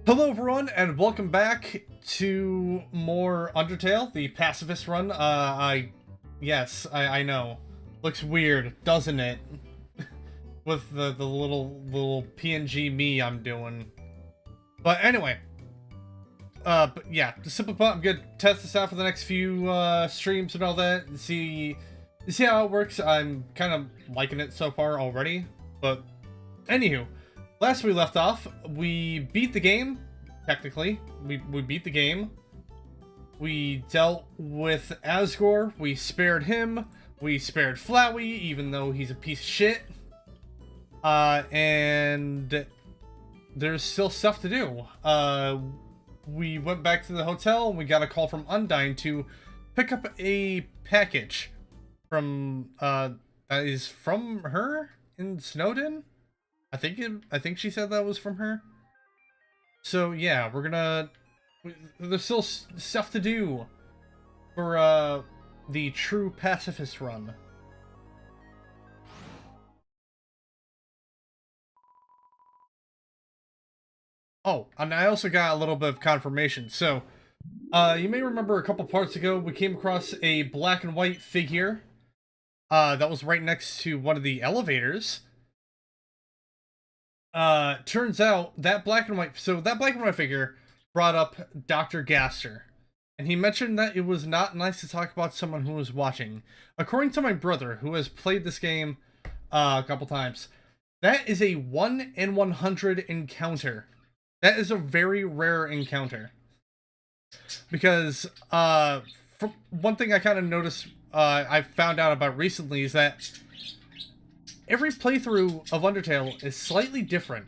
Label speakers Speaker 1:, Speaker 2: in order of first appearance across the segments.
Speaker 1: Hello everyone, and welcome back to more Undertale, the Pacifist run. Yes, I know. Looks weird, doesn't it? With the little PNG me I'm doing. But anyway, but yeah, to simply put, I'm gonna test this out for the next few streams and all that, and see how it works. I'm kind of liking it so far already. But anywho, last we left off, we beat the game. Technically, we beat the game. We dealt with Asgore. We spared him. We spared Flowey, even though he's a piece of shit. And there's still stuff to do. We went back to the hotel and we got a call from Undyne to pick up a package from that is from her in Snowdin. I think she said that was from her. So yeah, there's still stuff to do for the true pacifist run. Oh, and I also got a little bit of confirmation. So, you may remember a couple parts ago we came across a black and white figure that was right next to one of the elevators. Turns out that black and white figure brought up Dr. Gaster. And he mentioned that it was not nice to talk about someone who was watching. According to my brother, who has played this game a couple times, that is a 1 in 100 encounter. That is a very rare encounter. Because one thing I kind of noticed, I found out about recently is that every playthrough of Undertale is slightly different.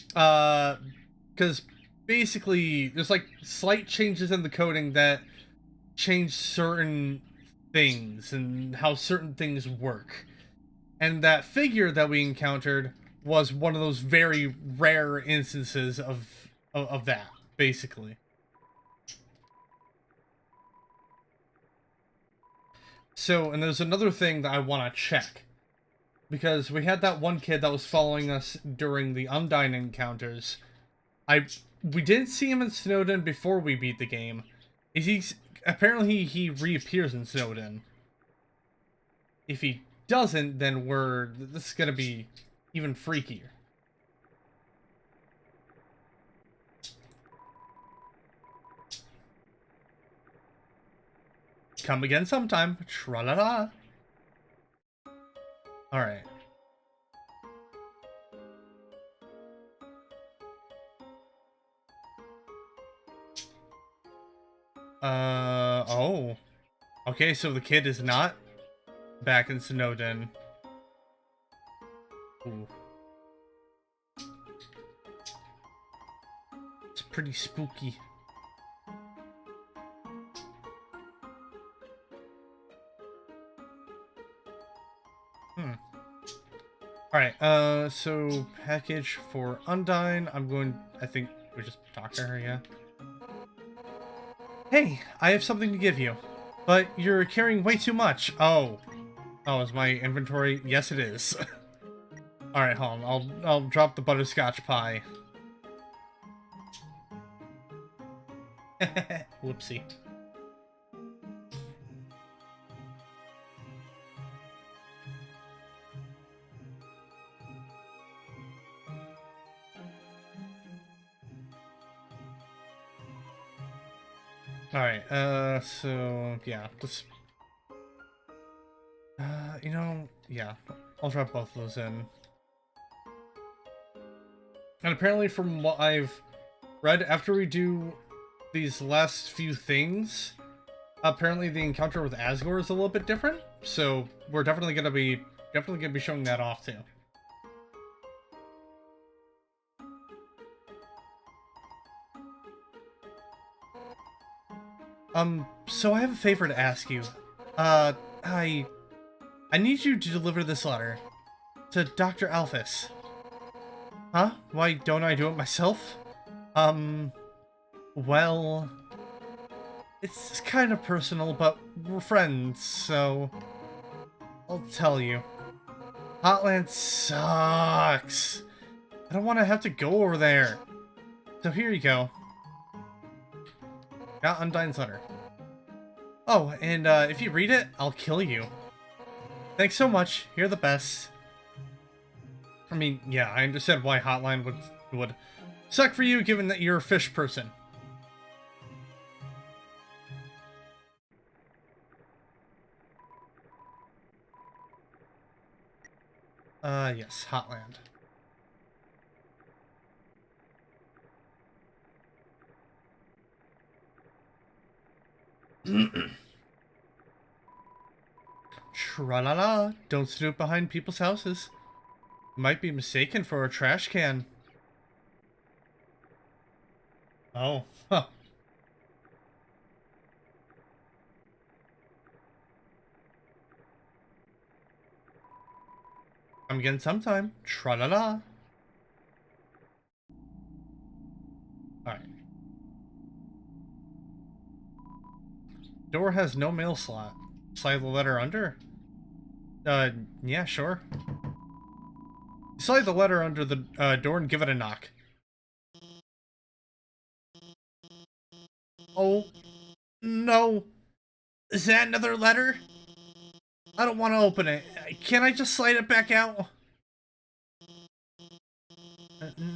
Speaker 1: Because basically, there's like slight changes in the coding that change certain things and how certain things work. And that figure that we encountered was one of those very rare instances of that, basically. So, and there's another thing that I want to check. Because we had that one kid that was following us during the Undyne encounters. We didn't see him in Snowdin before we beat the game. Apparently he reappears in Snowdin. If he doesn't, then this is gonna be even freakier. Come again sometime. Tra-la-la. Alright. Oh. Okay, so the kid is not back in Snowdin. Ooh. It's pretty spooky. Alright, so package for Undyne. I think we just talk to her, yeah. Hey, I have something to give you. But you're carrying way too much. Oh. Oh, is my inventory? Yes, it is. Alright, hold on. I'll drop the butterscotch pie. Whoopsie. Alright, so, yeah, just... yeah, I'll drop both of those in. And apparently from what I've read, after we do these last few things, apparently the encounter with Asgore is a little bit different, so we're definitely gonna be showing that off too. So I have a favor to ask you. I need you to deliver this letter to Dr. Alphys. Huh? Why don't I do it myself? Well, it's kind of personal, but we're friends, so I'll tell you. Hotland sucks. I don't want to have to go over there. So here you go. Got Undyne's letter. Oh, and if you read it, I'll kill you. Thanks so much. You're the best. I mean, yeah, I understand why Hotline would suck for you, given that you're a fish person. Yes, Hotland. Tra-la-la, don't snoop behind people's houses. You might be mistaken for a trash can. Oh, huh. I'm getting sometime. Tra-la-la. Alright. Door has no mail slot. Slide the letter under? Yeah, sure. Slide the letter under the door and give it a knock. Oh, no. Is that another letter? I don't want to open it. Can I just slide it back out?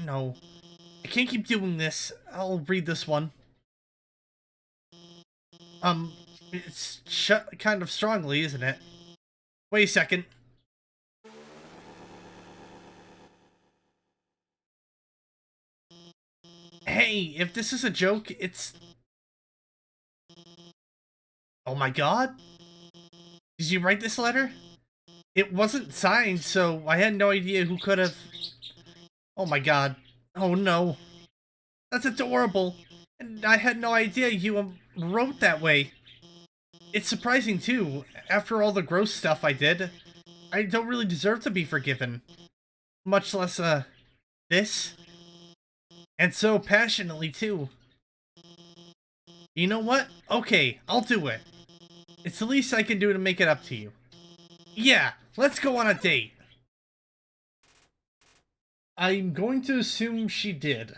Speaker 1: No. I can't keep doing this. I'll read this one. It's shut kind of strongly, isn't it? Wait a second. Hey, if this is a joke, it's... Oh my god? Did you write this letter? It wasn't signed, so I had no idea who could have... Oh my god. Oh no. That's adorable. And I had no idea you wrote that way. It's surprising too. After all the gross stuff I did, I don't really deserve to be forgiven. Much less, this. And so passionately too. You know what? Okay, I'll do it. It's the least I can do to make it up to you. Yeah, let's go on a date. I'm going to assume she did.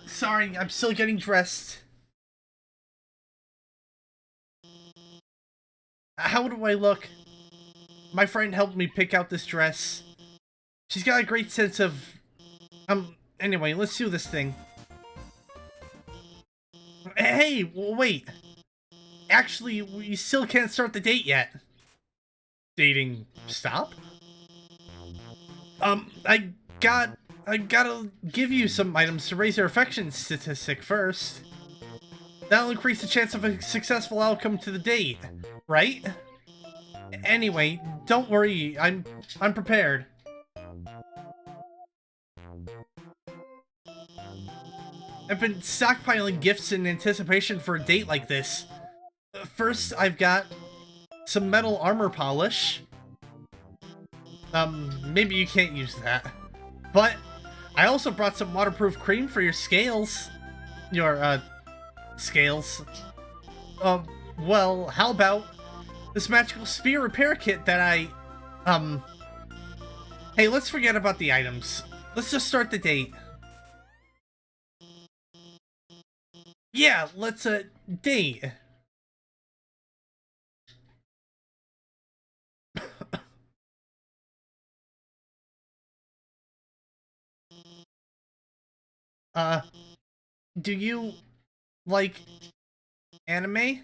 Speaker 1: Sorry, I'm still getting dressed. How do I look? My friend helped me pick out this dress. She's got a great sense of... anyway, let's do this thing. Hey, wait. Actually, we still can't start the date yet. Dating stop? I gotta give you some items to raise your affection statistic first. That'll increase the chance of a successful outcome to the date, right? Anyway, don't worry, I'm prepared. I've been stockpiling gifts in anticipation for a date like this. First, I've got some metal armor polish. Maybe you can't use that. But I also brought some waterproof cream for your scales. Your, scales. Well, how about this magical spear repair kit that I, Hey, let's forget about the items. Let's just start the date. Yeah, let's, date. Do you like anime?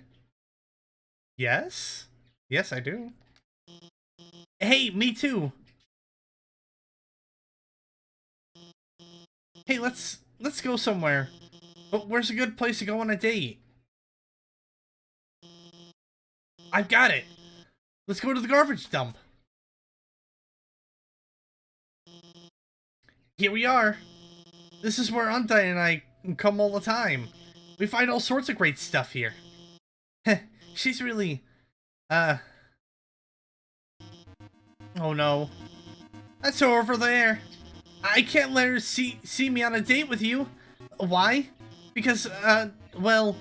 Speaker 1: Yes? Yes, I do. Hey, me too. Hey, let's go somewhere. But where's a good place to go on a date? I've got it. Let's go to the garbage dump. Here we are. This is where Undyne and I come all the time. We find all sorts of great stuff here. She's really, oh no. That's her over there. I can't let her see me on a date with you. Why? Because, well...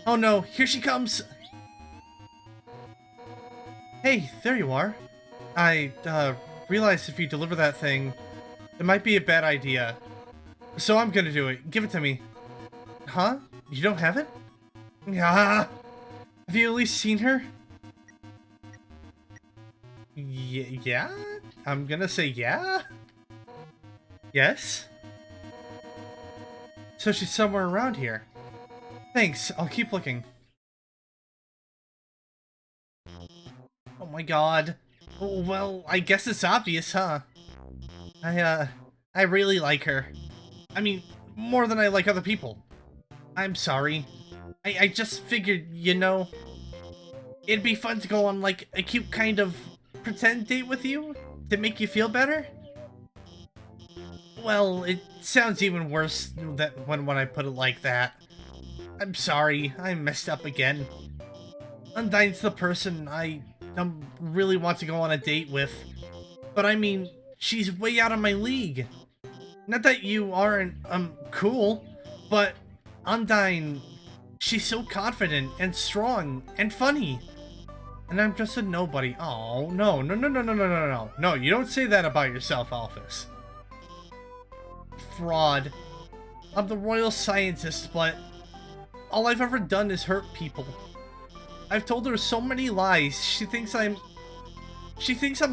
Speaker 1: Oh no, here she comes. Hey, there you are. I, realized if you deliver that thing, It might be a bad idea. So I'm gonna do it. Give it to me. Huh? You don't have it? Ah! Have you at least seen her? Yeah? I'm gonna say yeah? Yes? So she's somewhere around here. Thanks, I'll keep looking. Oh my god. Well, I guess it's obvious, huh? I really like her. I mean, more than I like other people. I'm sorry. I just figured, you know, it'd be fun to go on, like, a cute kind of pretend date with you to make you feel better. Well, it sounds even worse that when I put it like that. I'm sorry, I messed up again. Undyne's the person I really want to go on a date with. But I mean, she's way out of my league. Not that you aren't, cool, but Undyne, she's so confident and strong and funny. And I'm just a nobody. Oh, no, no, no, no, no, no, no, no. No, you don't say that about yourself, Alphys. Fraud. I'm the royal scientist, but all I've ever done is hurt people. I've told her so many lies. She thinks I'm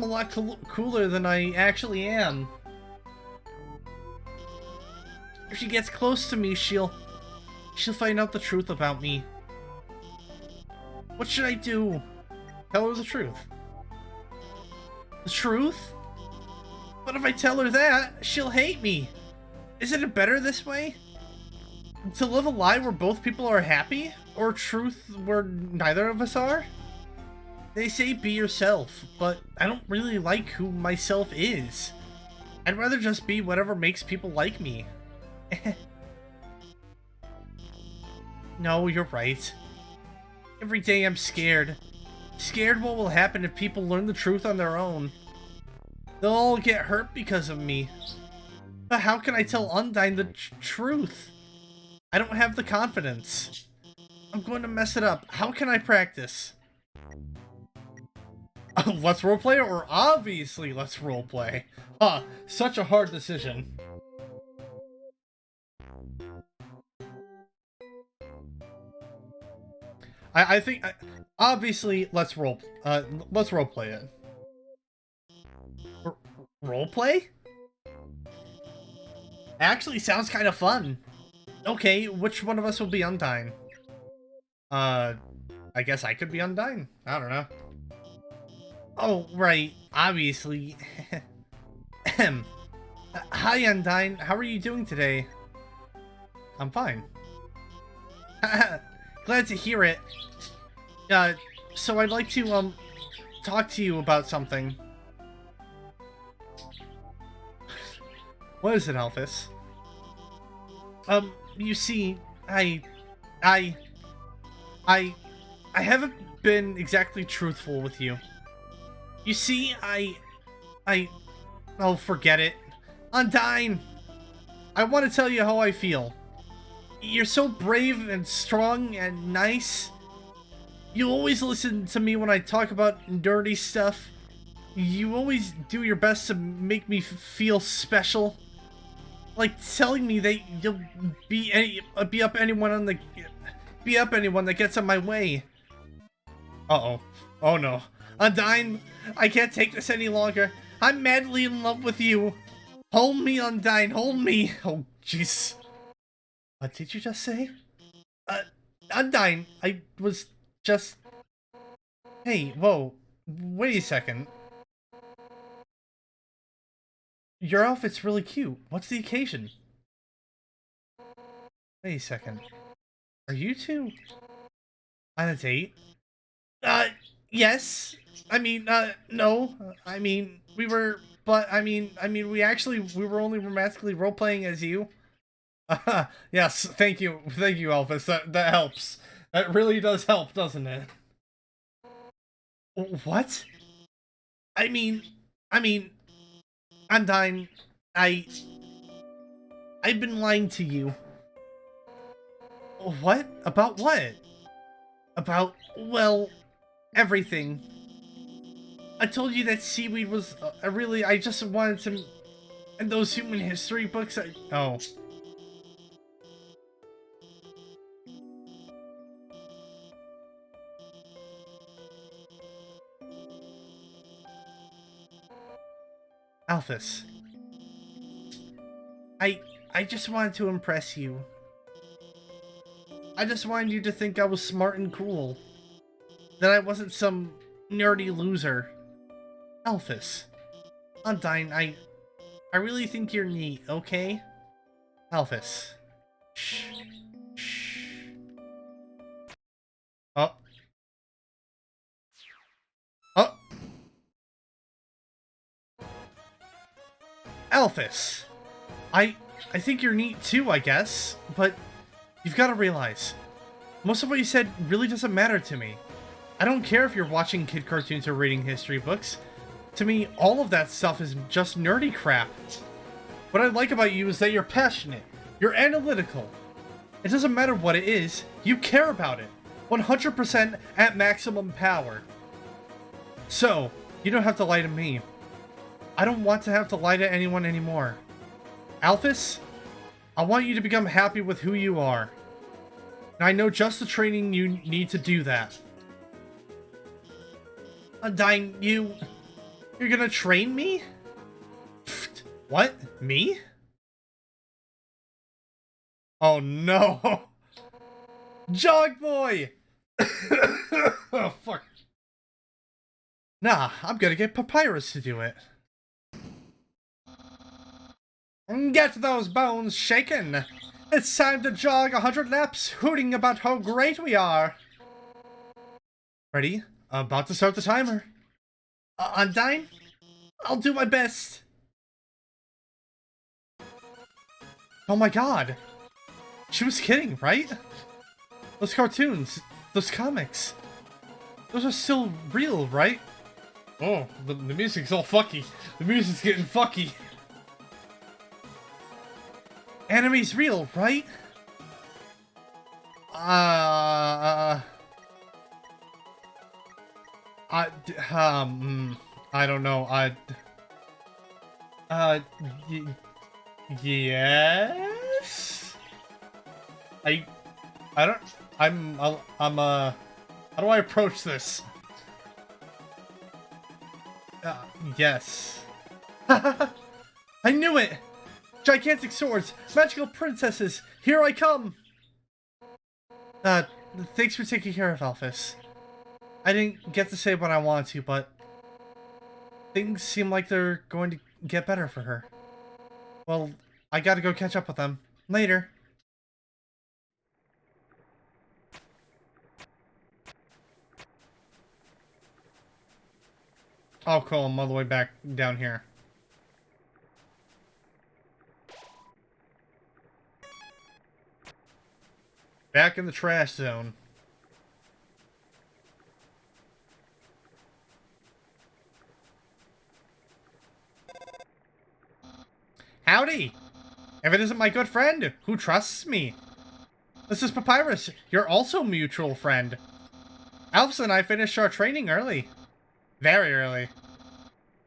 Speaker 1: a lot cooler than I actually am. If she gets close to me, she'll find out the truth about me. What should I do? Tell her the truth. The truth? But if I tell her that, she'll hate me. Isn't it better this way? To live a lie where both people are happy? Or truth where neither of us are? They say be yourself, but I don't really like who myself is. I'd rather just be whatever makes people like me. No, you're right. Every day I'm scared. Scared what will happen if people learn the truth on their own. They'll all get hurt because of me. But how can I tell Undyne the truth? I don't have the confidence. I'm going to mess it up. How can I practice? Let's roleplay, or obviously let's roleplay. Huh, such a hard decision. I think, obviously, let's roleplay it. Roleplay? Actually, sounds kind of fun. Okay, which one of us will be Undyne? I guess I could be Undyne. I don't know. Oh, right. Obviously. Hi, Undyne. How are you doing today? I'm fine. Glad to hear it. So I'd like to, talk to you about something. What is it, Alphys? You see, I haven't been exactly truthful with you. You see, oh, forget it. Undyne! I want to tell you how I feel. You're so brave and strong and nice. You always listen to me when I talk about nerdy stuff. You always do your best to make me feel special. Like telling me that you'll be up anyone that gets in my way. Uh-oh. Oh no. Undyne, I can't take this any longer. I'm madly in love with you. Hold me, Undyne, hold me. Oh, jeez. What did you just say? Undyne, I was just... Hey, whoa. Wait a second. Your outfit's really cute. What's the occasion? Wait a second. Are you two on a date? Yes. I mean, no. I mean, we were, but we were only romantically role-playing as you. Yes, thank you, Elvis. That helps. That really does help, doesn't it? What? I mean, Undyne, I've been lying to you. What? About what? About, well, everything. I told you that seaweed was I just wanted to And those human history books Oh. Alphys. I just wanted to impress you. I just wanted you to think I was smart and cool. That I wasn't some nerdy loser. Alphys. Undyne, I really think you're neat, okay? Alphys. Shh. Shh. Oh. Oh. Alphys. I think you're neat too, I guess, but you've got to realize, most of what you said really doesn't matter to me. I don't care if you're watching kid cartoons or reading history books. To me, all of that stuff is just nerdy crap. What I like about you is that you're passionate, you're analytical. It doesn't matter what it is, you care about it. 100% at maximum power. So, you don't have to lie to me. I don't want to have to lie to anyone anymore. Alphys, I want you to become happy with who you are. And I know just the training you need to do that. Undyne, you're gonna train me? What? Me? Oh no! Jog boy! Oh fuck. Nah, I'm gonna get Papyrus to do it. Get those bones shaken! It's time to jog 100 laps, hooting about how great we are! Ready? I'm about to start the timer. Undyne? I'll do my best! Oh my god! She was kidding, right? Those cartoons, those comics, those are still real, right? Oh, the music's all fucky. The music's getting fucky. Anime's real, right? I don't know. Yes? I don't, how do I approach this? Yes. I knew it! Gigantic swords! Magical princesses! Here I come! Thanks for taking care of Alphys. I didn't get to say what I wanted to, but things seem like they're going to get better for her. Well, I gotta go catch up with them. Later. Oh, cool. I'm all the way back down here. Back in the trash zone. Howdy! If it isn't my good friend, who trusts me. This is Papyrus, your also mutual friend. Alphys and I finished our training early. Very early.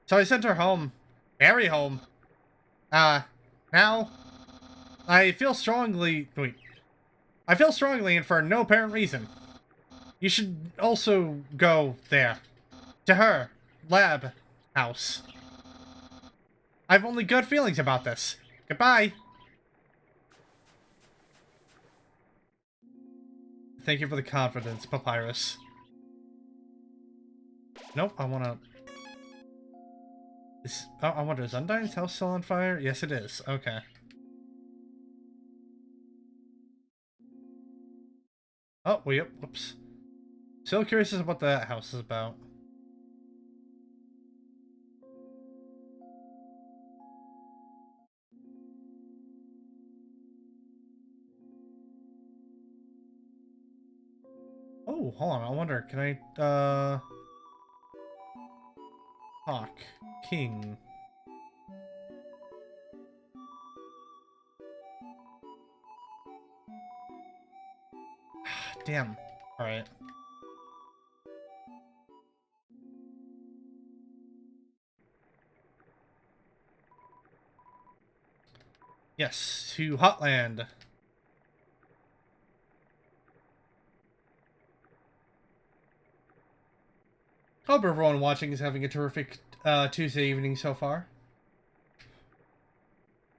Speaker 1: So I sent her home. Very home. Now, I feel strongly... Wait. I feel strongly and for no apparent reason. You should also go there. To her. Lab. House. I have only good feelings about this. Goodbye. Thank you for the confidence, Papyrus. Nope, I wanna... Oh, I wonder, is Undyne's house still on fire? Yes, it is. Okay. Oh, yep, whoops. Still curious as to what that house is about. Oh, hold on, I wonder, can I, Hawk. King. Damn. Alright. Yes, to Hotland. Hope everyone watching is having a terrific Tuesday evening so far.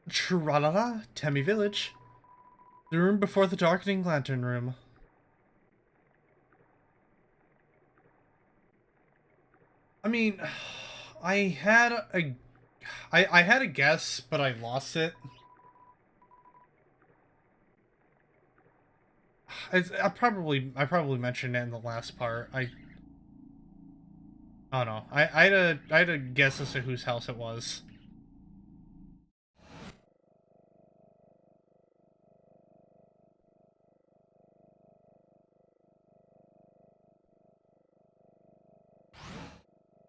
Speaker 1: Tralala, Temmie Village. The room before the darkening lantern room. I mean, I had a guess, but I lost it. I probably mentioned it in the last part. I don't know. I had a guess as to whose house it was.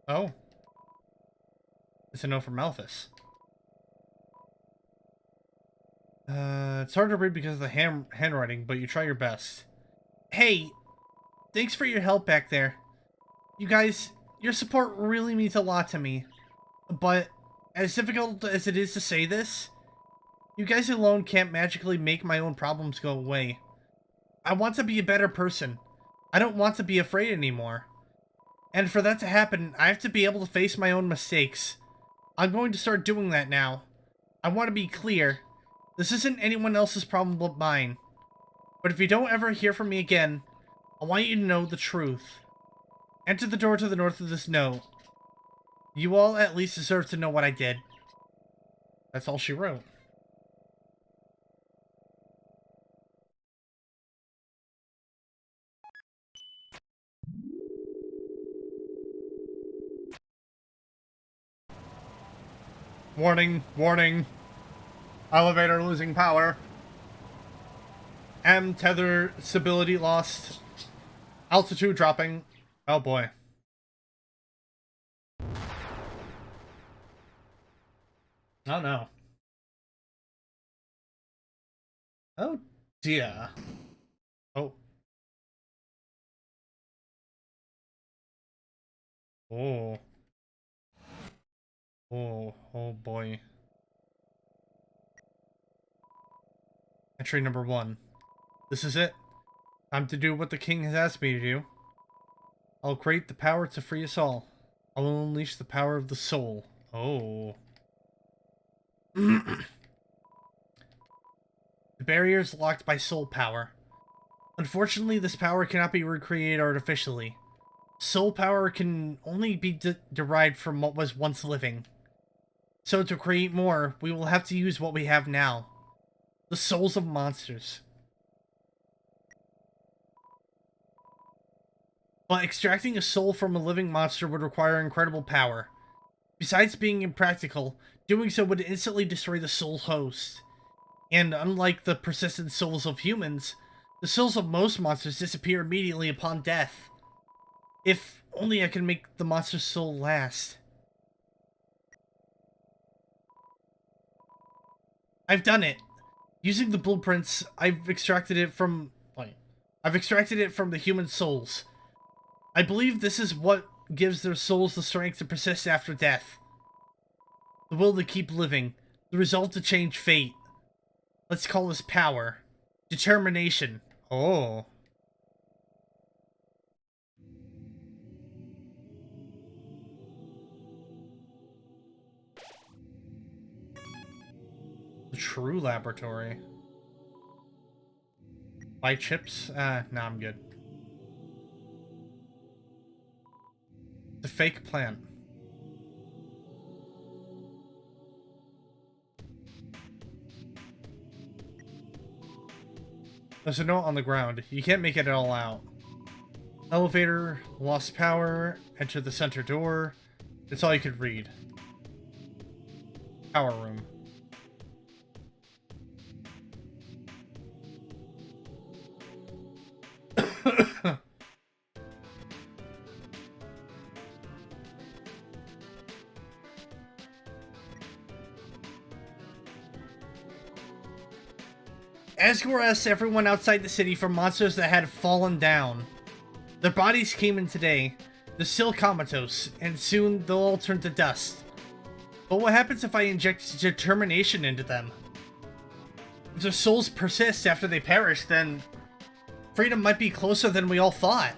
Speaker 1: Oh. It's a no from Malthus. It's hard to read because of the handwriting, but you try your best. Hey, thanks for your help back there. You guys, your support really means a lot to me. But, as difficult as it is to say this, you guys alone can't magically make my own problems go away. I want to be a better person. I don't want to be afraid anymore. And for that to happen, I have to be able to face my own mistakes. I'm going to start doing that now. I want to be clear. This isn't anyone else's problem but mine. But if you don't ever hear from me again, I want you to know the truth. Enter the door to the north of this note. You all at least deserve to know what I did. That's all she wrote. Warning, warning. Elevator losing power. M tether stability lost. Altitude dropping. Oh boy. Oh no. Oh dear. Oh. Oh. Oh boy. Entry number 1. This is it. Time to do what the king has asked me to do. I'll create the power to free us all. I'll unleash the power of the soul. Oh. The barrier is locked by soul power. Unfortunately, this power cannot be recreated artificially. Soul power can only be derived from what was once living. So to create more, we will have to use what we have now. The souls of monsters. But extracting a soul from a living monster would require incredible power. Besides being impractical, doing so would instantly destroy the soul host. And unlike the persistent souls of humans, the souls of most monsters disappear immediately upon death. If only I can make the monster's soul last. I've done it. Using the blueprints, I've extracted it from the human souls. I believe this is what gives their souls the strength to persist after death. The will to keep living. The resolve to change fate. Let's call this power. Determination. Oh. The true laboratory. Buy chips? Nah, I'm good. The fake plant. There's a note on the ground. You can't make it all out. Elevator, lost power, enter the center door. It's all you could read. Power room. Asgore asked everyone outside the city for monsters that had fallen down. Their bodies came in today. They're still comatose, and soon they'll all turn to dust. But what happens if I inject determination into them? If their souls persist after they perish, then freedom might be closer than we all thought.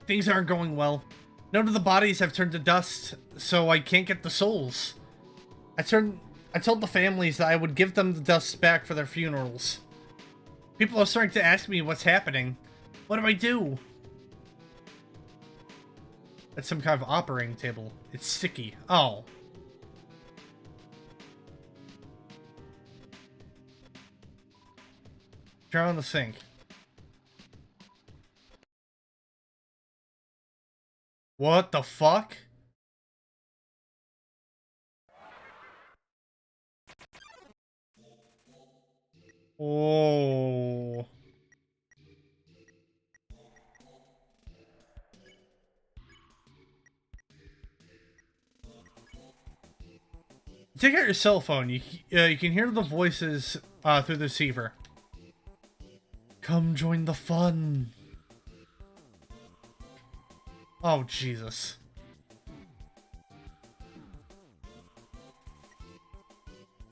Speaker 1: Things aren't going well. None of the bodies have turned to dust, so I can't get the souls. I told the families that I would give them the dust back for their funerals. People are starting to ask me what's happening. What do I do? That's some kind of operating table. It's sticky. Oh. Turn on the sink. What the fuck? Oh. Take out your cell phone. You can hear the voices through the receiver. Come join the fun. Oh, Jesus.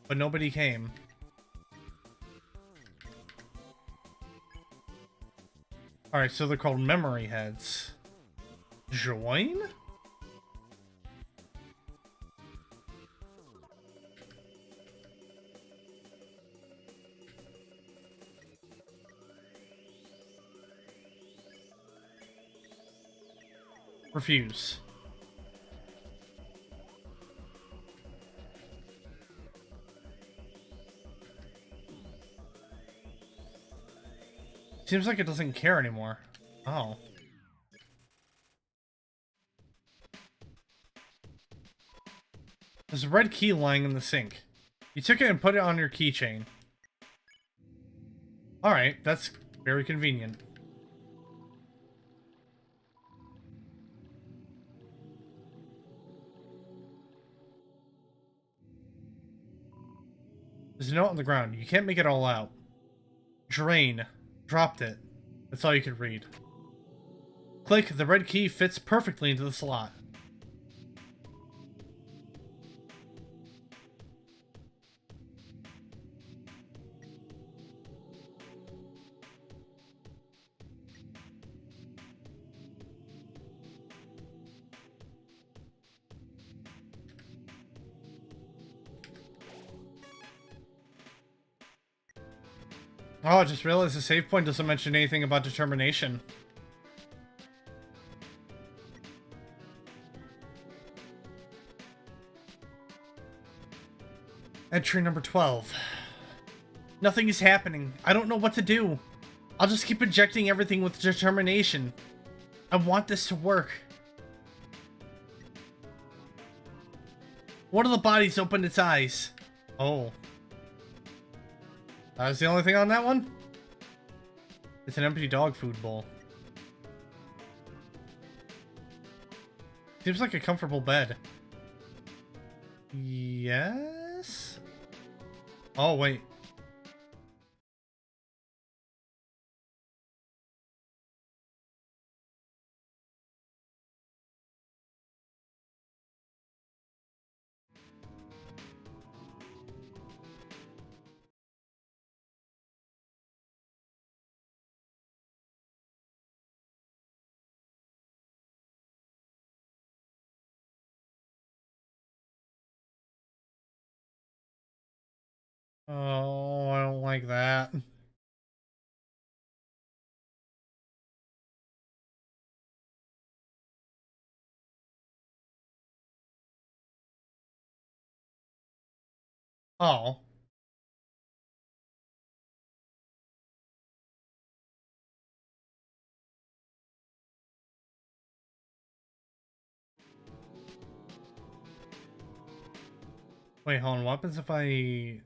Speaker 1: But nobody came. Alright, so they're called memory heads. Join? Refuse. Seems like it doesn't care anymore. Oh. There's a red key lying in the sink. You took it and put it on your keychain. Alright, that's very convenient. There's a note on the ground. You can't make it all out. Drain. Dropped it. That's all you could read. Click. The red key fits perfectly into the slot. Oh, I just realized the save point doesn't mention anything about determination. Entry number 12. Nothing is happening. I don't know what to do. I'll just keep injecting everything with determination. I want this to work. One of the bodies opened its eyes. Oh. That was the only thing on that one? It's an empty dog food bowl. Seems like a comfortable bed. Yes? Oh, wait. Oh, I don't like that. Oh. Wait, hold on. What happens if I...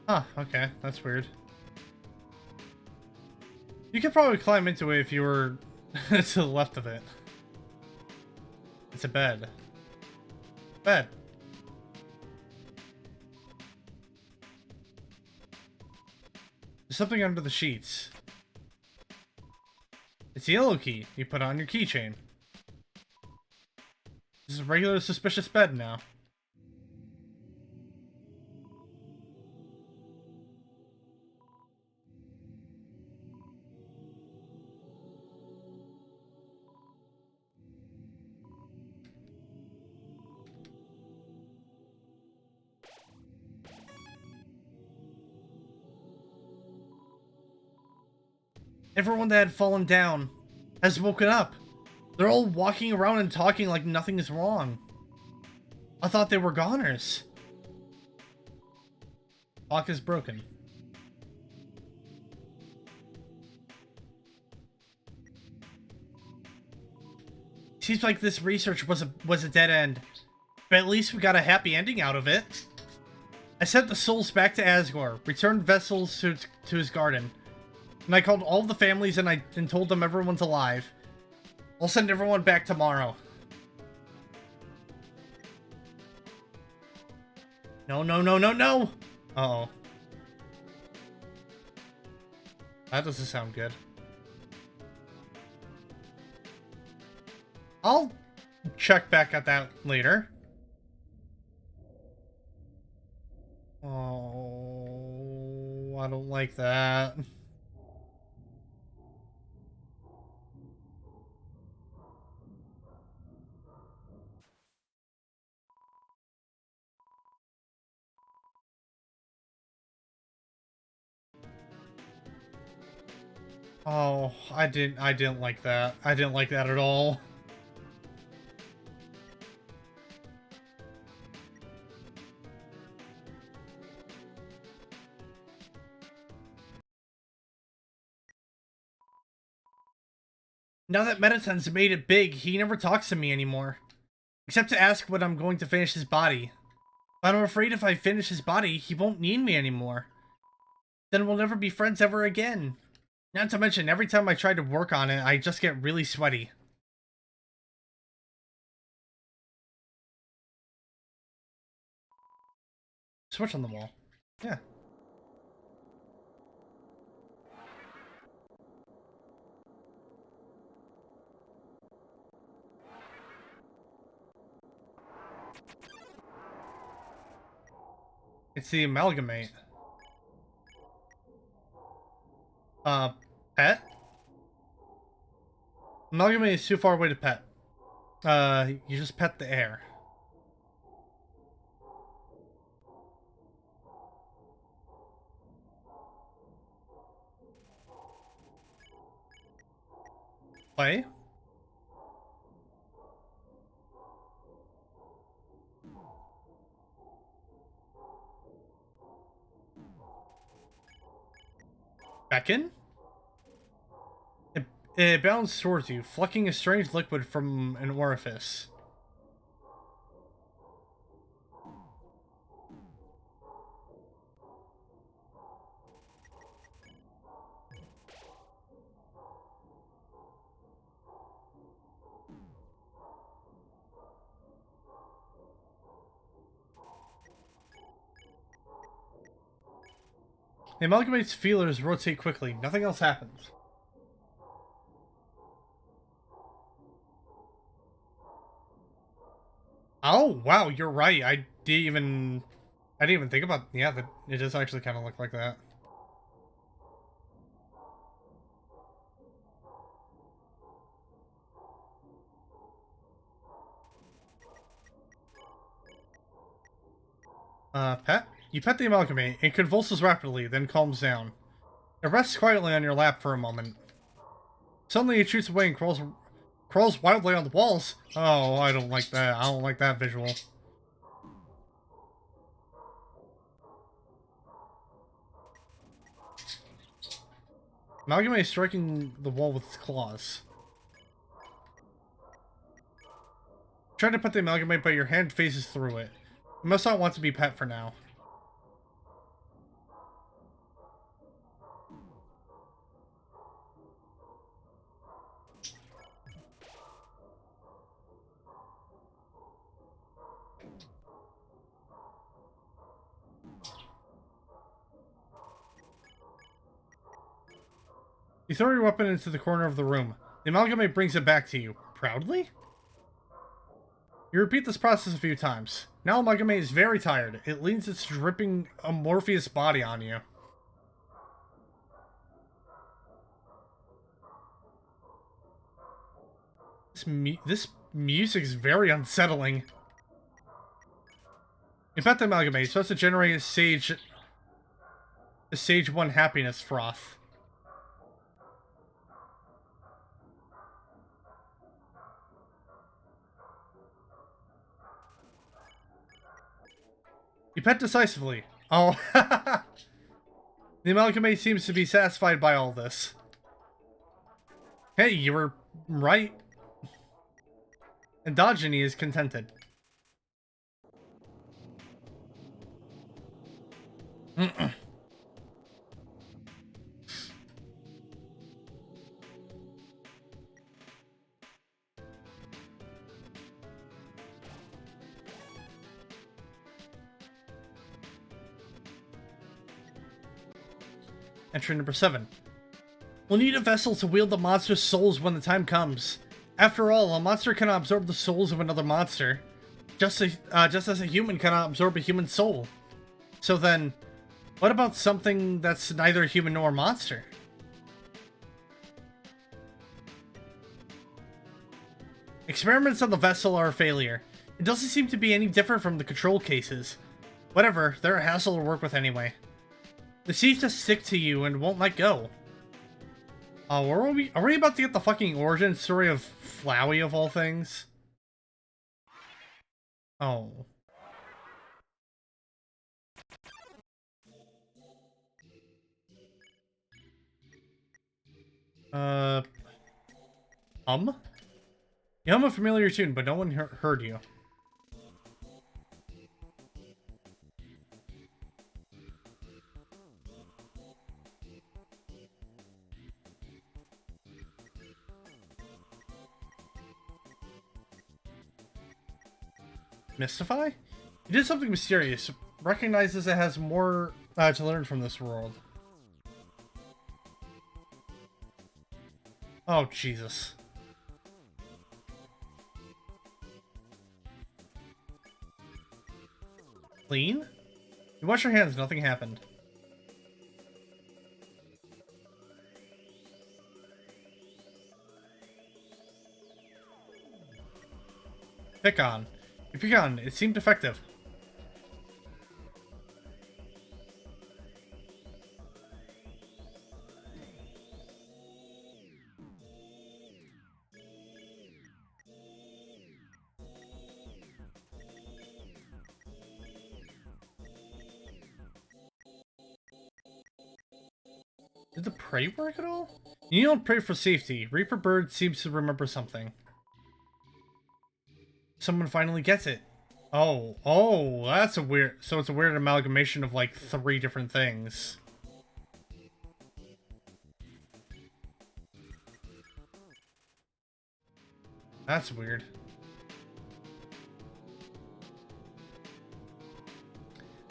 Speaker 1: Huh, okay, that's weird. You could probably climb into it if you were to the left of it. It's a bed. Bed. There's something under the sheets. It's the yellow key you put on your keychain. This is a regular suspicious bed now. Everyone that had fallen down has woken up. They're all walking around and talking like nothing is wrong. I thought they were goners. Lock is broken. Seems like this research was a dead end, but at least we got a happy ending out of it. I sent the souls back to Asgore, returned vessels to his garden, and I called all the families and told them everyone's alive. I'll send everyone back tomorrow. No, no, no, no, no! Uh-oh. That doesn't sound good. I'll check back at that later. Oh, I don't like that. Oh, I didn't like that. I didn't like that at all. Now that Medicine's made it big, he never talks to me anymore. Except to ask when I'm going to finish his body. But I'm afraid if I finish his body, he won't need me anymore. Then we'll never be friends ever again. Not to mention, every time I try to work on it, I just get really sweaty. Switch on the wall. Yeah. It's the amalgamate. Pet? Amalgamate is too far away to pet. You just pet the air. Play? Beckon? It bounds towards you, flecking a strange liquid from an orifice. The amalgamate's feelers rotate quickly. Nothing else happens. Oh, wow, you're right. I didn't even think about... Yeah, that it does actually kind of look like that. Pet? You pet the amalgamate. It convulses rapidly, then calms down. It rests quietly on your lap for a moment. Suddenly it shoots away and crawls wildly on the walls. Oh, I don't like that. I don't like that visual. Amalgamate is striking the wall with its claws. Try to pet the amalgamate, but your hand phases through it. You must not want to be pet for now. You throw your weapon into the corner of the room. The amalgamate brings it back to you. Proudly? You repeat this process a few times. Now amalgamate is very tired. It leans its dripping amorphous body on you. This music is very unsettling. You pet the amalgamate, so as to generate a sage 1 happiness froth. You pet decisively. Oh, the amalgamate seems to be satisfied by all this. Hey, you were right. Endogeny is contented. Entry number 7. We'll need a vessel to wield the monster's souls when the time comes. After all, a monster cannot absorb the souls of another monster, just as a human cannot absorb a human soul. So then, what about something that's neither human nor monster? Experiments on the vessel are a failure. It doesn't seem to be any different from the control cases. Whatever, they're a hassle to work with anyway. The seeds just stick to you and won't let go. Oh, are we about to get the fucking origin story of Flowey of all things? Oh. You hum a familiar tune, but no one heard you. Mystify? You did something mysterious. Recognizes it has more to learn from this world. Oh, Jesus. Clean? You wash your hands, nothing happened. Pick on. You pick on. It seemed effective. Did the pray work at all? You don't pray for safety. Reaper Bird seems to remember something. Someone finally gets it. Oh, that's a weird... So it's a weird amalgamation of, like, 3 different things. That's weird.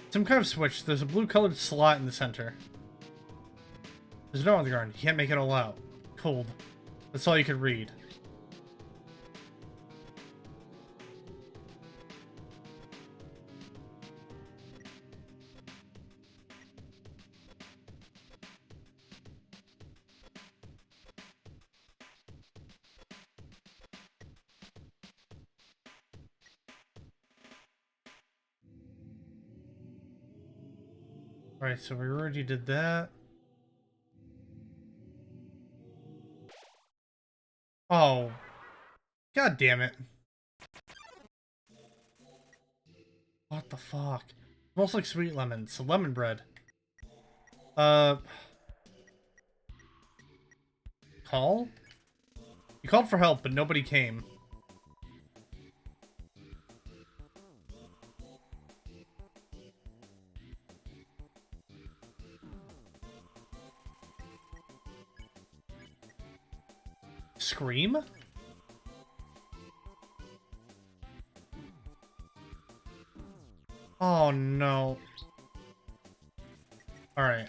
Speaker 1: Some kind of switch. There's a blue-colored slot in the center. There's no on the ground. You can't make it all out. Cold. That's all you could read. Alright, so we already did that. Oh. God damn it. What the fuck? Smells like sweet lemons. So lemon bread. Call? You called for help, but nobody came. Scream? Oh no. Alright.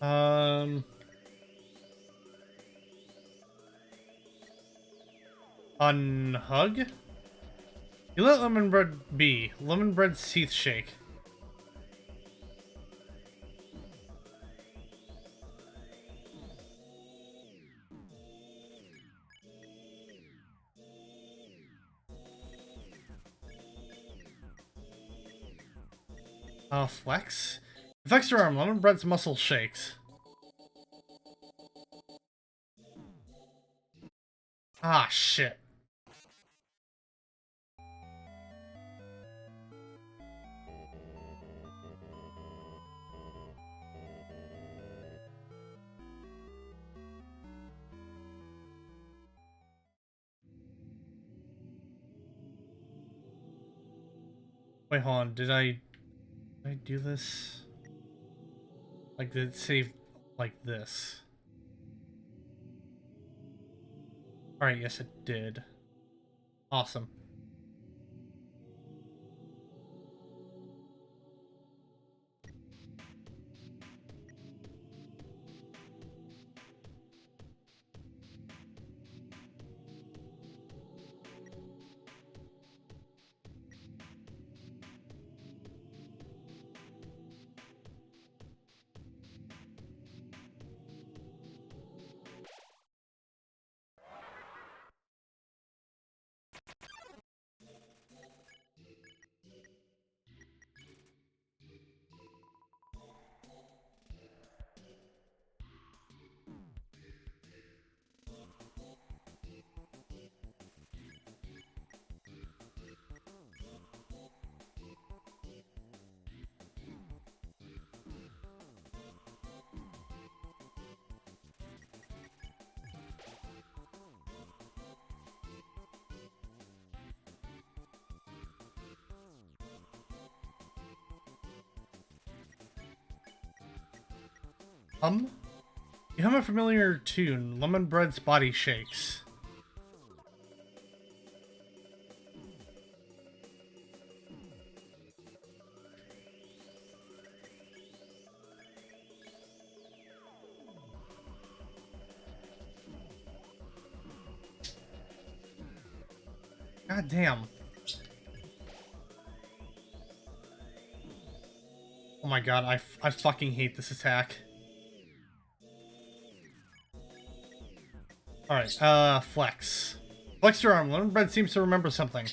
Speaker 1: Um... Unhug? You let lemon bread be. Lemon bread's teeth shake. Flex? Flex your arm. Lemon bread's muscle shakes. Ah, shit. Wait, hold on. Did I do this? Like, did it save like this? Alright, yes it did. Awesome. You hum a familiar tune. Lemon bread's body shakes. God damn. Oh my god, I fucking hate this attack. Alright, flex. Flex your arm. Lemon bread seems to remember something.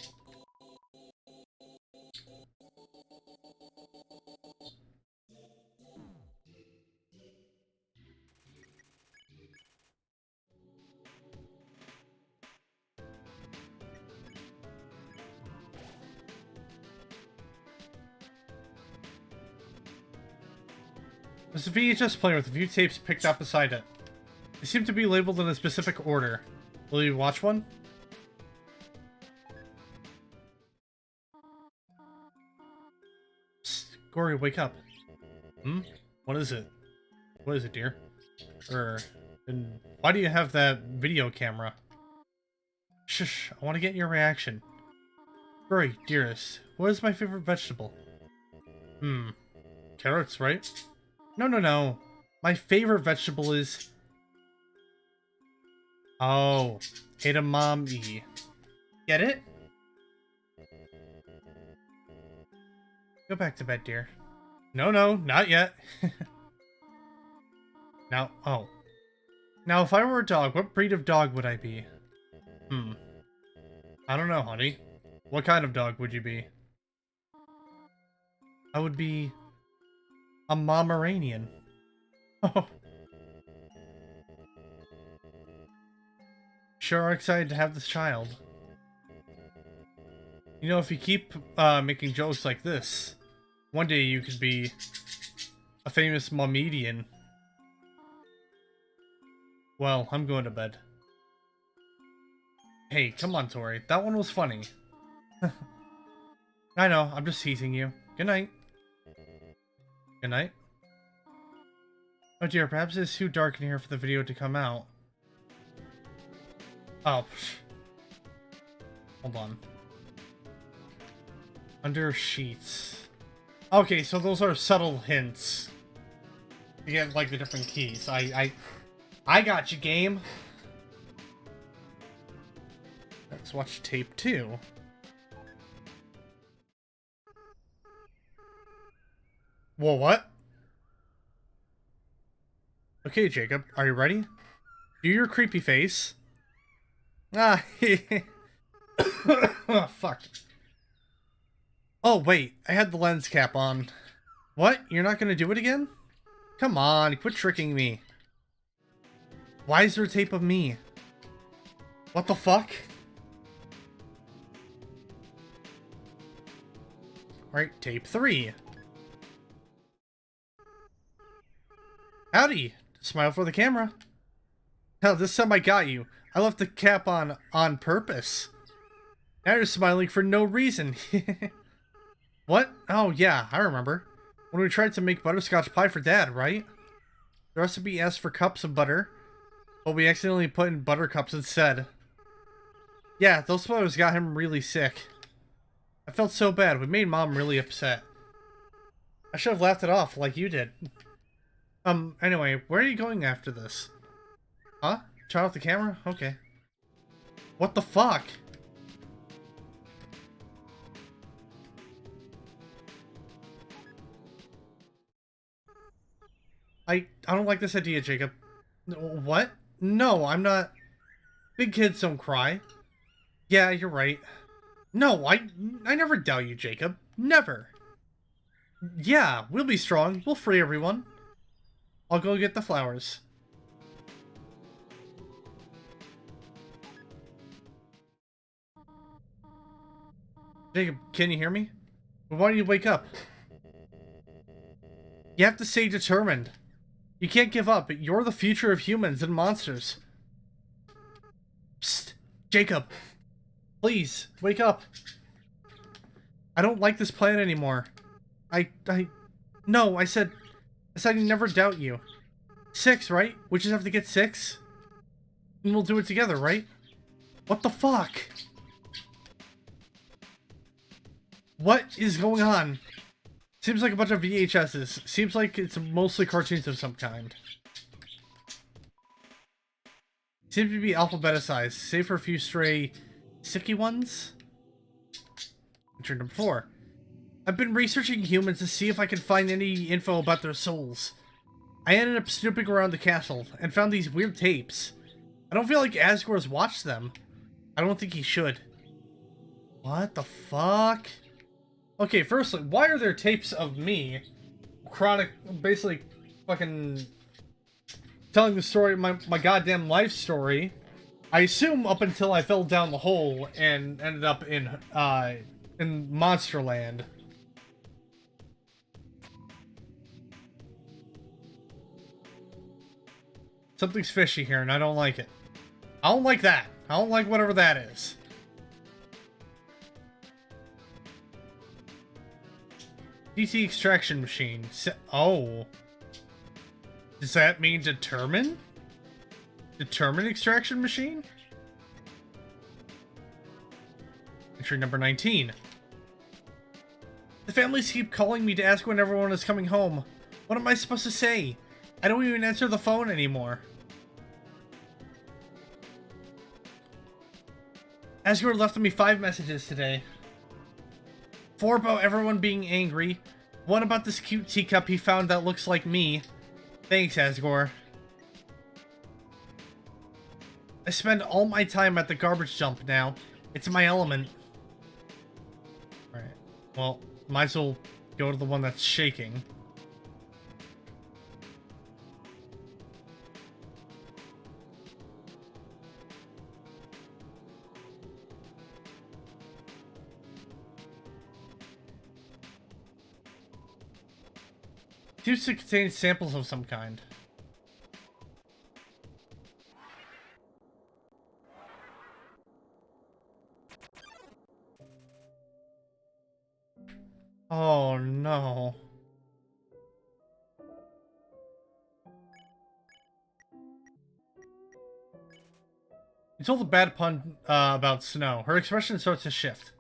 Speaker 1: There's a VHS player with a few tapes picked up beside it. They seem to be labeled in a specific order. Will you watch one? Psst, Gory, wake up. Hmm? What is it? What is it, dear? And why do you have that video camera? Shush, I want to get your reaction. Gory, dearest, what is my favorite vegetable? Carrots, right? No. My favorite vegetable is... Oh, edamame. Get it? Go back to bed, dear. No, not yet. Now, oh. Now, if I were a dog, what breed of dog would I be? I don't know, honey. What kind of dog would you be? I would be... a Pomeranian. Oh. Sure are excited to have this child. You know, if you keep making jokes like this, one day you could be a famous Momedian. Well, I'm going to bed. Hey, come on, Tori. That one was funny. I know, I'm just teasing you. Good night. Good night. Oh dear, perhaps it's too dark in here for the video to come out. Oh. Hold on. Under sheets. Okay, so those are subtle hints. to get like the different keys. I got you, game. Let's watch tape 2. Whoa, what? Okay, Jacob, are you ready? Do your creepy face. Ah, oh, fuck. Oh, wait, I had the lens cap on. What? You're not gonna do it again? Come on, quit tricking me. Why is there tape of me? What the fuck? Alright, tape 3. Howdy! Smile for the camera. Hell, this time I got you. I left the cap on purpose. Now you're smiling for no reason. What? Oh, yeah, I remember. When we tried to make butterscotch pie for Dad, right? The recipe asked for cups of butter, but we accidentally put in buttercups instead. Yeah, those photos got him really sick. I felt so bad. We made Mom really upset. I should have laughed it off like you did. Anyway, where are you going after this? Huh? Turn off the camera? Okay. What the fuck? I don't like this idea, Jacob. What? No, I'm not. Big kids don't cry. Yeah, you're right. No, I never doubt you, Jacob. Never. Yeah, we'll be strong. We'll free everyone. I'll go get the flowers. Jacob, can you hear me? Why do you wake up? You have to stay determined. You can't give up. You're the future of humans and monsters. Psst, Jacob. Please, wake up. I don't like this plan anymore. No, I said I never doubt you. 6, right? We just have to get 6? And we'll do it together, right? What the fuck? What is going on? Seems like a bunch of VHSs. Seems like it's mostly cartoons of some kind. Seems to be alphabetized, save for a few stray, sicky ones. Entry number 4. I've been researching humans to see if I can find any info about their souls. I ended up snooping around the castle and found these weird tapes. I don't feel like Asgore's watched them. I don't think he should. What the fuck? Okay, firstly, why are there tapes of me basically fucking telling the story, my goddamn life story? I assume up until I fell down the hole and ended up in Monsterland. Something's fishy here and I don't like it. I don't like that. I don't like whatever that is. DC extraction machine. Oh. Does that mean determine? Determine extraction machine? Entry number 19. The families keep calling me to ask when everyone is coming home. What am I supposed to say? I don't even answer the phone anymore. Asgore left me 5 messages today. 4 about everyone being angry. 1 about this cute teacup he found that looks like me. Thanks, Asgore. I spend all my time at the garbage dump now. It's my element. Alright. Well, might as well go to the one that's shaking. Seems to contain samples of some kind. Oh no. You told a bad pun about Snow. Her expression starts to shift.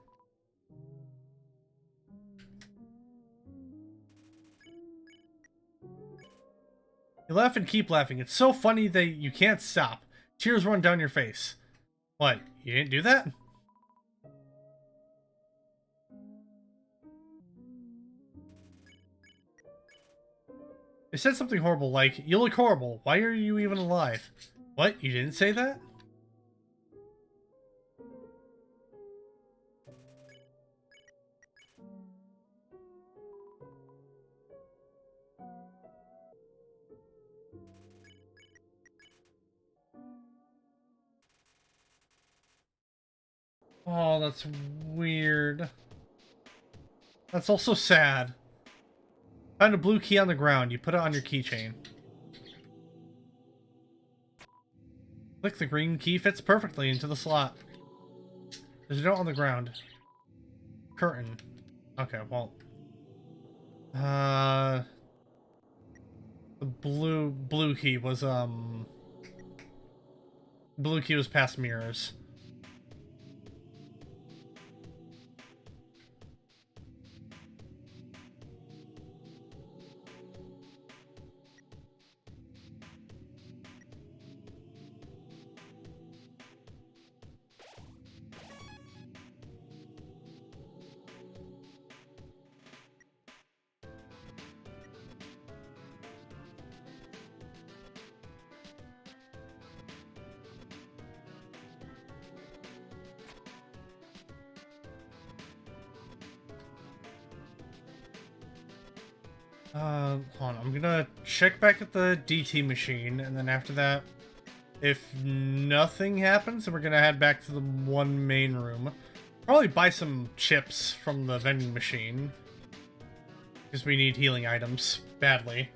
Speaker 1: You laugh and keep laughing. It's so funny that you can't stop. Tears run down your face. What? You didn't do that? They said something horrible like, "You look horrible. Why are you even alive?" What? You didn't say that? Oh, that's weird. That's also sad. Find a blue key on the ground. You put it on your keychain. Click the green key, fits perfectly into the slot. There's a note on the ground. Curtain. Okay, well. The blue key was blue key was past mirrors. Hold on. I'm gonna check back at the DT machine, and then after that, if nothing happens, then we're gonna head back to the one main room. Probably buy some chips from the vending machine. Because we need healing items badly.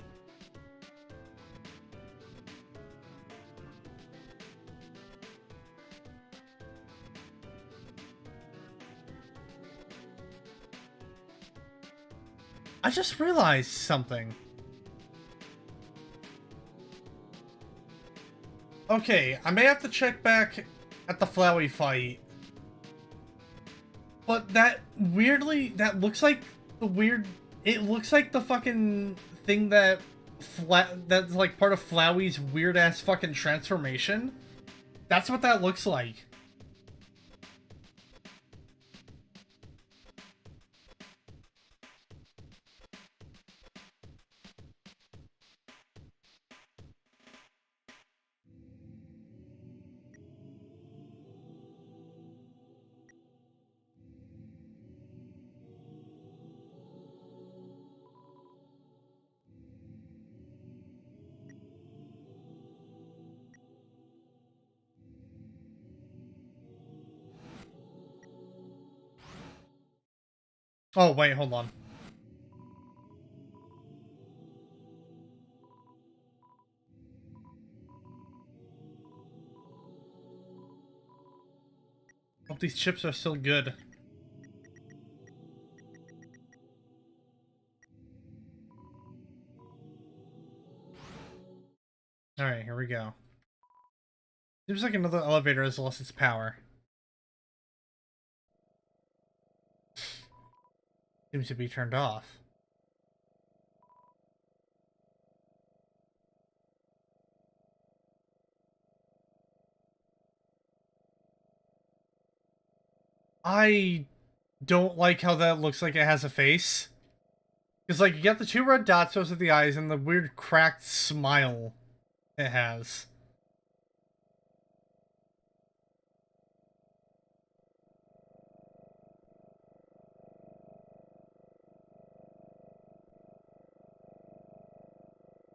Speaker 1: I just realized something. Okay, I may have to check back at the Flowey fight. But that weirdly, that looks like the weird... It looks like the fucking thing that... that's like part of Flowey's weird-ass fucking transformation. That's what that looks like. Oh, wait, hold on. Hope these chips are still good. Alright, here we go. Seems like another elevator has lost its power. Seems to be turned off. I don't like how that looks like it has a face. Because, like, you got the two red dots, those are the eyes, and the weird cracked smile it has.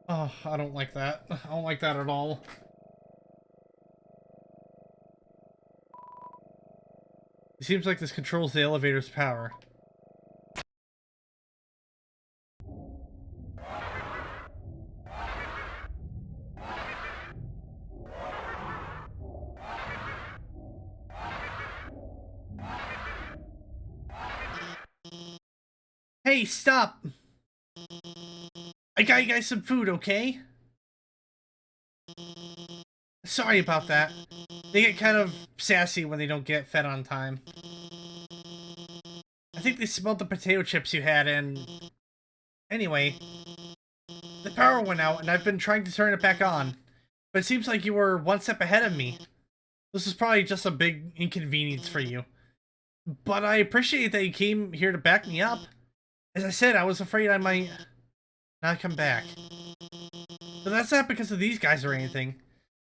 Speaker 1: Oh, I don't like that. I don't like that at all. It seems like this controls the elevator's power. Hey, stop! I got you guys some food, okay? Sorry about that. They get kind of sassy when they don't get fed on time. I think they smelled the potato chips you had and... Anyway, The power went out, and I've been trying to turn it back on. But it seems like you were one step ahead of me. This is probably just a big inconvenience for you. But I appreciate that you came here to back me up. As I said, I was afraid I might not come back. But that's not because of these guys or anything.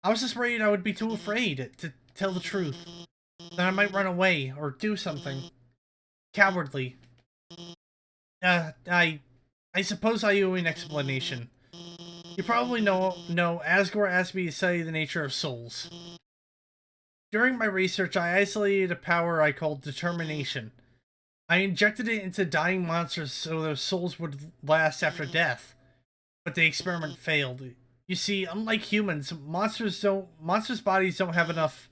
Speaker 1: I was just worried I would be too afraid to tell the truth. That I might run away or do something cowardly. I suppose I owe you an explanation. You probably know Asgore asked me to study the nature of souls. During my research, I isolated a power I called determination. I injected it into dying monsters so their souls would last after death. But the experiment failed. You see, unlike humans, monsters' bodies don't have enough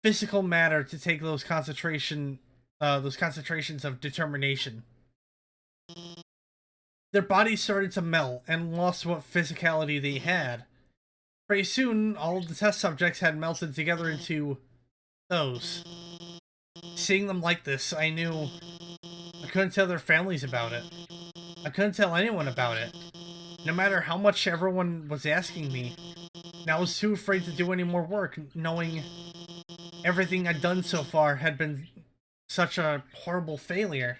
Speaker 1: physical matter to take those concentrations of determination. Their bodies started to melt and lost what physicality they had. Pretty soon, all of the test subjects had melted together into those. Seeing them like this, I knew I couldn't tell their families about it. I couldn't tell anyone about it. No matter how much everyone was asking me. And I was too afraid to do any more work, knowing everything I'd done so far had been such a horrible failure.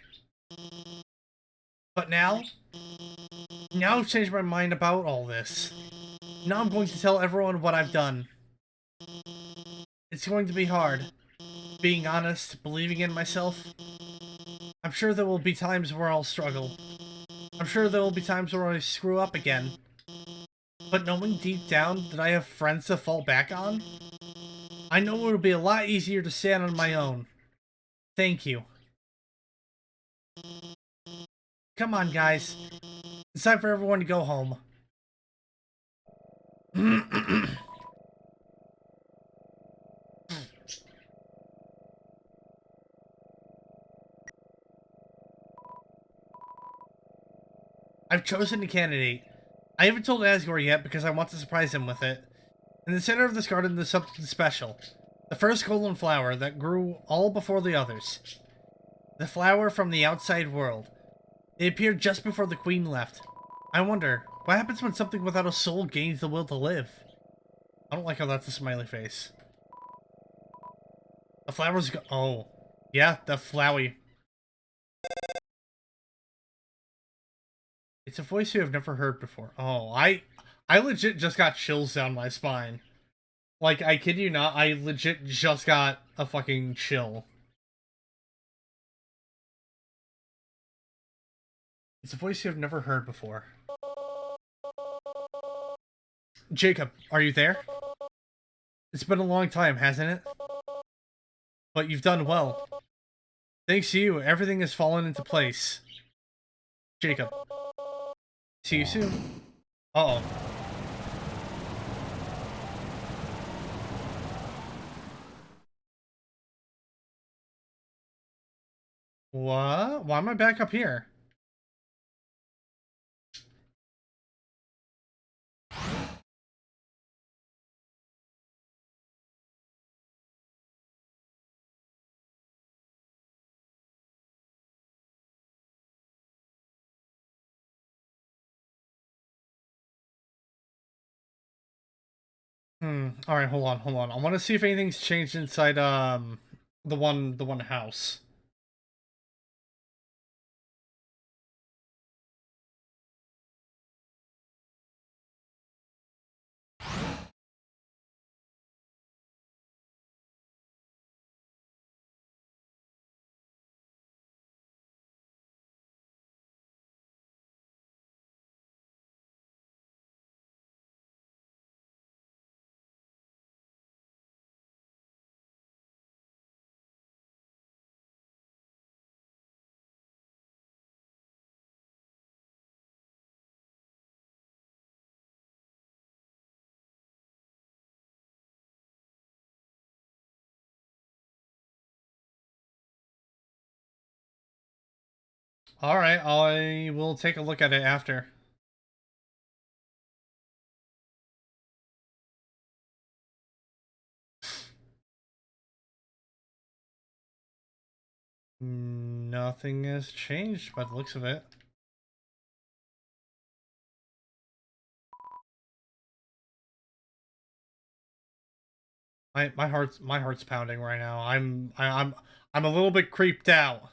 Speaker 1: But now I've changed my mind about all this. Now I'm going to tell everyone what I've done. It's going to be hard. Being honest, believing in myself. I'm sure there will be times where I'll struggle. I'm sure there will be times where I screw up again. But knowing deep down that I have friends to fall back on, I know it'll be a lot easier to stand on my own. Thank you. Come on, guys. It's time for everyone to go home. I've chosen a candidate. I haven't told Asgore yet because I want to surprise him with it. In the center of this garden there's something special. The first golden flower that grew all before the others. The flower from the outside world. It appeared just before the queen left. I wonder, what happens when something without a soul gains the will to live? I don't like how that's a smiley face. The flower's oh. Yeah, the flowy. It's a voice you have never heard before. Oh, I legit just got chills down my spine. Like, I kid you not, I legit just got a fucking chill. It's a voice you have never heard before. Jacob, are you there? It's been a long time, hasn't it? But you've done well. Thanks to you, everything has fallen into place. Jacob. See you soon. Uh-oh. What? Why am I back up here? Alright, hold on. I want to see if anything's changed inside, the one house. Alright, I will take a look at it after. Nothing has changed by the looks of it. My heart's pounding right now. I'm a little bit creeped out.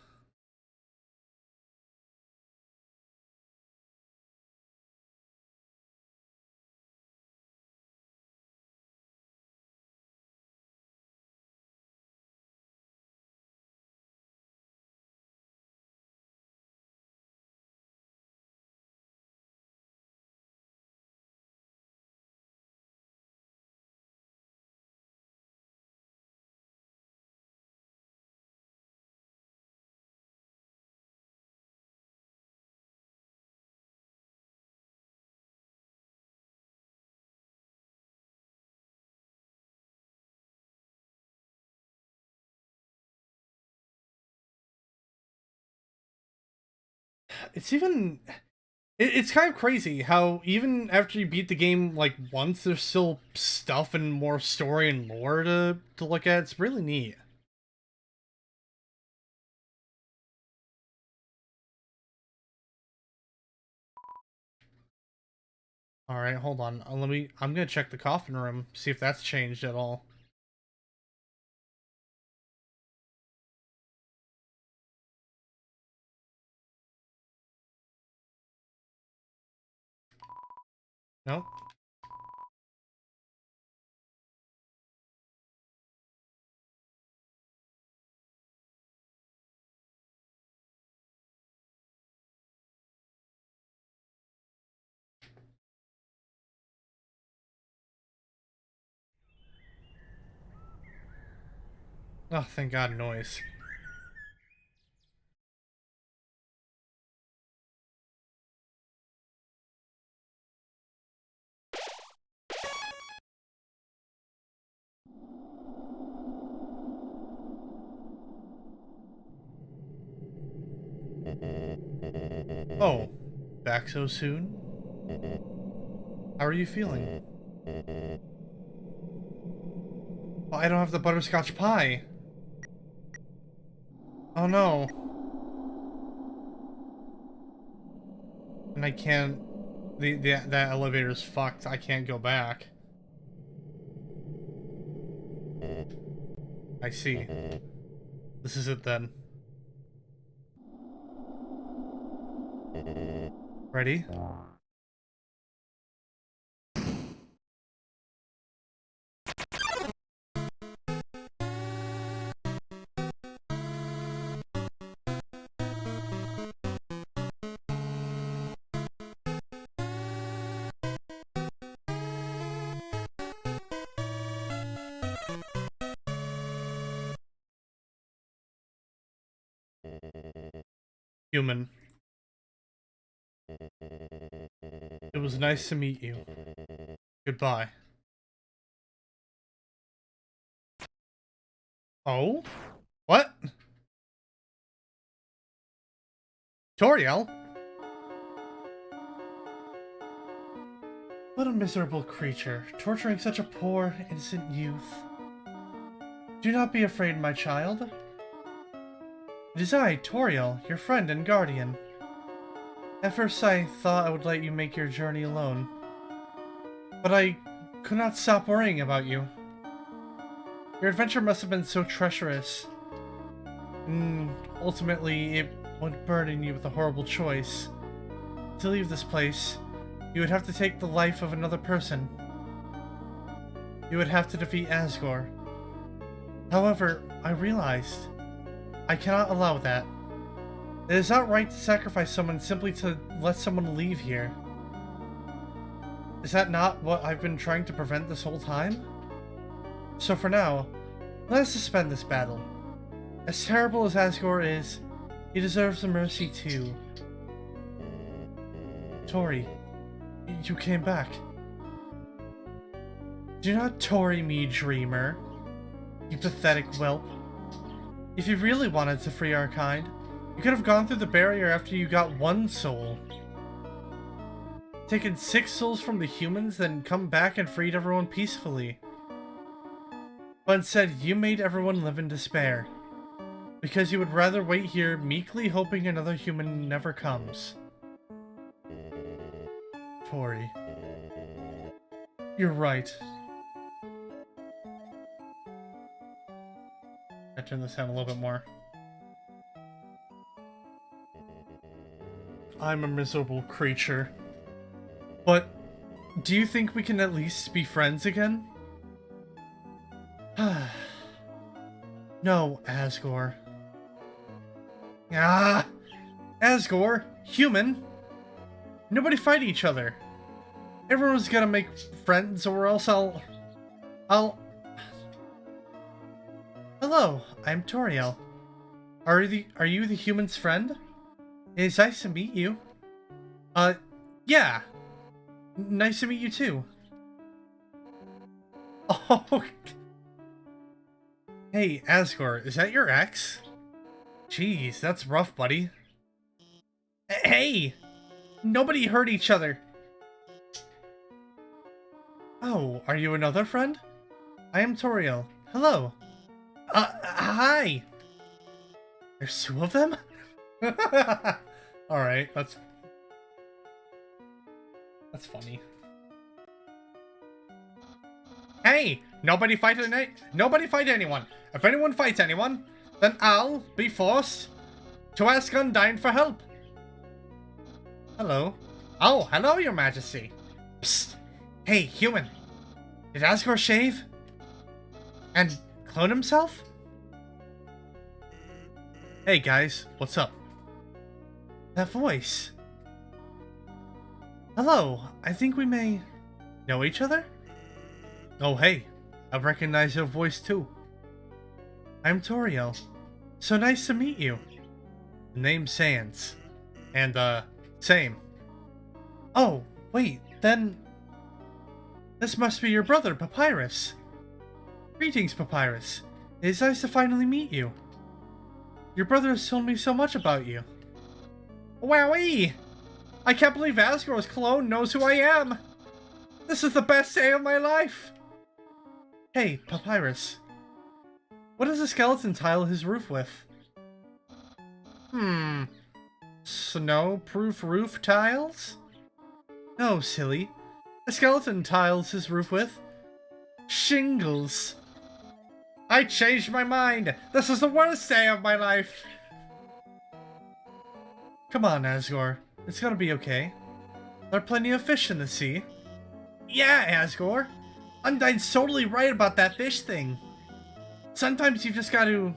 Speaker 1: It's even it's kind of crazy how even after you beat the game like once, there's still stuff and more story and lore to look at. It's really neat. All right, hold on. I'm gonna check the coffin room, see if that's changed at all. Nope. Oh, thank God, noise. Oh, back so soon? How are you feeling? Oh, I don't have the butterscotch pie. Oh no. And I can't. That elevator's fucked. I can't go back. I see. This is it then. Ready? Human. It was nice to meet you. Goodbye. Oh? What? Toriel? What a miserable creature, torturing such a poor, innocent youth. Do not be afraid, my child. It is I, Toriel, your friend and guardian. At first I thought I would let you make your journey alone. But I could not stop worrying about you. Your adventure must have been so treacherous. Ultimately, it would burden you with a horrible choice. To leave this place, you would have to take the life of another person. You would have to defeat Asgore. However, I realized I cannot allow that. It is not right to sacrifice someone simply to let someone leave here. Is that not what I've been trying to prevent this whole time? So for now, let us suspend this battle. As terrible as Asgore is, he deserves a mercy too. Tori, you came back. Do not Tori me, dreamer. You pathetic whelp. If you really wanted to free our kind, you could have gone through the barrier after you got one soul. Taken 6 souls from the humans, then come back and freed everyone peacefully. But instead, you made everyone live in despair. Because you would rather wait here, meekly hoping another human never comes. Tori. You're right. turn this down a little bit more. I'm a miserable creature. But do you think we can at least be friends again? No, Asgore. Ah! Asgore! Human! Nobody fight each other. Everyone's gotta make friends or else I'll... Hello, I'm Toriel. Are you the human's friend? It's nice to meet you. Yeah. Nice to meet you too. Oh... Hey, Asgore, is that your ex? Jeez, that's rough, buddy. Hey! Nobody hurt each other. Oh, are you another friend? I am Toriel. Hello. Hi! There's two of them? Alright, that's funny. Hey! Nobody fight anyone! If anyone fights anyone, then I'll be forced to ask Undyne for help. Hello. Oh, hello, Your Majesty. Psst. Hey, human. Did Asgore shave? And clone himself? Hey, guys. What's up? That voice. Hello. I think we may know each other? Oh, hey. I recognize your voice, too. I'm Toriel. So nice to meet you. Name's Sans. And, same. Oh, wait, then... This must be your brother, Papyrus. Greetings, Papyrus. It is nice to finally meet you. Your brother has told me so much about you. Wowee! I can't believe Asgore's clone knows who I am! This is the best day of my life! Hey, Papyrus. What does a skeleton tile his roof with? Snow-proof roof tiles? No, silly. A skeleton tiles his roof with shingles. I changed my mind! This is the worst day of my life! Come on, Asgore. It's gonna be okay. There are plenty of fish in the sea. Yeah, Asgore! Undyne's totally right about that fish thing. Sometimes you just gotta,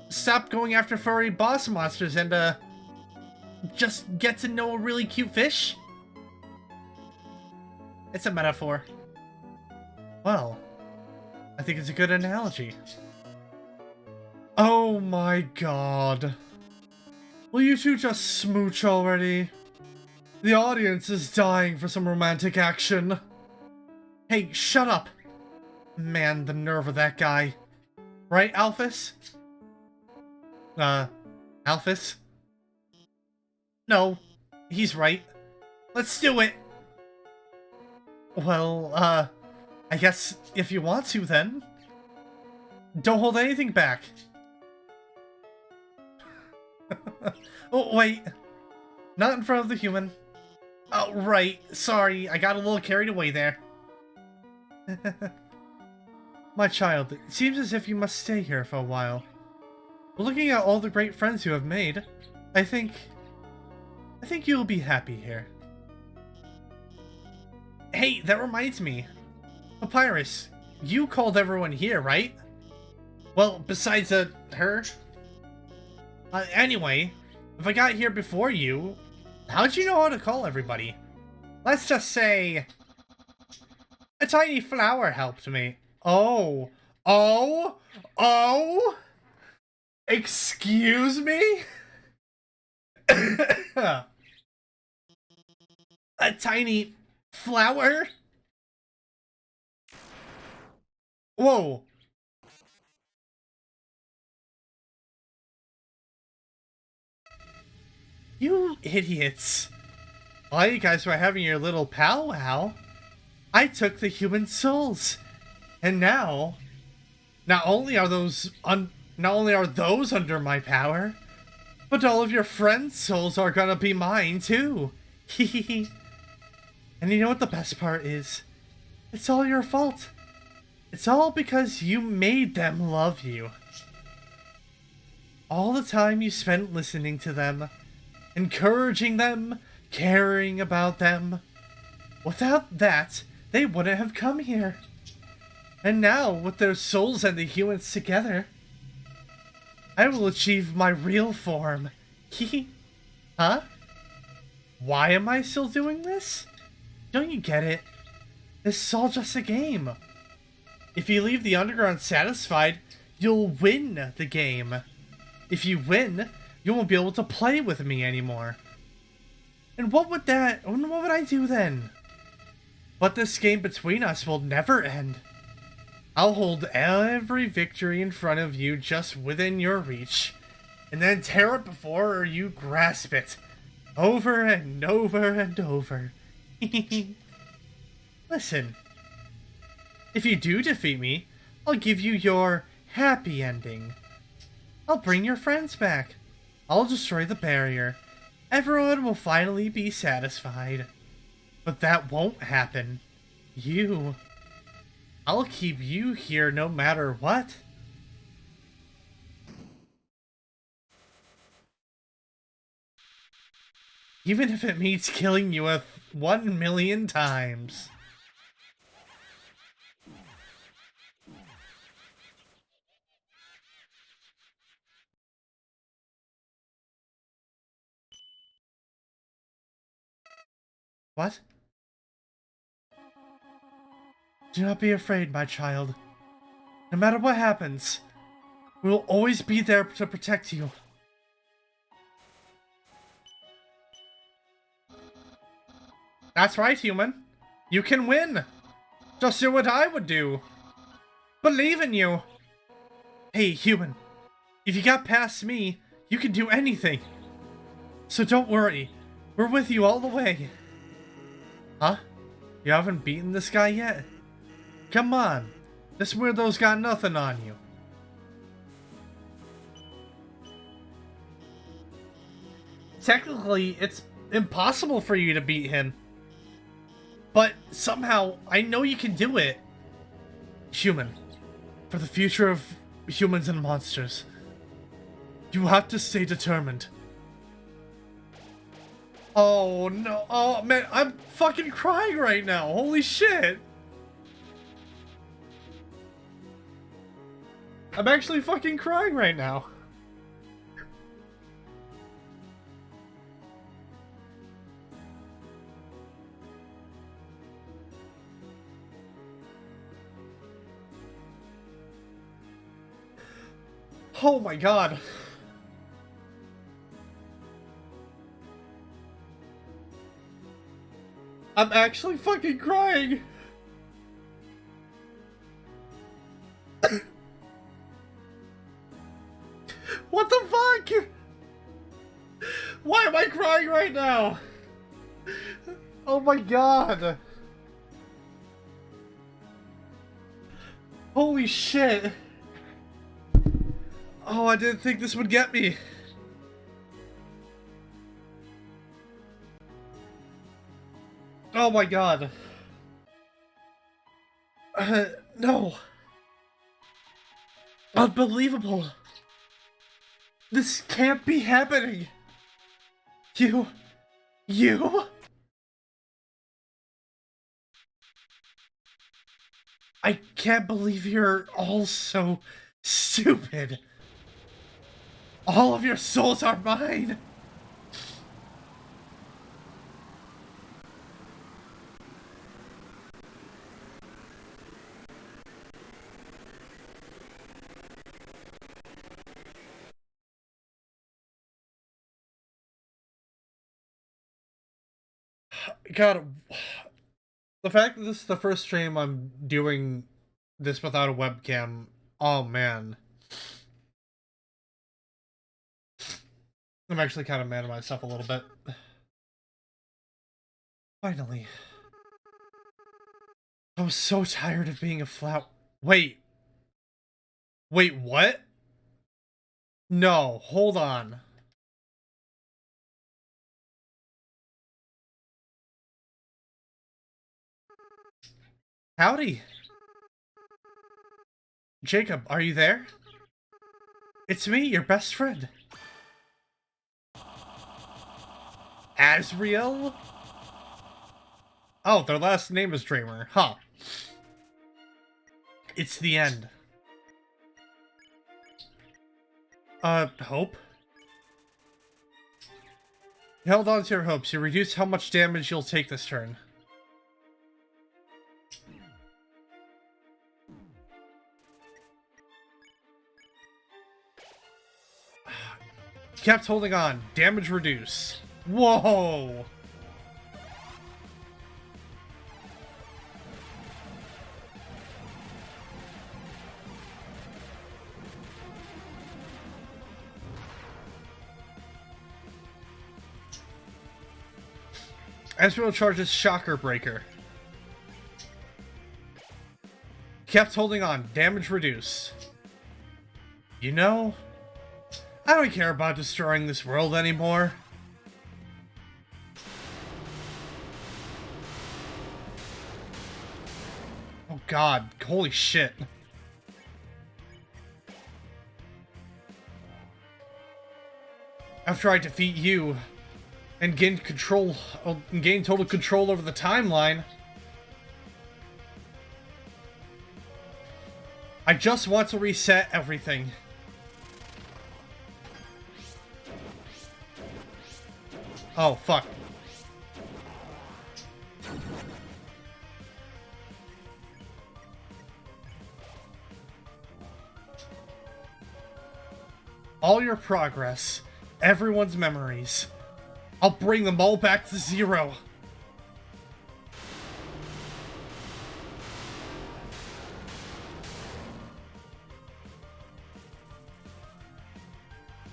Speaker 1: stop going after furry boss monsters and, just get to know a really cute fish. It's a metaphor. Well, I think it's a good analogy. Oh my god. Will you two just smooch already? The audience is dying for some romantic action. Hey, shut up! Man, the nerve of that guy. Right, Alphys? Alphys? No, he's right. Let's do it! Well, I guess if you want to, then. Don't hold anything back. Oh, wait. Not in front of the human. Oh, right. Sorry, I got a little carried away there. My child, it seems as if you must stay here for a while. Looking at all the great friends you have made, I think you'll be happy here. Hey, that reminds me. Papyrus, you called everyone here, right? Well, besides her. Anyway, if I got here before you, how'd you know how to call everybody? Let's just say... a tiny flower helped me. Oh. Oh? Oh? Excuse me? A tiny flower? Whoa. You idiots. While you guys were having your little powwow, I took the human souls. And now, not only are those under my power, but all of your friends' souls are gonna be mine too. And you know what the best part is? It's all your fault. It's all because you made them love you. All the time you spent listening to them, encouraging them, caring about them. Without that, they wouldn't have come here. And now, with their souls and the humans together, I will achieve my real form. Huh? Why am I still doing this? Don't you get it? This is all just a game. If you leave the underground satisfied, you'll win the game. If you win, you won't be able to play with me anymore. And what would I do then? But this game between us will never end. I'll hold every victory in front of you just within your reach, and then tear it before you grasp it. Over and over and over. Listen. If you do defeat me, I'll give you your happy ending. I'll bring your friends back. I'll destroy the barrier. Everyone will finally be satisfied. But that won't happen. I'll keep you here no matter what. Even if it means killing you 1,000,000 times. What? Do not be afraid, my child. No matter what happens, we will always be there to protect you. That's right, human. You can win. Just do what I would do. Believe in you. Hey, human. If you got past me, you can do anything. So don't worry. We're with you all the way. Huh? You haven't beaten this guy yet? Come on. This weirdo's got nothing on you. Technically, it's impossible for you to beat him. But somehow, I know you can do it. Human. For the future of humans and monsters. You have to stay determined. Oh no, oh man, I'm fucking crying right now, holy shit! I'm actually fucking crying right now. Oh my god. I'm actually fucking crying. What the fuck? Why am I crying right now? Oh my god. Holy shit. Oh, I didn't think this would get me. Oh my god. No. Unbelievable. This can't be happening. You. I can't believe you're all so stupid. All of your souls are mine. God, the fact that this is the first stream I'm doing this without a webcam, oh man. I'm actually kind of mad at myself a little bit. Finally. I was so tired of being a flat... Wait. Wait, what? No, hold on. Howdy. Jacob, are you there? It's me, your best friend. Asriel? Oh, their last name is Dreamer. Huh. It's the end. Hope? You held on to your hopes. You reduced how much damage you'll take this turn. Kept holding on. Damage reduce. Whoa! Ezreal charges Shocker Breaker. Kept holding on. Damage reduce. You know, I don't care about destroying this world anymore. Oh god, holy shit. After I defeat you and gain total control over the timeline, I just want to reset everything. Oh, fuck. All your progress, everyone's memories. I'll bring them all back to zero.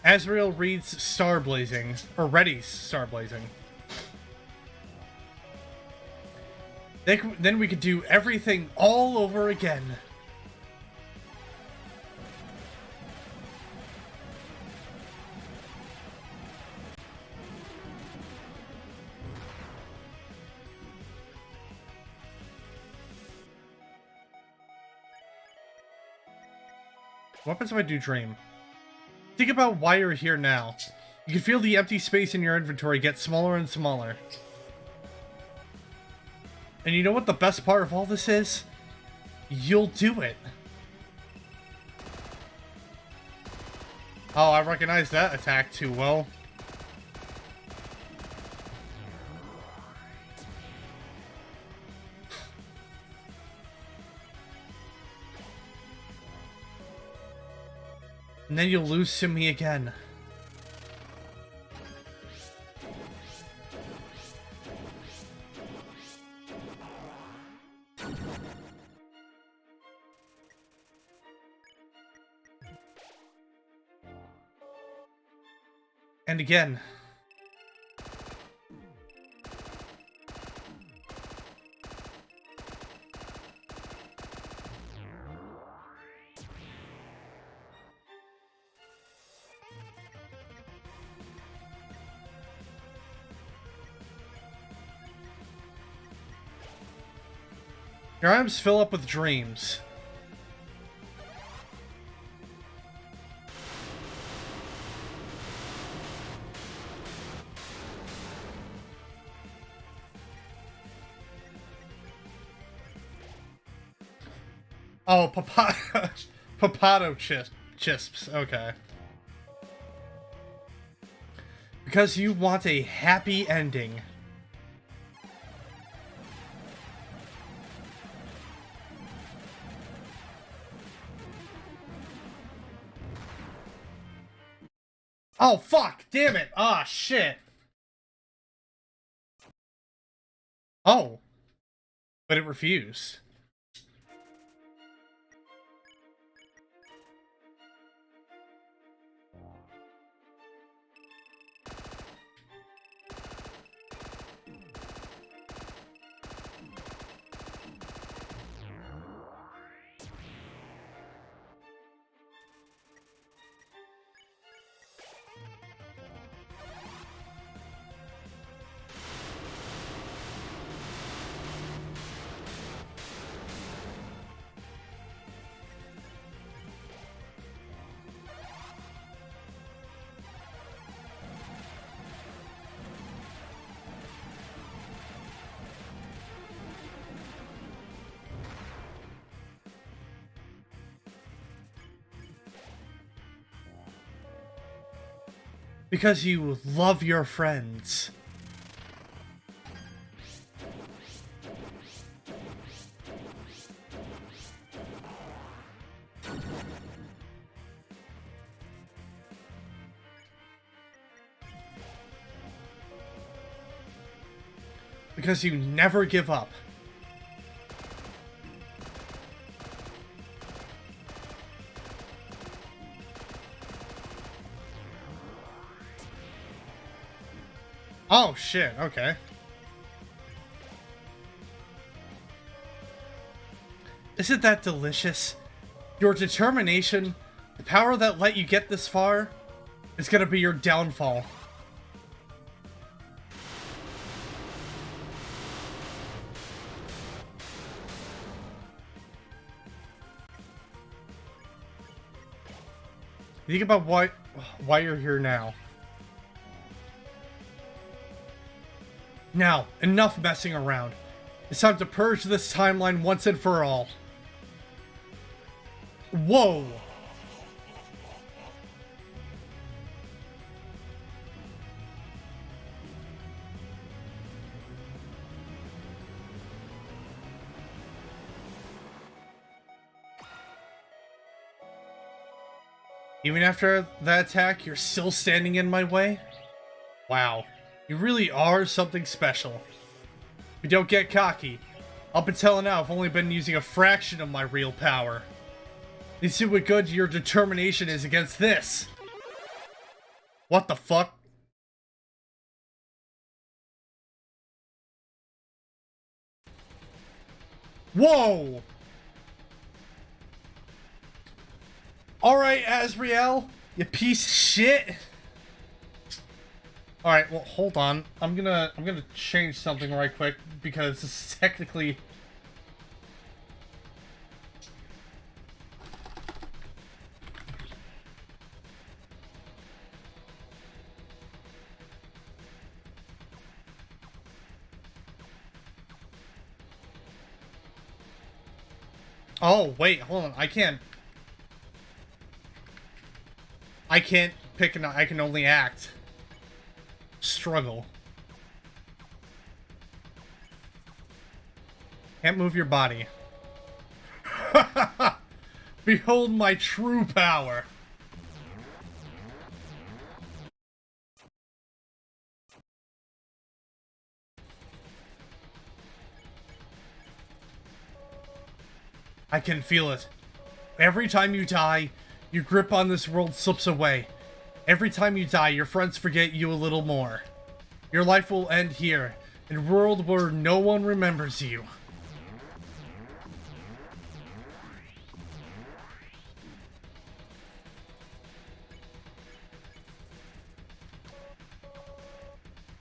Speaker 1: Asriel reads Starblazing, or readies Starblazing. Then we could do everything all over again. What happens if I do dream? Think about why you're here now. You can feel the empty space in your inventory get smaller and smaller. And you know what the best part of all this is? You'll do it. Oh, I recognize that attack too well. And then you'll lose to me again. And again. Your arms fill up with dreams. Oh, Papato chisps. Okay. Because you want a happy ending. Oh, fuck! Damn it! Ah, shit! Oh. But it refused. Because you love your friends. Because you never give up. Oh shit, okay. Isn't that delicious? Your determination, the power that let you get this far, is gonna be your downfall. Think about why you're here now. Now, enough messing around. It's time to purge this timeline once and for all. Whoa! Even after that attack, you're still standing in my way? Wow. You really are something special. But don't get cocky. Up until now, I've only been using a fraction of my real power. You see what good your determination is against this. What the fuck? Whoa! Alright, Azrael, you piece of shit. Alright, well, hold on. I'm gonna change something right quick, because this is technically... Oh, wait, hold on. I can't pick I can only act. Struggle. Can't move your body. Behold my true power. I can feel it. Every time you die, your grip on this world slips away. Every time you die, your friends forget you a little more. Your life will end here, in a world where no one remembers you.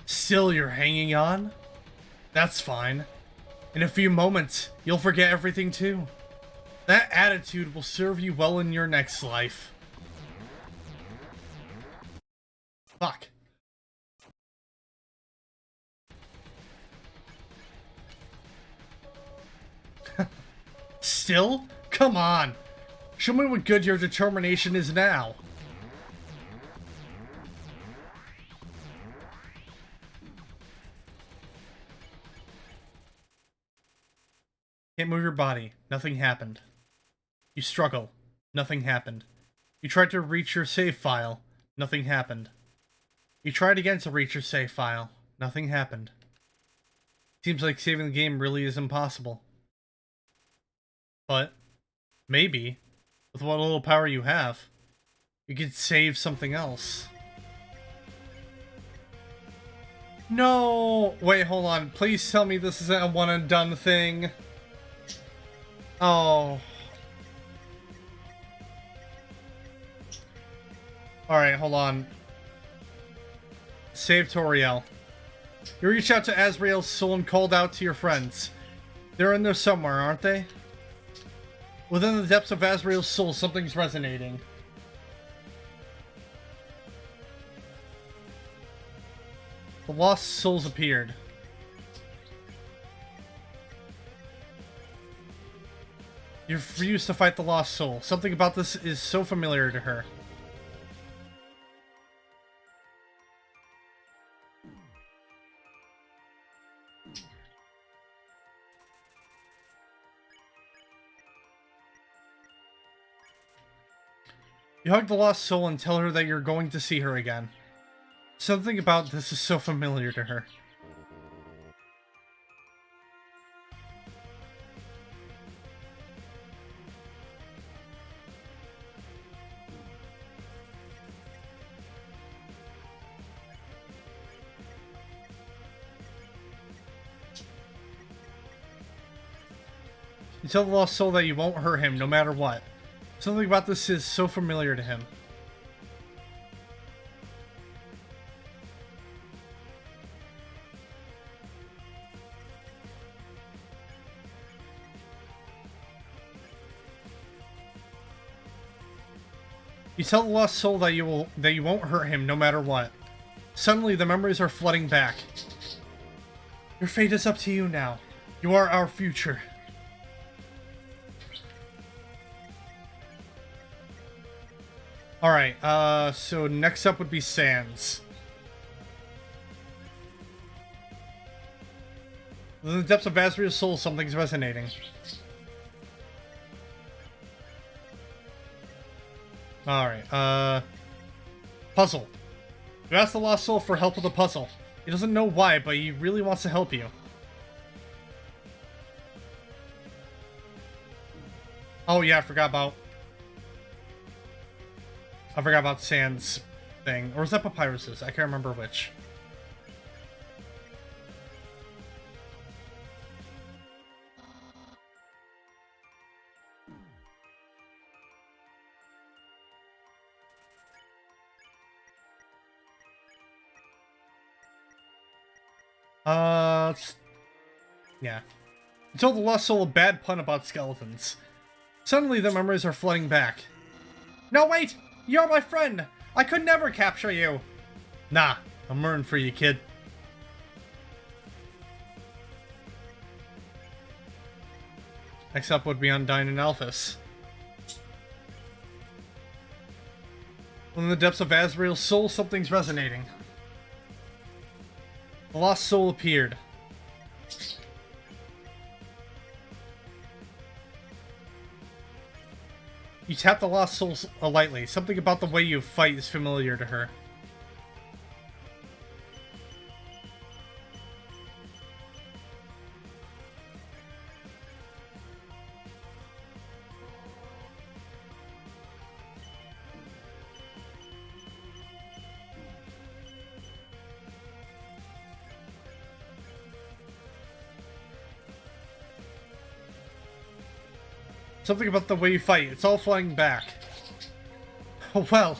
Speaker 1: Still you're hanging on? That's fine. In a few moments, you'll forget everything too. That attitude will serve you well in your next life. Fuck. Still? Come on. Show me what good your determination is now. Can't move your body. Nothing happened. You struggle. Nothing happened. You tried to reach your save file. Nothing happened. You tried again to reach your save file. Nothing happened. Seems like saving the game really is impossible. But, maybe, with what little power you have, you could save something else. No! Wait, hold on. Please tell me this isn't a one and done thing. Oh. Alright, hold on. Save Toriel. You reached out to Azrael's soul and called out to your friends. They're in there somewhere, aren't they? Within the depths of Azrael's soul, something's resonating. The lost souls appeared. You refuse to fight the lost soul. Something about this is so familiar to her. You hug the lost soul and tell her that you're going to see her again. Something about this is so familiar to her. You tell the lost soul that you won't hurt him no matter what. Something about this is so familiar to him. You tell the lost soul that you won't hurt him no matter what. Suddenly the memories are flooding back. Your fate is up to you now. You are our future. Alright, so next up would be Sans. Within the depths of Asriel's soul, something's resonating. Alright, puzzle. You ask the lost soul for help with a puzzle. He doesn't know why, but he really wants to help you. Oh yeah, I forgot about Sans thing. Or was that Papyrus's? I can't remember which. Yeah. You told the lost soul a bad pun about skeletons. Suddenly the memories are flooding back. No, wait! You're my friend! I could never capture you! Nah, I'm rooting for you, kid. Next up would be Undyne and Alphys. In the depths of Asriel's soul, something's resonating. The lost soul appeared. You tap the lost soul lightly. Something about the way you fight is familiar to her. Something about the way you fight. It's all flying back. Oh, well.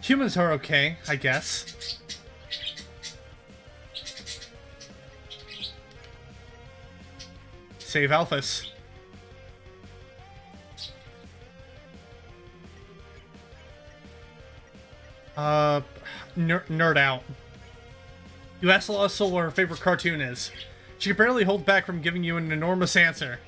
Speaker 1: Humans are okay, I guess. Save Alphys. Nerd out. You asked the lost soul what her favorite cartoon is. She could barely hold back from giving you an enormous answer.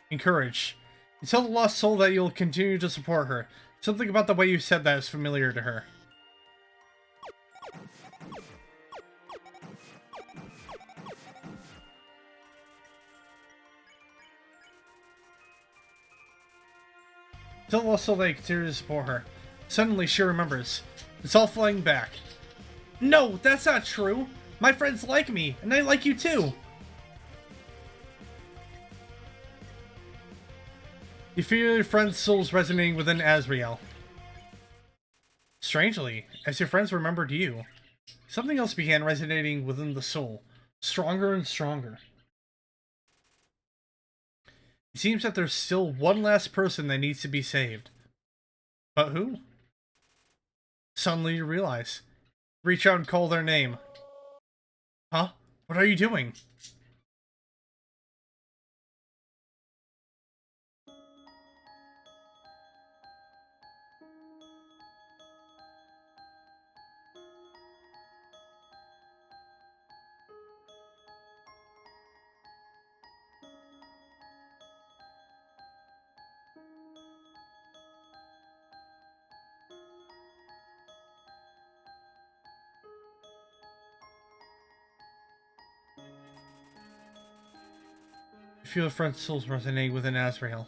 Speaker 1: Encourage. You tell the lost soul that you'll continue to support her. Something about the way you said that is familiar to her. Tell the lost soul that you continue to support her. Suddenly she remembers. It's all flying back. No, that's not true! My friends like me, and I like you too! You feel your friend's souls resonating within Asriel. Strangely, as your friends remembered you, something else began resonating within the soul, stronger and stronger. It seems that there's still one last person that needs to be saved. But who? Suddenly you realize. Reach out and call their name. Huh? What are you doing? I feel a friend's soul's resonating within Azrael.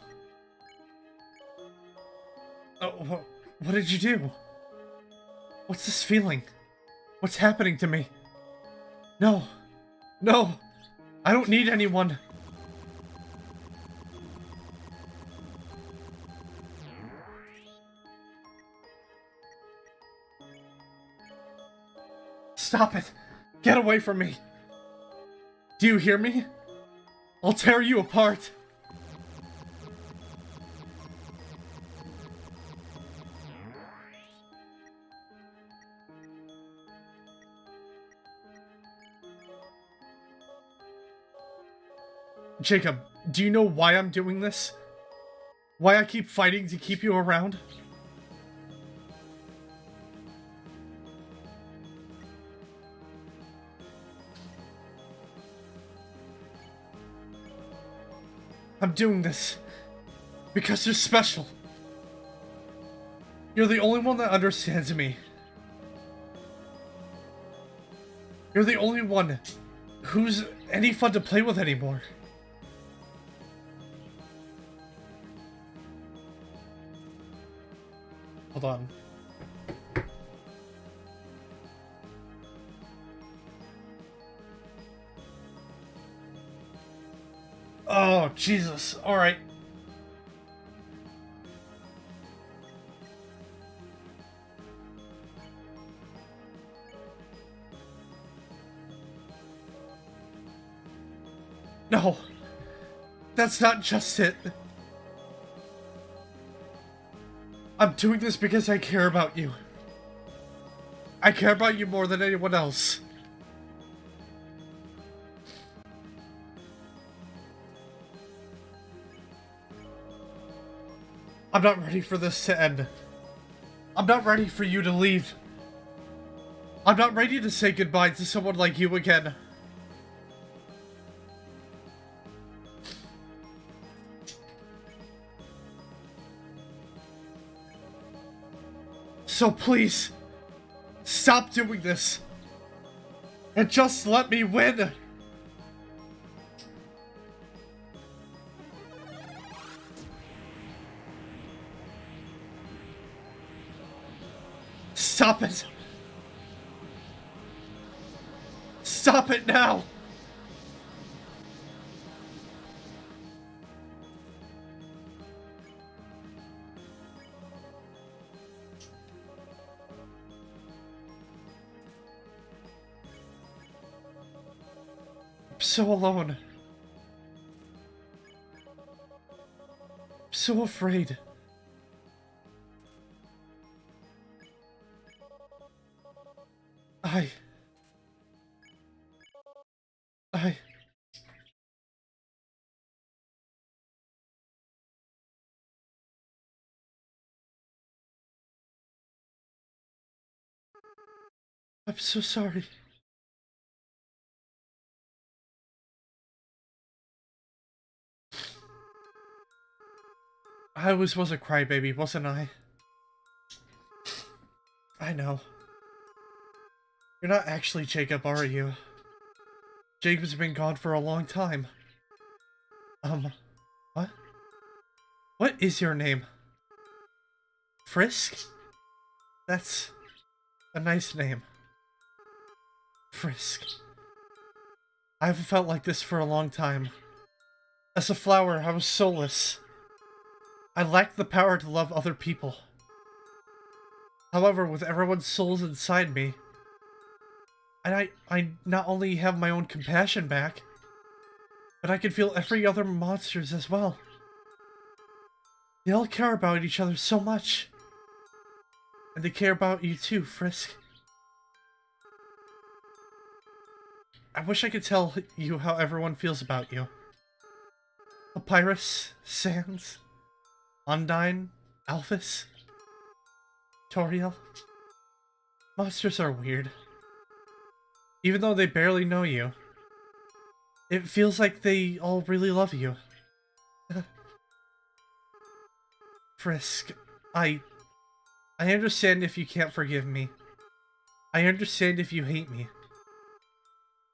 Speaker 1: Oh, what did you do? What's this feeling? What's happening to me? No. No! I don't need anyone! Stop it! Get away from me! Do you hear me? I'll tear you apart! Jacob, do you know why I'm doing this? Why I keep fighting to keep you around? I'm doing this because you're special. You're the only one that understands me. You're the only one who's any fun to play with anymore. Hold on. Oh, Jesus. Alright. No. That's not just it. I'm doing this because I care about you. I care about you more than anyone else. I'm not ready for this to end. I'm not ready for you to leave. I'm not ready to say goodbye to someone like you again. So please, stop doing this. And just let me win. Stop it! Stop it now! I'm so alone. I'm so afraid. I'm so sorry. I always was a crybaby, wasn't I? I know. You're not actually Jacob, are you? Jacob's been gone for a long time. What? What is your name? Frisk? That's a nice name. Frisk. I haven't felt like this for a long time. As a flower, I was soulless. I lacked the power to love other people. However, with everyone's souls inside me, I not only have my own compassion back, but I can feel every other monster's as well. They all care about each other so much. And they care about you too, Frisk. I wish I could tell you how everyone feels about you. Papyrus, Sans, Undyne, Alphys, Toriel. Monsters are weird. Even though they barely know you, it feels like they all really love you. Frisk, I understand if you can't forgive me. I understand if you hate me.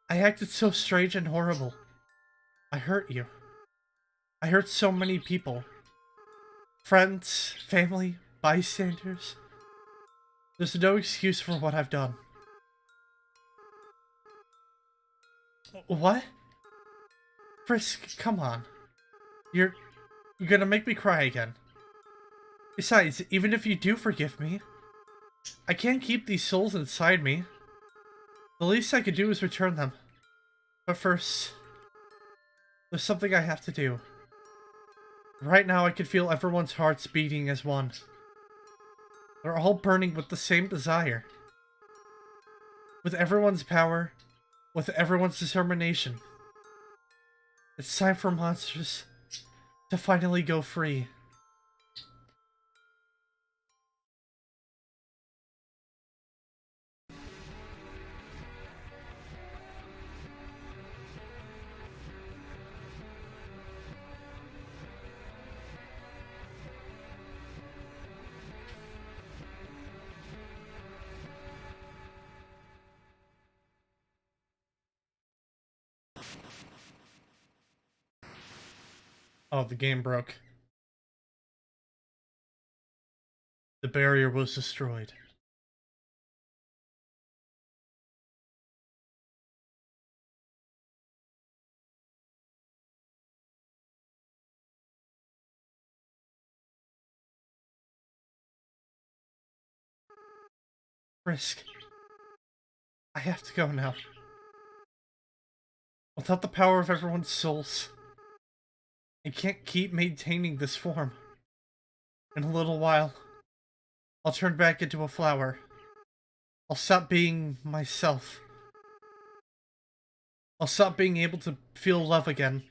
Speaker 1: I acted so strange and horrible. I hurt you. I hurt so many people. Friends, family, bystanders. There's no excuse for what I've done. What? Frisk, come on. You're gonna make me cry again. Besides, even if you do forgive me, I can't keep these souls inside me. The least I could do is return them. But first, there's something I have to do. Right now I can feel everyone's hearts beating as one. They're all burning with the same desire. With everyone's power, with everyone's determination. It's time for monsters to finally go free. Oh, the game broke. The barrier was destroyed. Frisk. I have to go now. Without the power of everyone's souls, I can't keep maintaining this form. In a little while, I'll turn back into a flower. I'll stop being myself. I'll stop being able to feel love again.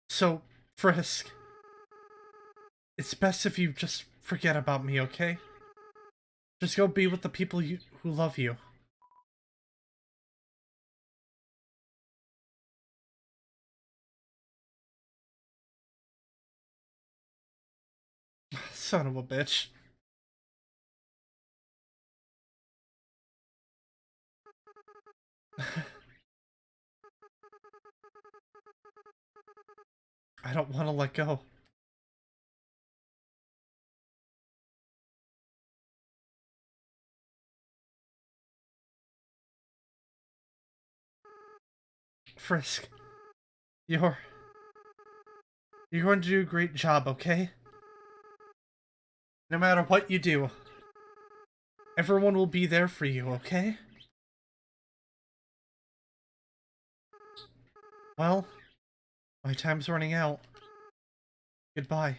Speaker 1: So, Frisk, it's best if you just forget about me, okay? Just go be with the people who love you. Son of a bitch. I don't want to let go. Frisk, you're going to do a great job, okay? No matter what you do, everyone will be there for you, okay? Well, my time's running out. Goodbye.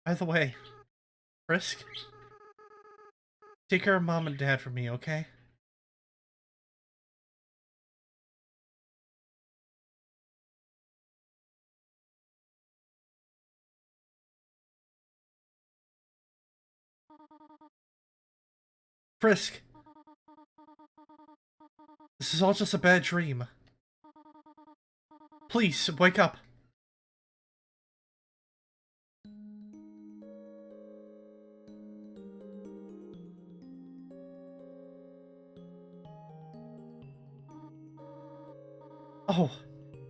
Speaker 1: By the way, Frisk, take care of Mom and Dad for me, okay? Frisk, this is all just a bad dream. Please, wake up. Oh,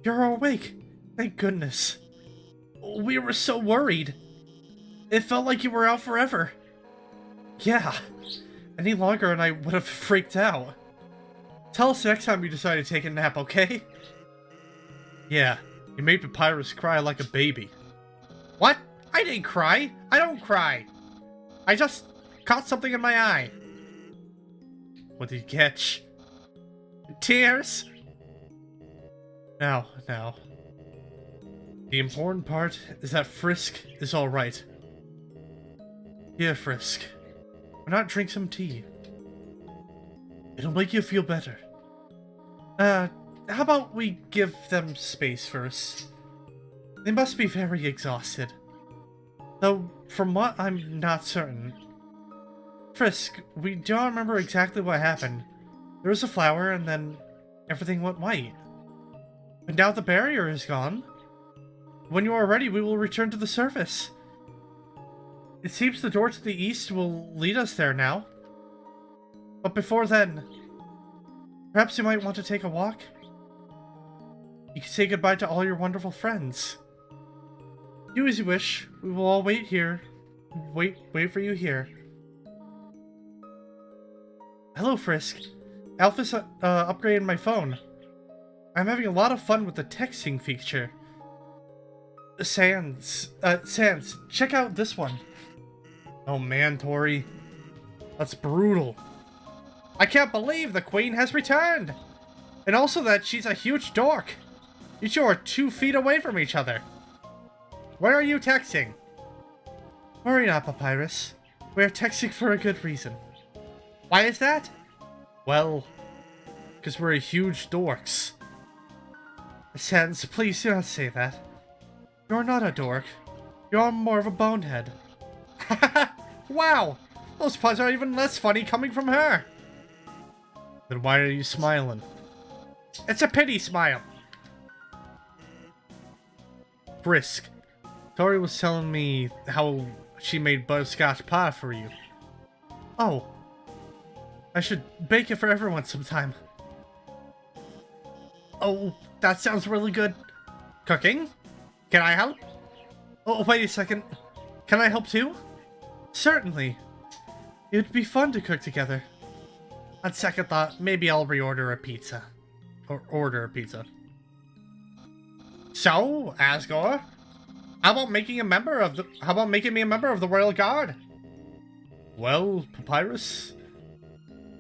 Speaker 1: you're awake. Thank goodness. We were so worried. It felt like you were out forever. Yeah, any longer and I would have freaked out. Tell us next time you decide to take a nap, okay? Yeah, you made Papyrus cry like a baby. What? I didn't cry. I don't cry. I just caught something in my eye. What did you catch? Tears? Now. The important part is that Frisk is alright. Here, Frisk. Why not drink some tea? It'll make you feel better. How about we give them space first? They must be very exhausted. Though, from what I'm not certain. Frisk, we don't remember exactly what happened. There was a flower, and then everything went white. But now the barrier is gone. When you are ready, we will return to the surface. It seems the door to the east will lead us there now. But before then, perhaps you might want to take a walk? You can say goodbye to all your wonderful friends. Do as you wish. We will all wait here. Wait for you here. Hello, Frisk. Alphys upgraded my phone. I'm having a lot of fun with the texting feature. Sans, check out this one. Oh man, Tori. That's brutal. I can't believe the Queen has returned! And also that she's a huge dork. You two are 2 feet away from each other. Where are you texting? Worry not, Papyrus. We're texting for a good reason. Why is that? Well, because we're huge dorks. Sans, please do not say that. You're not a dork. You're more of a bonehead. Wow! Those puns are even less funny coming from her. Then why are you smiling? It's a pity smile. Frisk. Tori was telling me how she made butterscotch pie for you. Oh. I should bake it for everyone sometime. Oh, that sounds really good. Cooking? Can I help? Oh, wait a second. Can I help too? Certainly. It would be fun to cook together. On second thought, maybe I'll reorder a pizza. Or order a pizza. So, Asgore, how about making me a member of the Royal Guard? Well, Papyrus,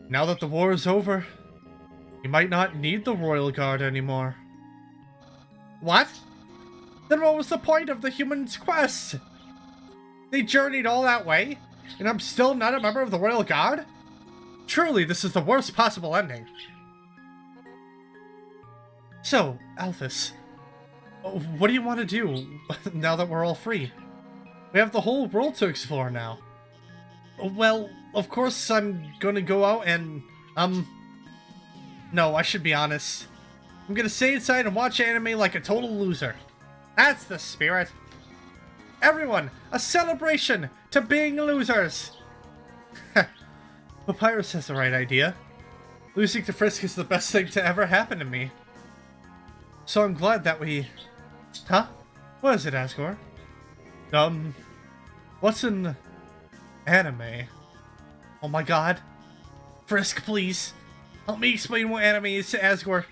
Speaker 1: now that the war is over, you might not need the Royal Guard anymore. What? Then what was the point of the humans' quest? They journeyed all that way, and I'm still not a member of the Royal Guard? Truly, this is the worst possible ending. So, Alphys, what do you want to do now that we're all free? We have the whole world to explore now. Well, of course I'm gonna go out and, no, I should be honest. I'm gonna stay inside and watch anime like a total loser. That's the spirit. Everyone, a celebration to being losers. Papyrus has the right idea. Losing to Frisk is the best thing to ever happen to me. So I'm glad that we... Huh? What is it, Asgore? What's an anime? Oh my god. Frisk, please. Help me explain what anime is to Asgore.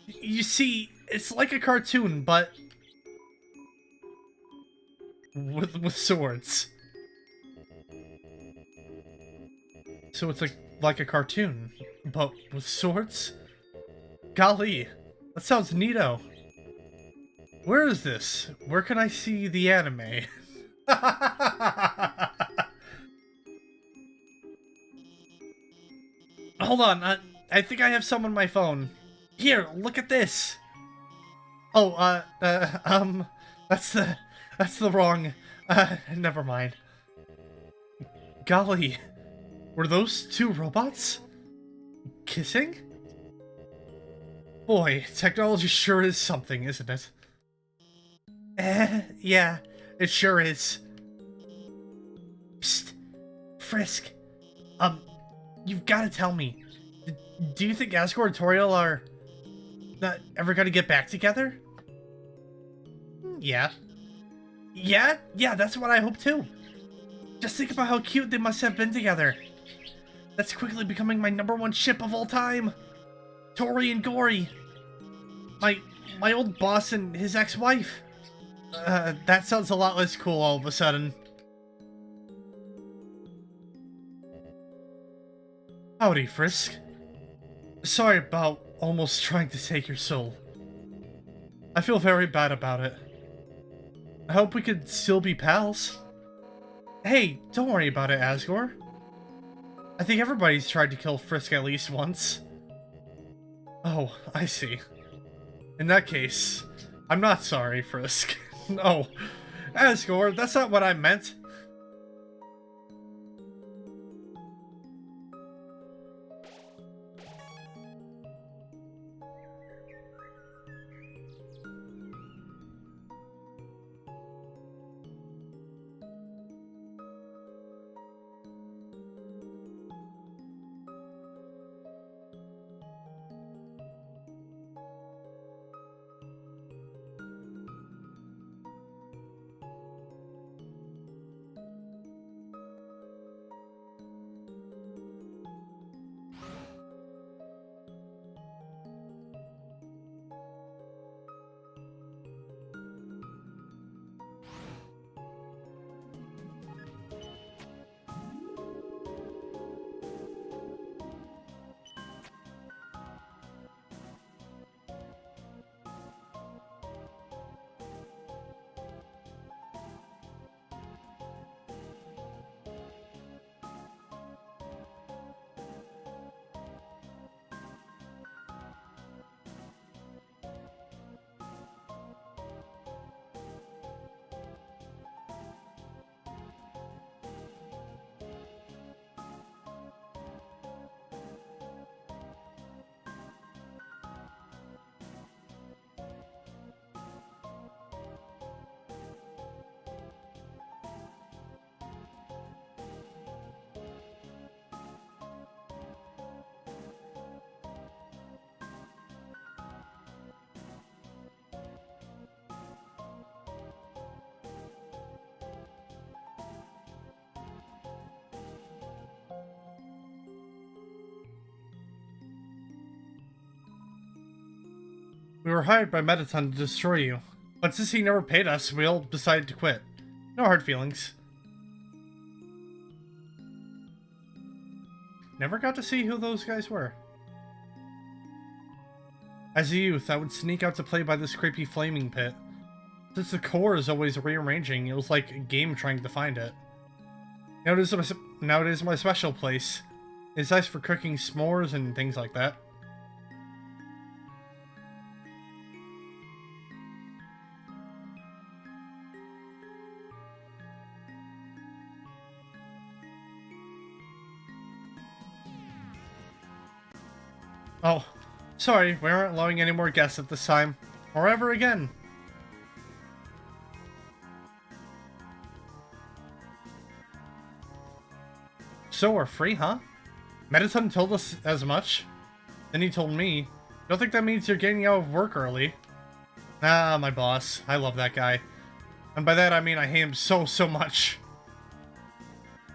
Speaker 1: You see, it's like a cartoon, but... with swords. So it's like a cartoon, but with swords? Golly, that sounds neato. Where is this? Where can I see the anime? Hold on, I think I have some on my phone. Here, look at this. Oh, that's the wrong, never mind. Golly, were those 2 robots kissing? Boy, technology sure is something, isn't it? Yeah, it sure is. Psst, Frisk. You've got to tell me. Do you think Asgore and Toriel are not ever gonna get back together? Yeah. Yeah, that's what I hope too. Just think about how cute they must have been together. That's quickly becoming my #1 ship of all time. Tori and Gory. My old boss and his ex-wife. That sounds a lot less cool all of a sudden. Howdy, Frisk. Sorry about almost trying to take your soul. I feel very bad about it. I hope we could still be pals. Hey, don't worry about it, Asgore. I think everybody's tried to kill Frisk at least once. Oh, I see. In that case, I'm not sorry, Frisk. No. Asgore, that's not what I meant. We were hired by Mettaton to destroy you. But since he never paid us, we all decided to quit. No hard feelings. Never got to see who those guys were. As a youth, I would sneak out to play by this creepy flaming pit. Since the core is always rearranging, it was like a game trying to find it. Now it is my special place. It's nice for cooking s'mores and things like that. Oh, sorry, we aren't allowing any more guests at this time. Or ever again. So we're free, huh? Mettaton told us as much. Then he told me, don't think that means you're getting out of work early. Ah, my boss. I love that guy. And by that I mean I hate him so much.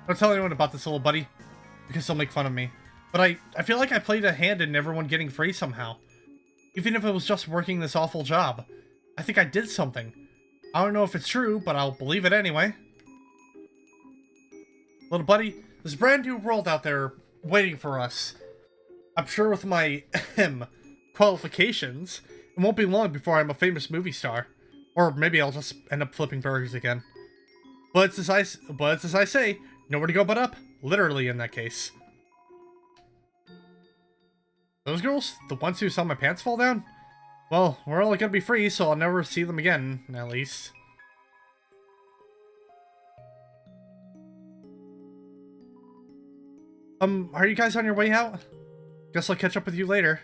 Speaker 1: Don't tell anyone about this, little buddy, because they'll make fun of me. But I feel like I played a hand in everyone getting free somehow. Even if it was just working this awful job. I think I did something. I don't know if it's true, but I'll believe it anyway. Little buddy, there's a brand new world out there waiting for us. I'm sure with my qualifications, it won't be long before I'm a famous movie star. Or maybe I'll just end up flipping burgers again. But it's as I say, nowhere to go but up. Literally in that case. Those girls? The ones who saw my pants fall down? Well, we're all gonna be free, so I'll never see them again, at least. Are you guys on your way out? Guess I'll catch up with you later.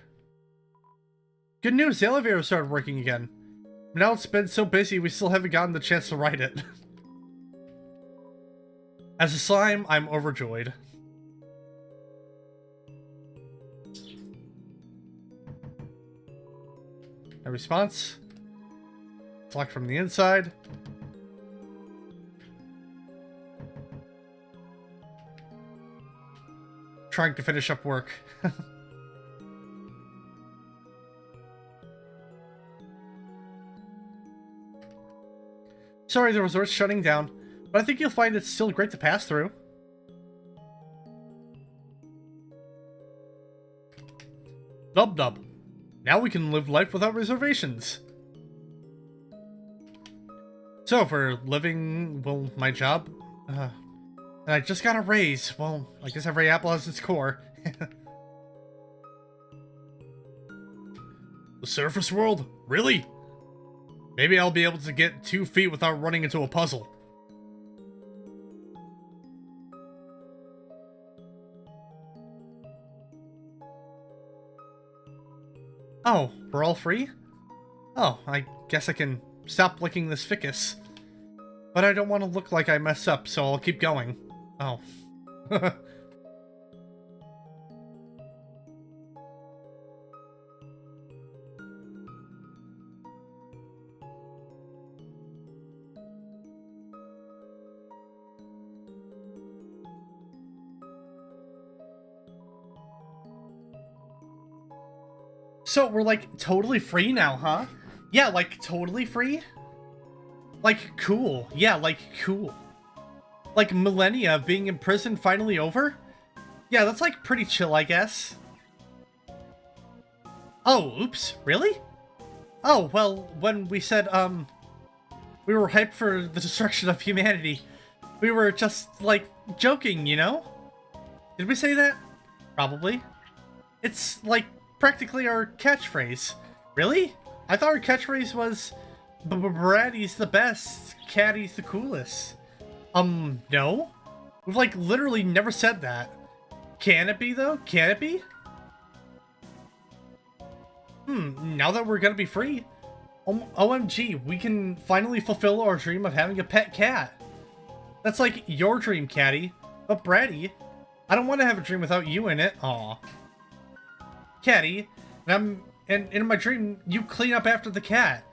Speaker 1: Good news, the elevator started working again. Now it's been so busy, we still haven't gotten the chance to ride it. As a slime, I'm overjoyed. No response. It's locked from the inside. Trying to finish up work. Sorry, the resort's shutting down, but I think you'll find it's still great to pass through. Dub. Now we can live life without reservations. So, for living, well, my job, and I just got a raise. Well, I guess every apple has its core. The surface world? Really? Maybe I'll be able to get 2 feet without running into a puzzle. Oh, we're all free? Oh, I guess I can stop licking this ficus. But I don't want to look like I messed up, so I'll keep going. Oh. So we're like totally free now, huh? Yeah, like totally free? Like cool. Yeah, like cool. Like millennia of being in prison finally over? Yeah, that's like pretty chill, I guess. Oh, oops, really? Oh, well, when we said, we were hyped for the destruction of humanity, we were just, like, joking, you know? Did we say that? Probably. It's, like, practically our catchphrase. Really? I thought our catchphrase was, Braddy's the best, Caddy's the coolest. No? We've, like, literally never said that. Can it be, though? Can it be? Now that we're gonna be free, OMG, we can finally fulfill our dream of having a pet cat. That's like your dream, Catty. But Bratty, I don't want to have a dream without you in it. Aw. Catty, and in my dream, you clean up after the cat.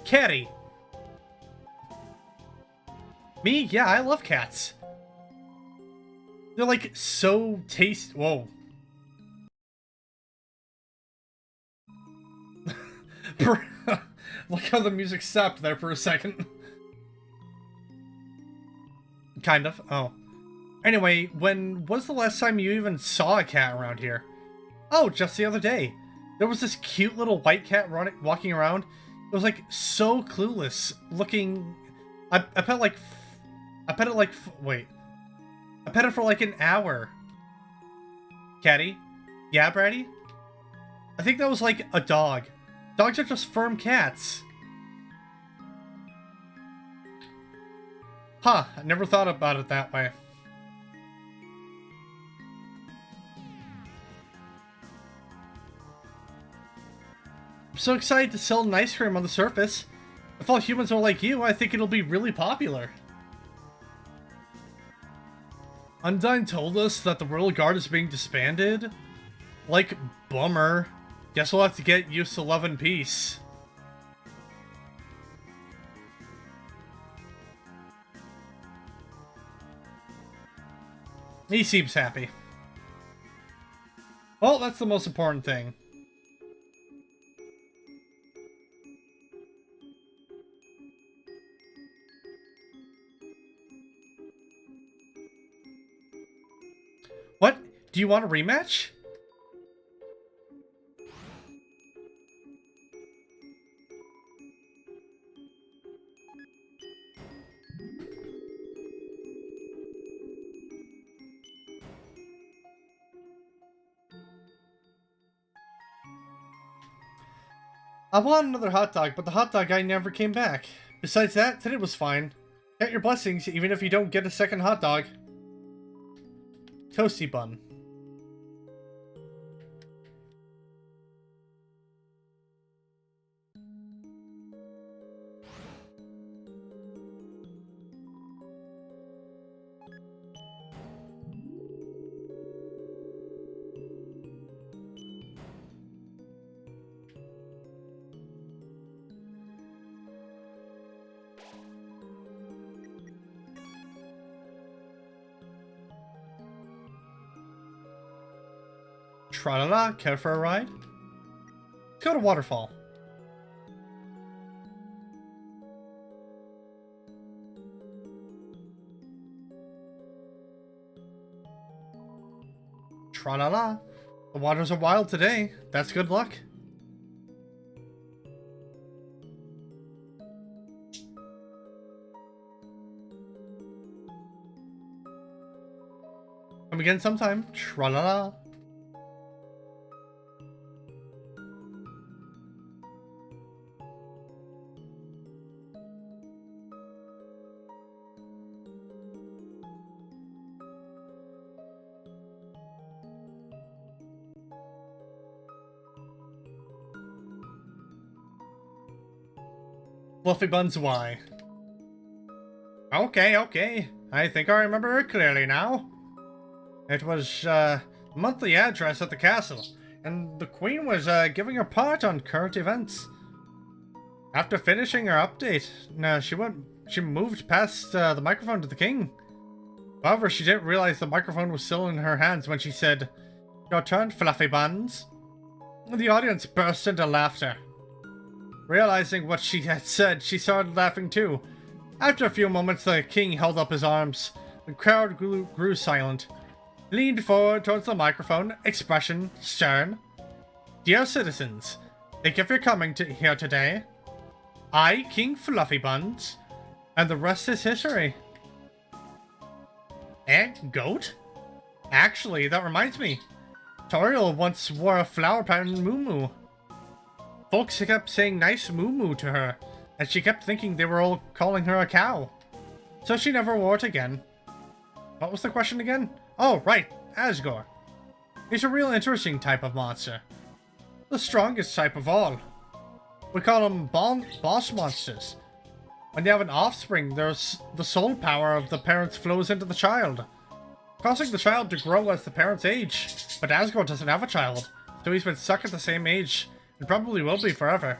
Speaker 1: Catty. Me? Yeah, I love cats. They're like so tasty. Whoa. Look how the music stopped there for a second. Kind of. Oh. Anyway, when was the last time you even saw a cat around here? Oh, just the other day. There was this cute little white cat walking around. It was like so clueless looking. I pet it for like an hour. Catty? Yeah, Brady? I think that was like a dog. Dogs are just firm cats. Huh, I never thought about it that way. I'm so excited to sell an ice cream on the surface. If all humans are like you, I think it'll be really popular. Undyne told us that the Royal Guard is being disbanded? Like, bummer. Guess we'll have to get used to love and peace. He seems happy. Well, that's the most important thing. What? Do you want a rematch? I want another hot dog, but the hot dog guy never came back. Besides that, today was fine. Get your blessings, even if you don't get a second hot dog. Toasty bun. Tra-la-la, care for a ride? Let's go to Waterfall. Tra-la-la. The waters are wild today. That's good luck. Come again sometime. Tra-la-la. Fluffy Buns, why? Okay. I think I remember it clearly now. It was, monthly address at the castle, and the Queen was, giving her part on current events. After finishing her update, she moved past, the microphone to the King. However, she didn't realize the microphone was still in her hands when she said, "Your turn, Fluffy Buns." The audience burst into laughter. Realizing what she had said, she started laughing too. After a few moments, the King held up his arms. The crowd grew silent. Leaned forward towards the microphone, expression stern. "Dear citizens, thank you for coming here today. I, King Fluffy Buns, and the rest is history." Eh, goat? Actually, that reminds me. Toriel once wore a flower pattern moo-moo. Folks kept saying nice moo-moo to her, and she kept thinking they were all calling her a cow. So she never wore it again. What was the question again? Oh, right, Asgore. He's a real interesting type of monster. The strongest type of all. We call them boss monsters. When they have an offspring, there's the soul power of the parents flows into the child, causing the child to grow as the parents age. But Asgore doesn't have a child, so he's been stuck at the same age, and probably will be forever.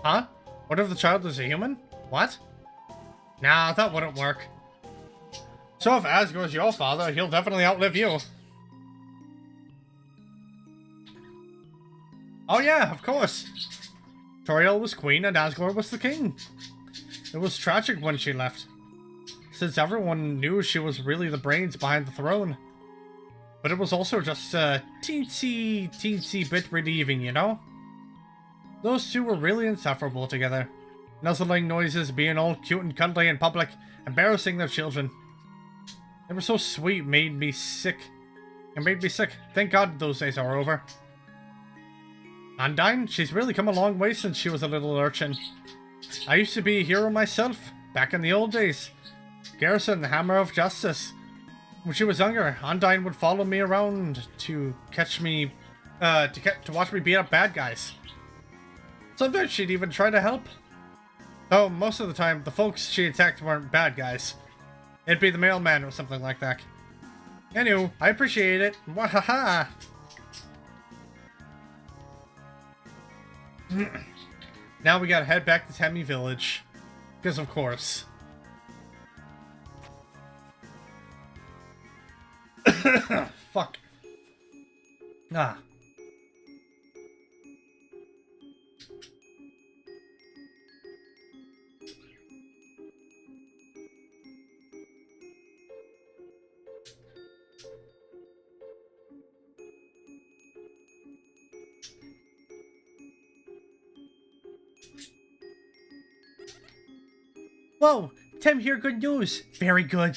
Speaker 1: Huh? What if the child is a human? What? Nah, that wouldn't work. So if Asgore's your father, he'll definitely outlive you. Oh yeah, of course. Toriel was queen and Asgore was the king. It was tragic when she left, since everyone knew she was really the brains behind the throne. But it was also just a teensy bit relieving, you know? Those two were really insufferable together. Nuzzling noises, being all cute and cuddly in public, embarrassing their children. They were so sweet, made me sick. It made me sick. Thank God those days are over. Undyne, she's really come a long way since she was a little urchin. I used to be a hero myself, back in the old days. Garrison, the Hammer of Justice. When she was younger, Undyne would follow me around to catch me, to watch me beat up bad guys. Sometimes she'd even try to help. Though most of the time, the folks she attacked weren't bad guys. It'd be the mailman or something like that. Anywho, I appreciate it. Wahaha! Now we gotta head back to Temmie Village. Because of course. Fuck. Ah. Whoa! Tem here, good news! Very good.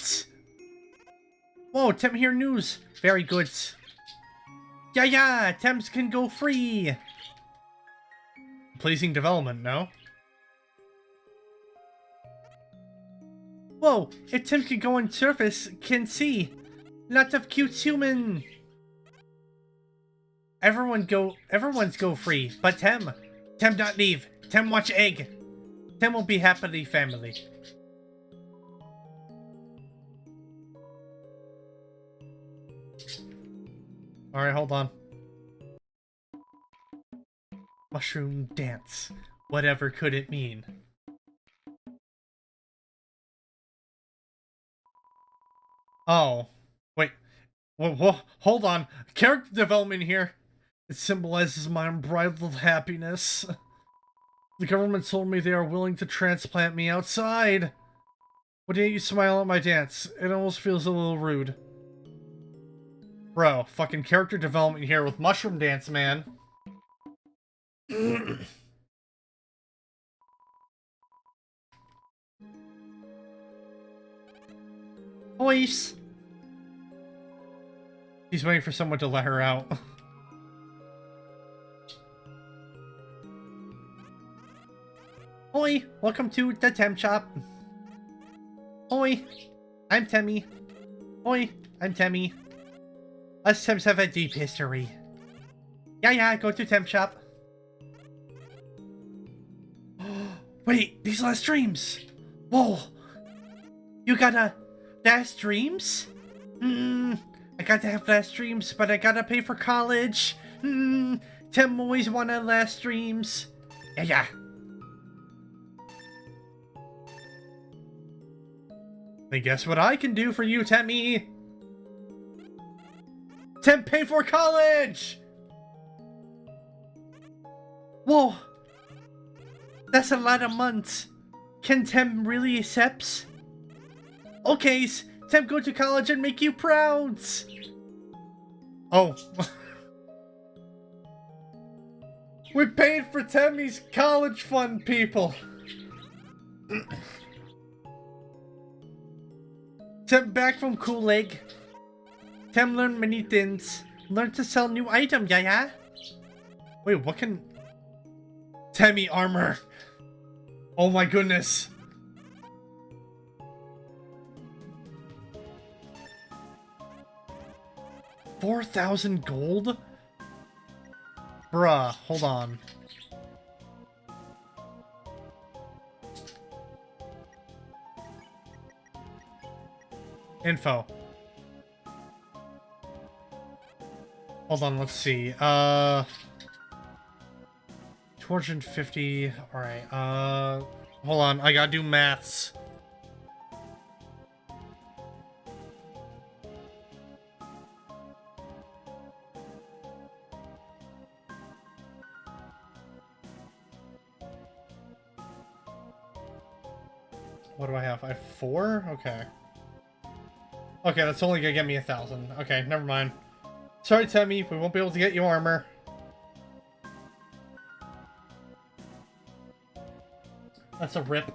Speaker 1: Whoa, Tem here news! Very good. Yeah, Tems can go free! Pleasing development, no? Whoa, if Tem can go on surface, can see. Lots of cute human! Everyone's go free, but Tem. Tem not leave. Tem watch egg. Tem will be happily family. Alright, hold on. Mushroom dance. Whatever could it mean? Oh. Wait. Whoa, hold on. Character development here. It symbolizes my unbridled happiness. The government told me they are willing to transplant me outside. Why didn't you smile at my dance? It almost feels a little rude. Bro, fucking character development here with Mushroom Dance, man. Voice! He's waiting for someone to let her out. Oi! Welcome to the Tem Shop. Oi! I'm Temmie. Oi! I'm Temmie. Us Tems have a deep history. Yeah, go to Tem Shop. Wait, these last streams! Whoa! You gotta... last streams? I gotta have last streams, but I gotta pay for college. Tem always wanted last streams. Yeah. And guess what I can do for you, Temmie? Tem pay for college! Whoa! That's a lot of months. Can Tem really accept? Okay, Tem go to college and make you proud! Oh. We paid for Temmie's college fund, people! Tem back from Cool Egg. Tem learned many things. Learn to sell new items, yeah? Wait, what can... Temmie armor! Oh my goodness! $4,000 gold? Bruh, hold on. Info. Hold on, let's see. 250. Alright, hold on, I gotta do maths. What do I have? I have 4? Okay. Okay, that's only gonna get me 1,000. Okay, never mind. Sorry, Temmie, we won't be able to get you armor. That's a rip.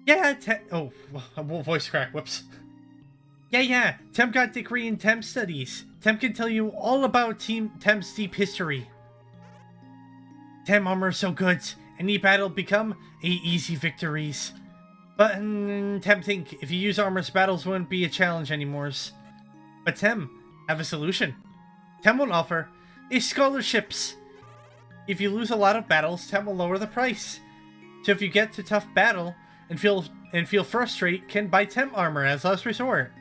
Speaker 1: Yeah, oh, voice crack, whoops. Yeah, Tem got a degree in Tem studies. Tem can tell you all about Tem's deep history. Tem armor is so good, any battle become easy victories. But Tem think, if you use armors, battles wouldn't be a challenge anymore. But Tem, have a solution. Tem will offer scholarships. If you lose a lot of battles, Tem will lower the price. So if you get to tough battle and feel frustrated, can buy Tem armor as last resort.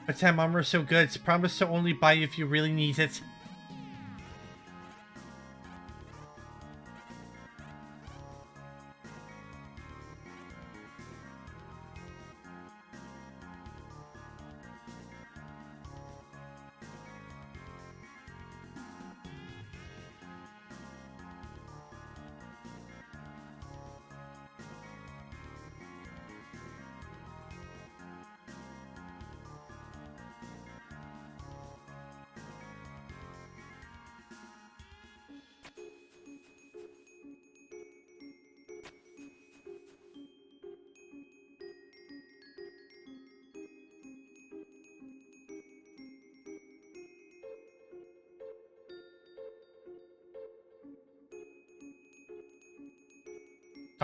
Speaker 1: But Tem armor is so good, promise to only buy if you really need it.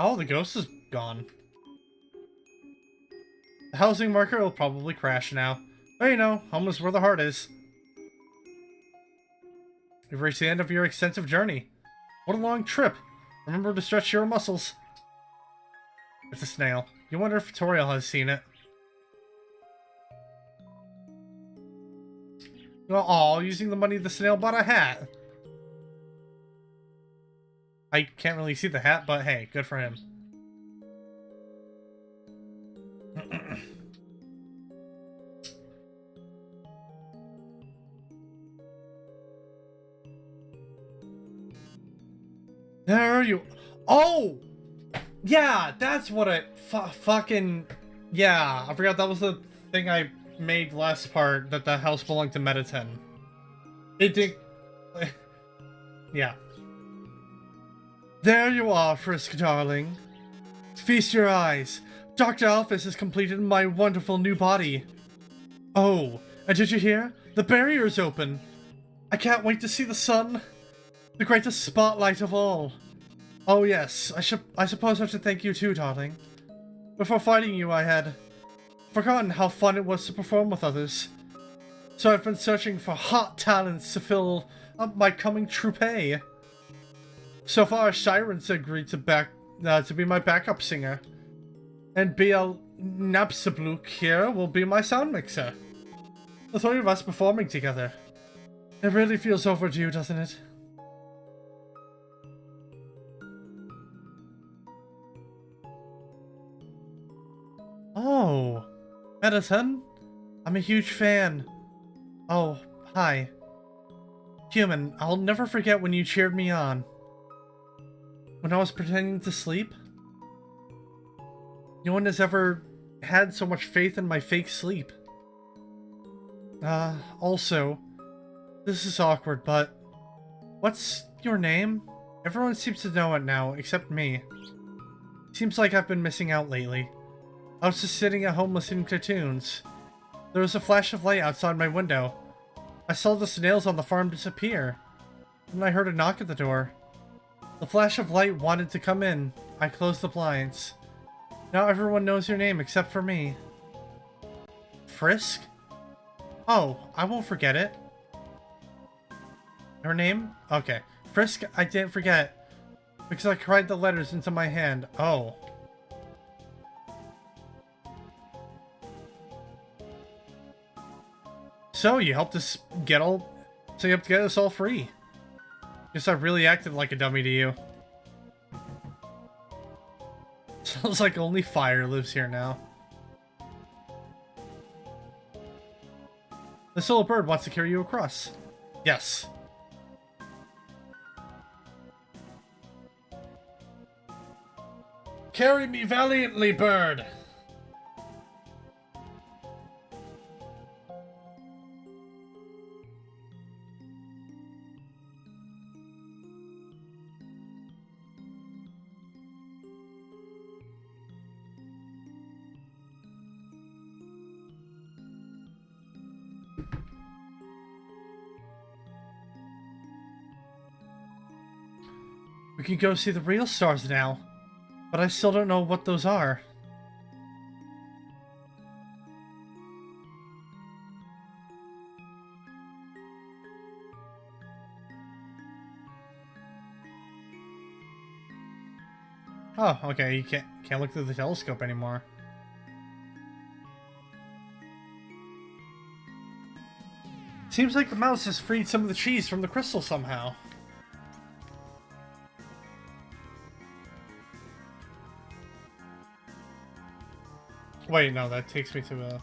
Speaker 1: Oh, the ghost is gone. The housing market will probably crash now. But you know, home is where the heart is. You've reached the end of your extensive journey. What a long trip. Remember to stretch your muscles. It's a snail. You wonder if Toriel has seen it. Aw, using the money the snail bought a hat. I can't really see the hat, but hey, good for him. There you... Oh! Yeah, that's what it... fucking... Yeah, I forgot that was the thing I made last part, that the house belonged to Mediten. It did... Yeah. There you are, Frisk darling. Feast your eyes. Dr. Alphys has completed my wonderful new body. Oh, and did you hear? The barrier's open. I can't wait to see the sun. The greatest spotlight of all. Oh yes, I suppose I have to thank you too, darling. Before fighting you, I had forgotten how fun it was to perform with others. So I've been searching for hot talents to fill up my coming troupe. So far, Shiren's agreed to be my backup singer. And BL Napsabluk here will be my sound mixer. The three of us performing together. It really feels overdue, doesn't it? Oh, Medicine? I'm a huge fan. Oh, hi. Human, I'll never forget when you cheered me on. When I was pretending to sleep? No one has ever had so much faith in my fake sleep. Also, this is awkward, but what's your name? Everyone seems to know it now, except me. Seems like I've been missing out lately. I was just sitting at home listening to tunes. There was a flash of light outside my window. I saw the snails on the farm disappear. Then I heard a knock at the door. The flash of light wanted to come in. I closed the blinds. Now everyone knows your name except for me. Frisk? Oh, I won't forget it. Her name? Okay. Frisk, I didn't forget. Because I cried the letters into my hand. Oh. So you helped us get us all free. Guess I really acted like a dummy to you. Sounds like only fire lives here now. This little bird wants to carry you across. Yes. Carry me valiantly, bird! We can go see the real stars now, but I still don't know what those are. Oh, okay, you can't look through the telescope anymore. Seems like the mouse has freed some of the cheese from the crystal somehow. Wait, no, that takes me to a...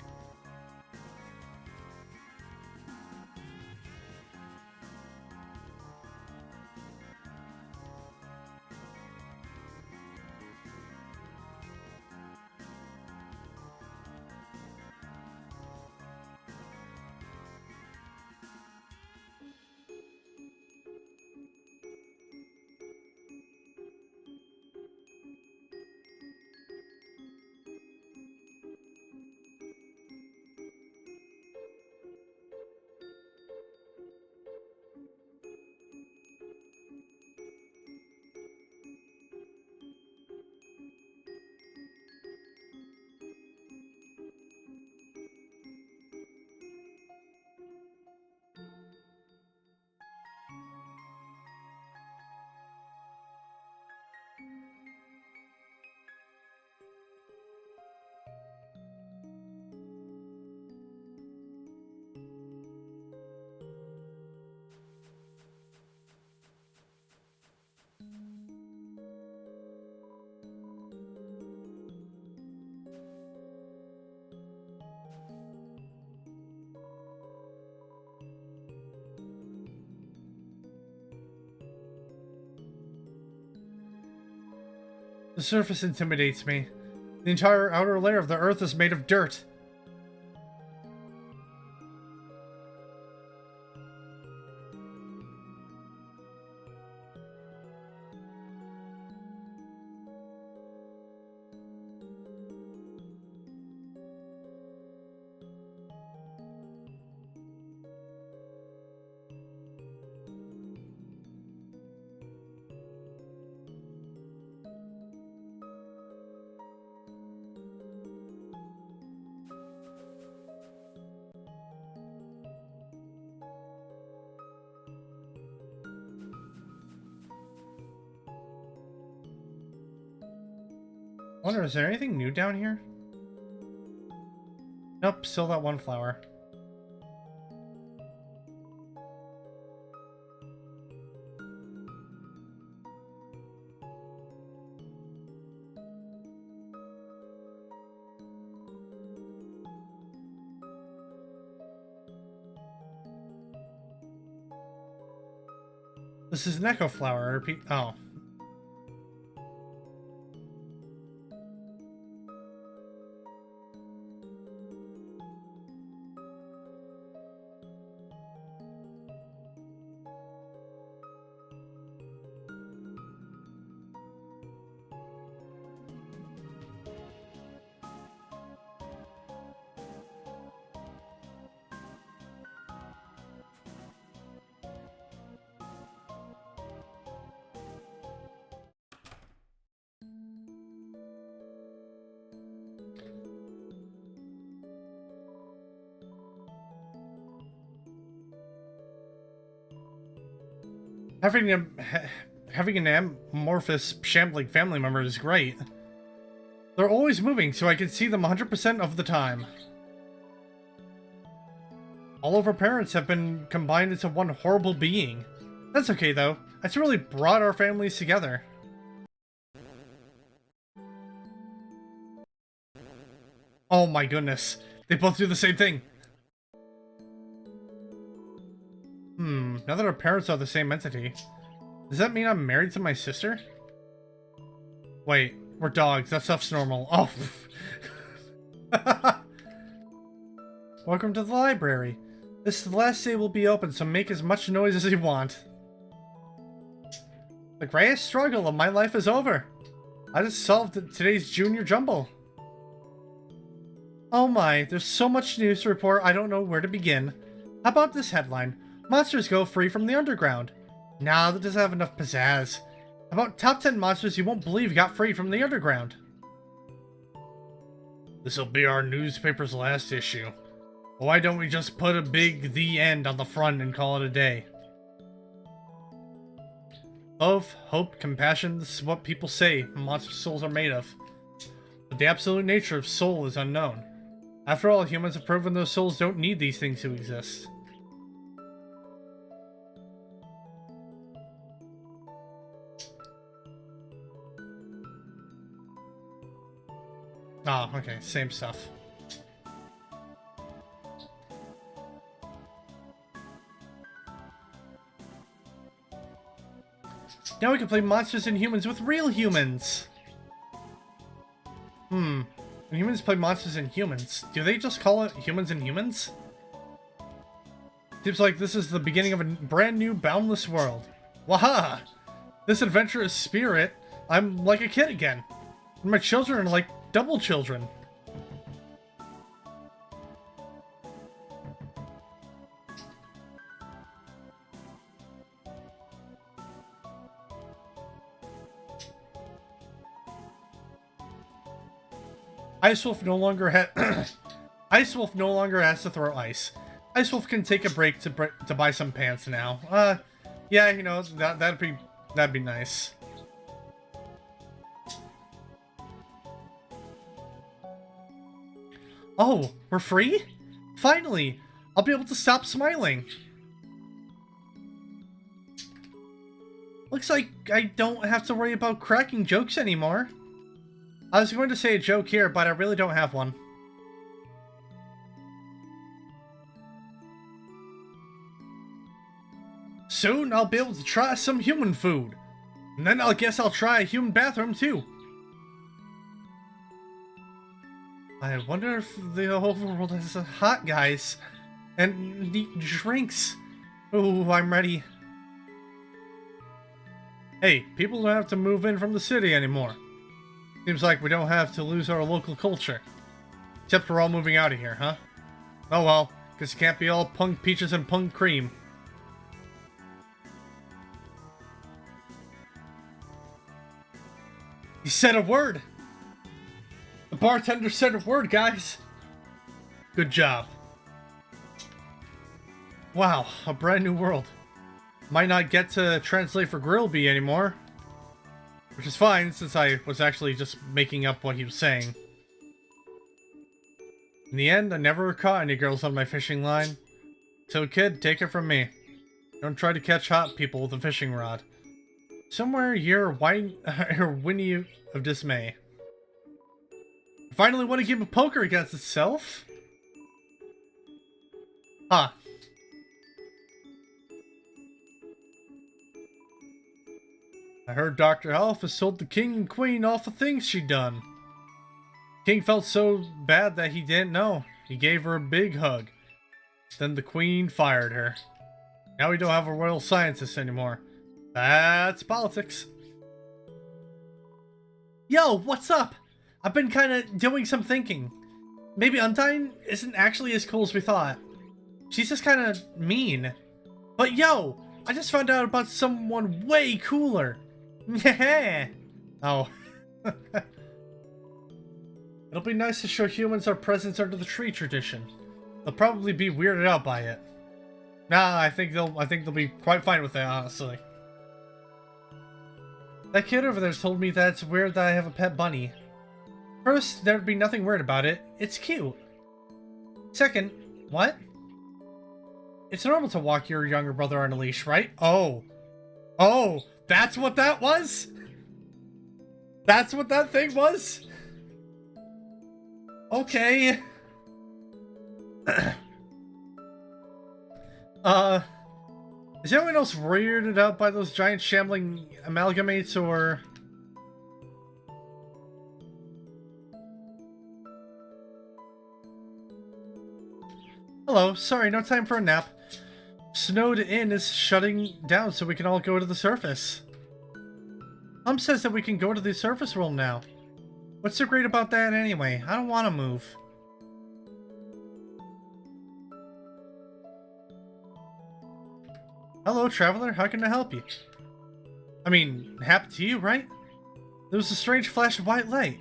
Speaker 1: The surface intimidates me. The entire outer layer of the Earth is made of dirt. I wonder, is there anything new down here? Nope, still that one flower. This is an echo flower. Repeat. Oh. Having an amorphous, shambling family member is great. They're always moving, so I can see them 100% of the time. All of our parents have been combined into one horrible being. That's okay, though. It's really brought our families together. Oh my goodness. They both do the same thing. Now that our parents are the same entity, does that mean I'm married to my sister? Wait, we're dogs. That stuff's normal. Oh. Welcome to the library. This is the last day we'll be open, so make as much noise as you want. The greatest struggle of my life is over. I just solved today's junior jumble. Oh my, there's so much news to report I don't know where to begin. How about this headline? Monsters go free from the underground. Nah, that doesn't have enough pizzazz. How about top 10 monsters you won't believe got free from the underground? This'll be our newspaper's last issue. Why don't we just put a big "The End" on the front and call it a day? Love, hope, compassion, this is what people say monster souls are made of. But the absolute nature of soul is unknown. After all, humans have proven those souls don't need these things to exist. Oh, okay, same stuff. Now we can play Monsters and Humans with real humans! When humans play Monsters and Humans, do they just call it Humans and Humans? Seems like this is the beginning of a brand new boundless world. Waha! This adventurous spirit, I'm like a kid again. And my children are like double children. Ice Wolf no longer Ice Wolf no longer has to throw ice. Ice Wolf can take a break to buy some pants now. Yeah, you know, that'd be nice. Oh, we're free? Finally! I'll be able to stop smiling. Looks like I don't have to worry about cracking jokes anymore. I was going to say a joke here, but I really don't have one. Soon I'll be able to try some human food. And then I guess I'll try a human bathroom too. I wonder if the overworld has hot guys and neat drinks. Ooh, I'm ready. Hey, people don't have to move in from the city anymore. Seems like we don't have to lose our local culture. Except we're all moving out of here, huh? Oh well, because it can't be all punk peaches and punk cream. He said a word! The bartender said a word, guys! Good job. Wow, a brand new world. Might not get to translate for Grillby anymore. Which is fine, since I was actually just making up what he was saying. In the end, I never caught any girls on my fishing line. So kid, take it from me. Don't try to catch hot people with a fishing rod. Somewhere you're whinny of dismay. I finally want to give a poker against itself? Huh. I heard Dr. Elf has told the king and queen awful things she done. King felt so bad that he didn't know. He gave her a big hug. Then the queen fired her. Now we don't have a royal scientist anymore. That's politics. Yo, what's up? I've been kinda doing some thinking. Maybe Undyne isn't actually as cool as we thought. She's just kinda mean. But yo, I just found out about someone way cooler. Yeah. Oh. It'll be nice to show humans our presence under the tree tradition. They'll probably be weirded out by it. Nah, I think they'll be quite fine with it, honestly. That kid over there told me that it's weird that I have a pet bunny. First, there'd be nothing weird about it. It's cute. Second, what? It's normal to walk your younger brother on a leash, right? Oh. Oh, that's what that was? That's what that thing was? Okay. Is anyone else weirded out by those giant shambling amalgamates, or... Hello, sorry, no time for a nap. Snowed Inn is shutting down so we can all go to the surface. Mom says that we can go to the surface world now. What's so great about that anyway? I don't want to move. Hello, traveler. How can I help you? I mean, happened to you, right? There was a strange flash of white light.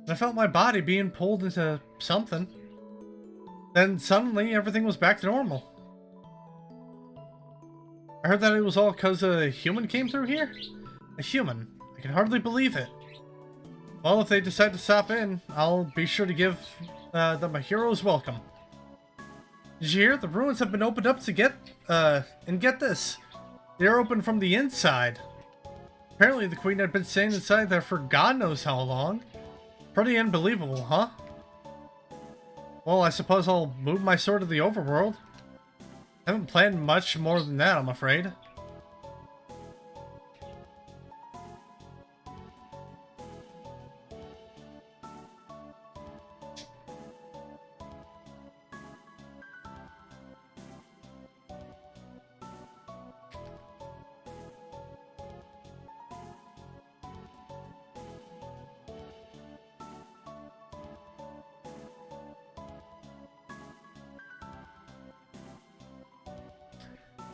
Speaker 1: And I felt my body being pulled into something. Then suddenly, everything was back to normal. I heard that it was all because a human came through here? A human? I can hardly believe it. Well, if they decide to stop in, I'll be sure to give them a hero's welcome. Did you hear? The ruins have been opened up to get this. They're open from the inside. Apparently the queen had been staying inside there for God knows how long. Pretty unbelievable, huh? Well, I suppose I'll move my sword to the overworld. I haven't planned much more than that, I'm afraid.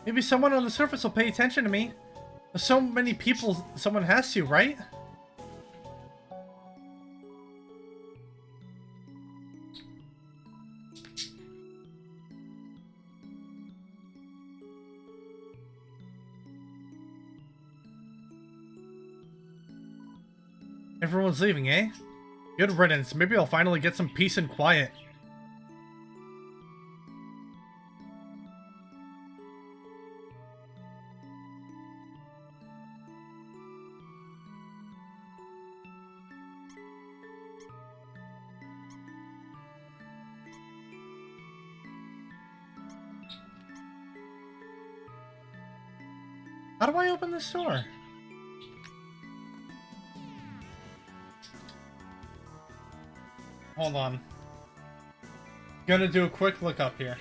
Speaker 1: Maybe someone on the surface will pay attention to me. There's so many people, someone has to, right? Everyone's leaving, eh? Good riddance. Maybe I'll finally get some peace and quiet. How do I open this door? Hold on. Gonna do a quick look up here.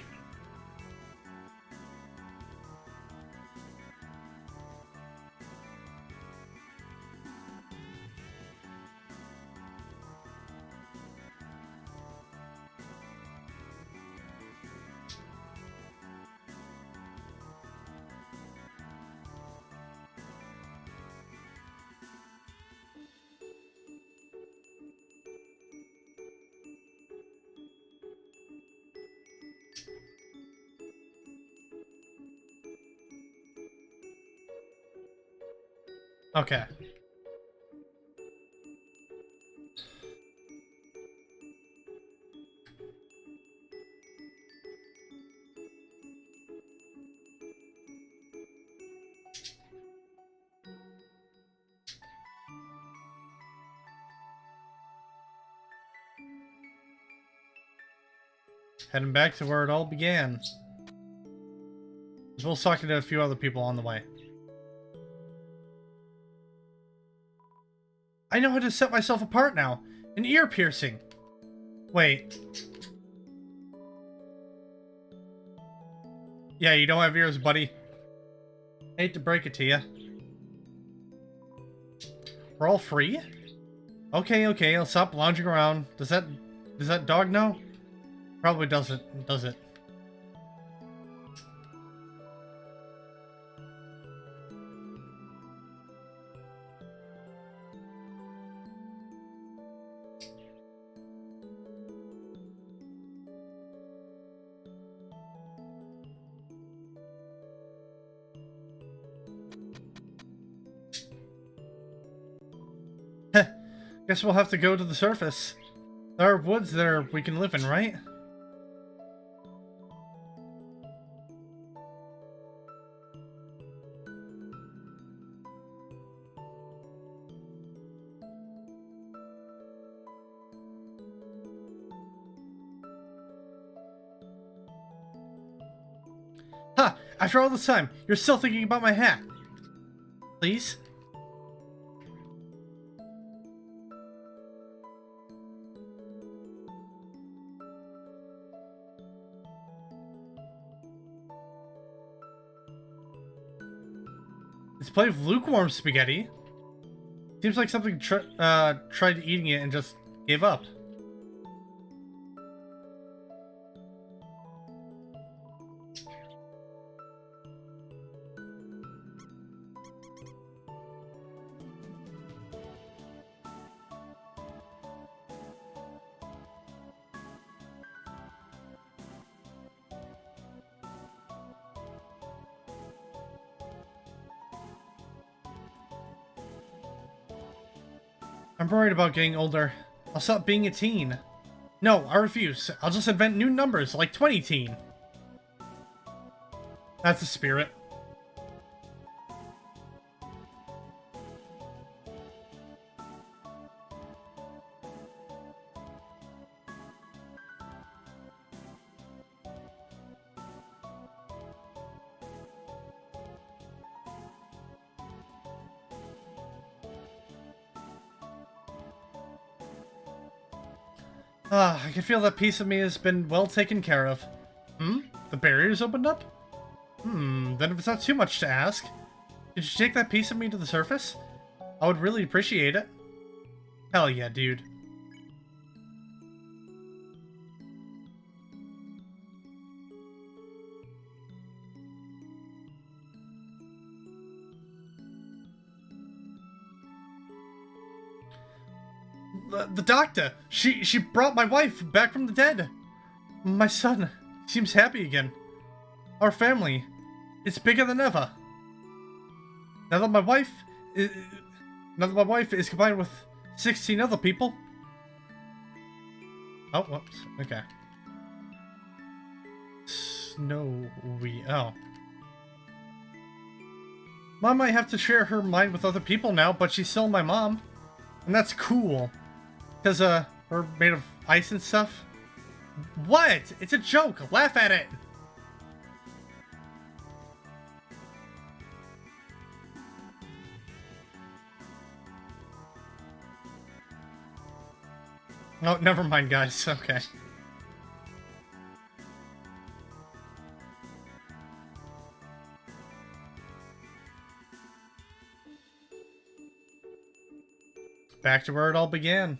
Speaker 1: Okay. Heading back to where it all began. As well as talking to a few other people on the way. I know how to set myself apart now. An ear piercing. Wait. Yeah, you don't have ears, buddy. Hate to break it to you. We're all free? Okay, I'll stop lounging around. Does that dog know? Probably doesn't, does it? Guess we'll have to go to the surface. There are woods there we can live in, right? Ha! After all this time, you're still thinking about my hat. Please? It's plenty of lukewarm spaghetti. Seems like something tried eating it and just gave up. I'm worried about getting older. I'll stop being a teen. No, I refuse. I'll just invent new numbers, like 20-teen. That's the spirit. I can feel that piece of me has been well taken care of. The barrier's opened up? Then if it's not too much to ask, could you take that piece of me to the surface? I would really appreciate it. Hell yeah, dude. The doctor! She brought my wife back from the dead! My son seems happy again. Our family, it's bigger than ever. Now that my wife is combined with 16 other people. Oh, whoops. Okay. Snowy. Oh. Mom might have to share her mind with other people now, but she's still my mom. And that's cool. Because, we're made of ice and stuff. What? It's a joke. Laugh at it. Oh, never mind, guys. Okay. Back to where it all began.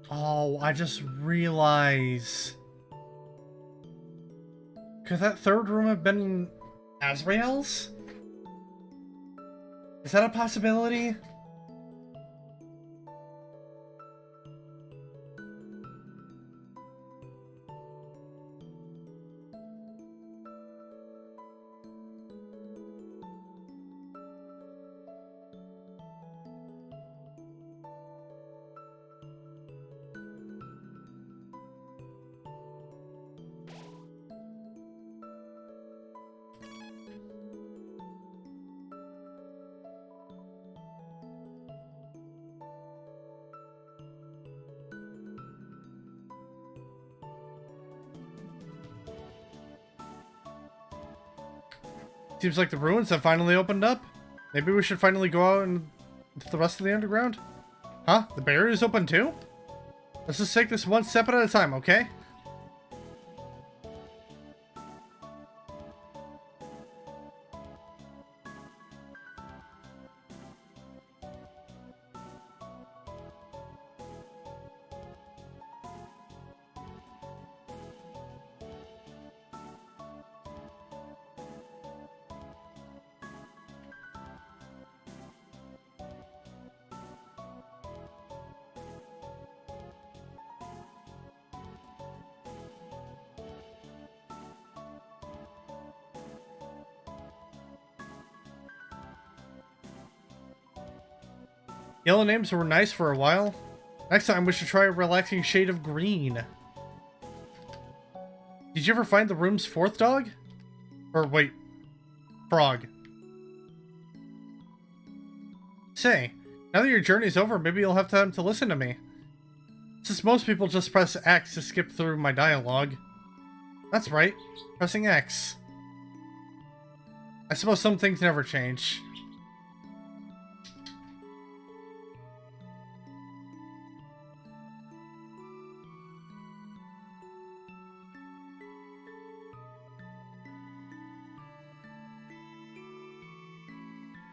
Speaker 1: Oh, I just realized. Could that third room have been Azrael's? Is that a possibility? Seems like the ruins have finally opened up. Maybe we should finally go out and the rest of the underground? Huh? The barrier is open too? Let's just take this one step at a time, okay? Yellow names were nice for a while. Next time we should try a relaxing shade of green. Did you ever find the room's fourth dog? Or wait, frog. Say, now that your journey's over, maybe you'll have time to listen to me. Since most people just press X to skip through my dialogue. That's right, pressing X. I suppose some things never change.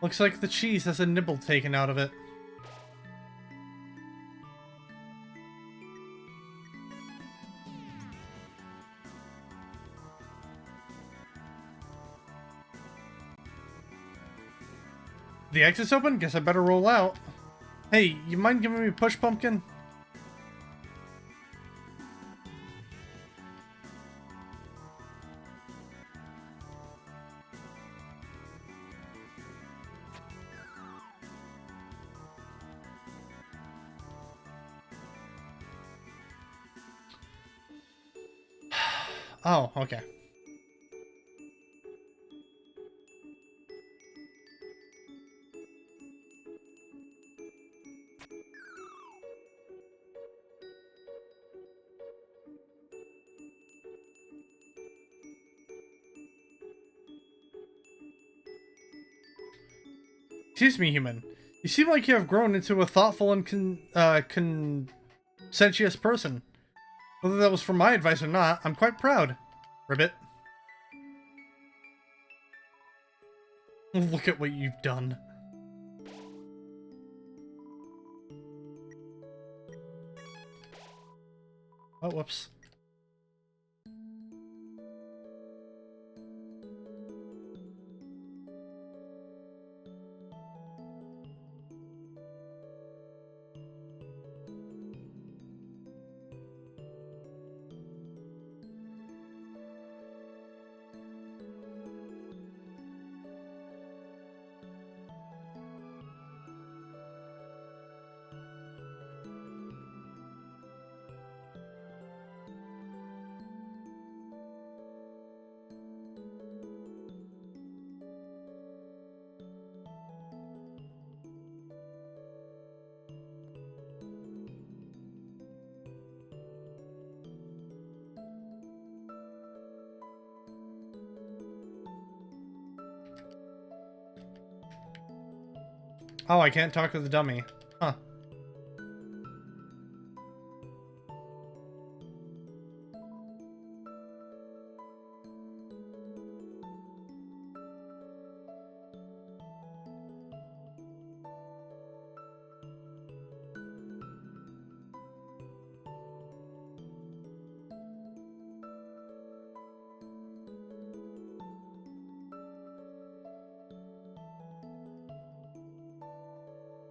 Speaker 1: Looks like the cheese has a nibble taken out of it. The exit's open? Guess I better roll out. Hey, you mind giving me a push, pumpkin? Oh, okay. Excuse me, human. You seem like you have grown into a thoughtful and conscientious person. Whether that was for my advice or not, I'm quite proud. Ribbit. Look at what you've done. Oh, whoops. Oh, I can't talk to the dummy. Huh.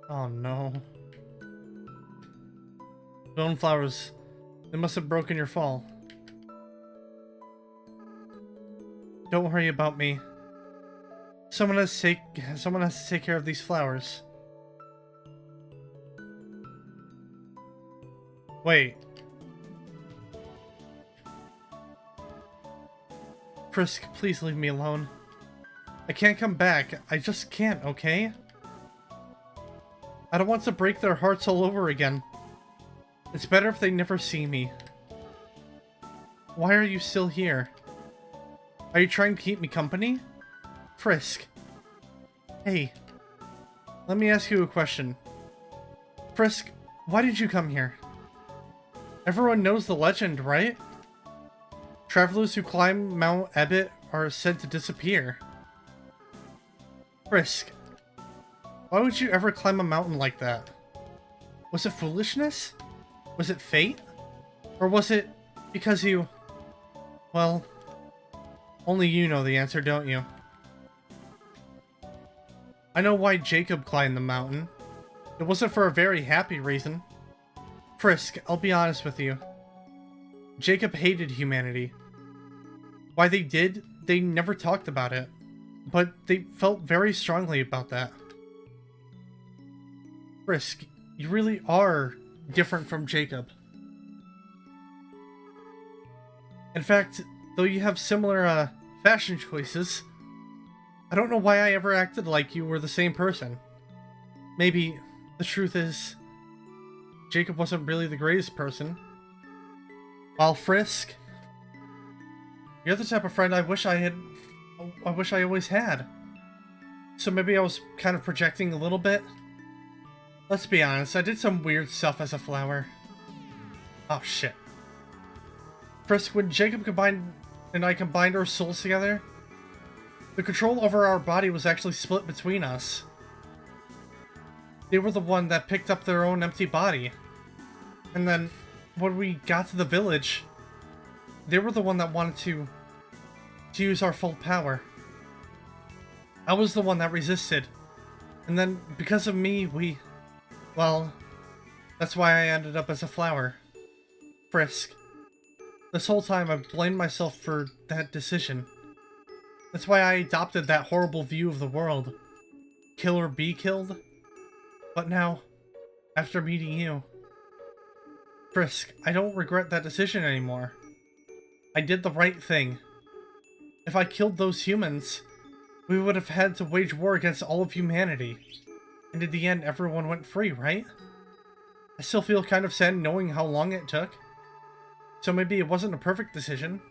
Speaker 1: Oh no. Stone flowers. They must have broken your fall. Don't worry about me. Someone has to take care of these flowers. Wait. Frisk, please leave me alone. I can't come back. I just can't, okay? I don't want to break their hearts all over again. It's better if they never see me. Why are you still here? Are you trying to keep me company? Frisk. Hey, let me ask you a question. Frisk, why did you come here? Everyone knows the legend, right? Travelers who climb Mount Ebit are said to disappear. Frisk, why would you ever climb a mountain like that? Was it foolishness? Was it fate? Or was it because you... Well, only you know the answer, don't you? I know why Jacob climbed the mountain. It wasn't for a very happy reason. Frisk, I'll be honest with you. Jacob hated humanity. Why they did, they never talked about it. But they felt very strongly about that. Frisk, you really are different from Jacob. In fact, though you have similar fashion choices, I don't know why I ever acted like you were the same person. Maybe the truth is, Jacob wasn't really the greatest person. While Frisk, you're the type of friend I wish I always had. So maybe I was kind of projecting a little bit. Let's be honest, I did some weird stuff as a flower. Oh shit. Frisk, when Jacob and I combined our souls together, the control over our body was actually split between us. They were the one that picked up their own empty body. And then, when we got to the village, they were the one that wanted to use our full power. I was the one that resisted. And then, because of me, well, that's why I ended up as a flower. Frisk. This whole time I've blamed myself for that decision. That's why I adopted that horrible view of the world. Kill or be killed. But now, after meeting you, Frisk, I don't regret that decision anymore. I did the right thing. If I killed those humans, we would have had to wage war against all of humanity. And in the end, everyone went free, right? I still feel kind of sad knowing how long it took. So maybe it wasn't a perfect decision.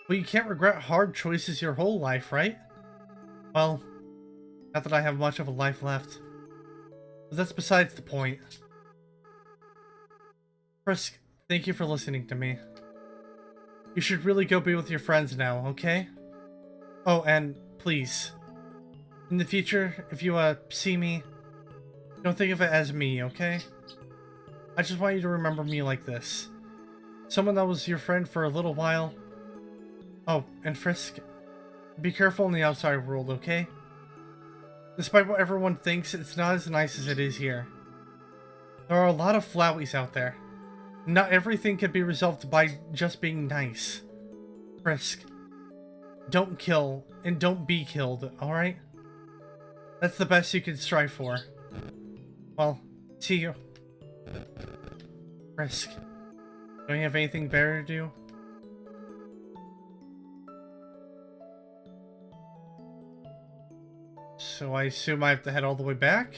Speaker 1: But you can't regret hard choices your whole life, right? Well, not that I have much of a life left. But that's besides the point. Frisk, thank you for listening to me. You should really go be with your friends now, okay? Oh, and please, in the future, if you see me, don't think of it as me, okay? I just want you to remember me like this. Someone that was your friend for a little while. Oh, and Frisk, be careful in the outside world, okay? Despite what everyone thinks, it's not as nice as it is here. There are a lot of flowies out there. Not everything can be resolved by just being nice. Frisk, don't kill and don't be killed, alright? That's the best you can strive for. Well, see you. Frisk, don't you have anything better to do? So I assume I have to head all the way back?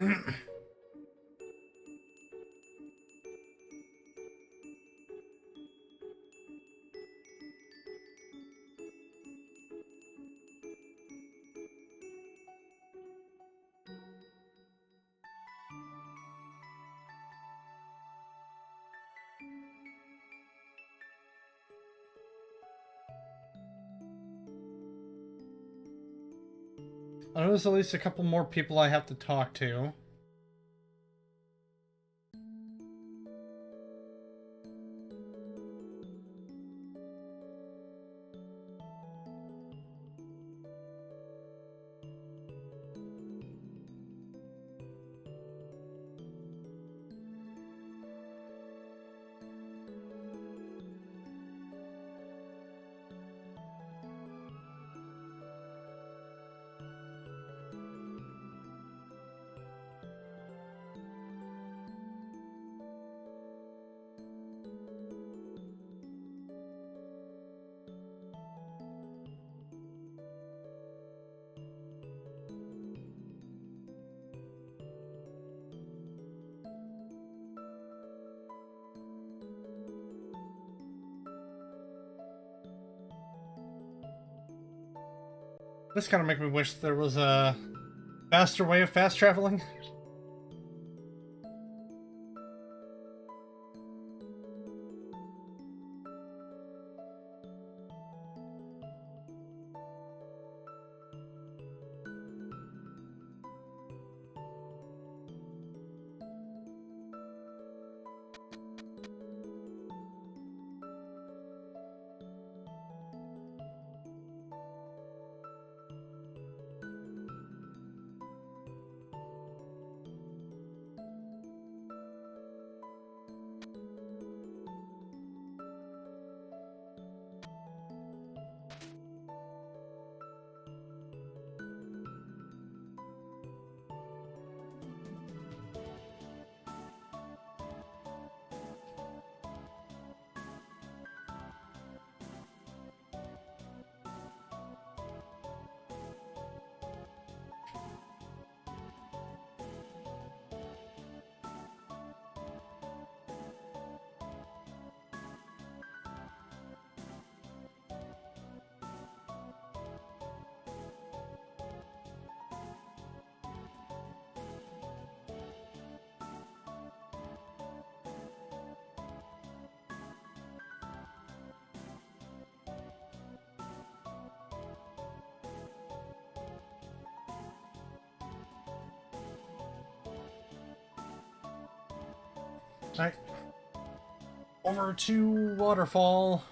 Speaker 1: I know there's at least a couple more people I have to talk to. This kind of makes me wish there was a faster way of fast traveling. Alright. Over to Waterfall.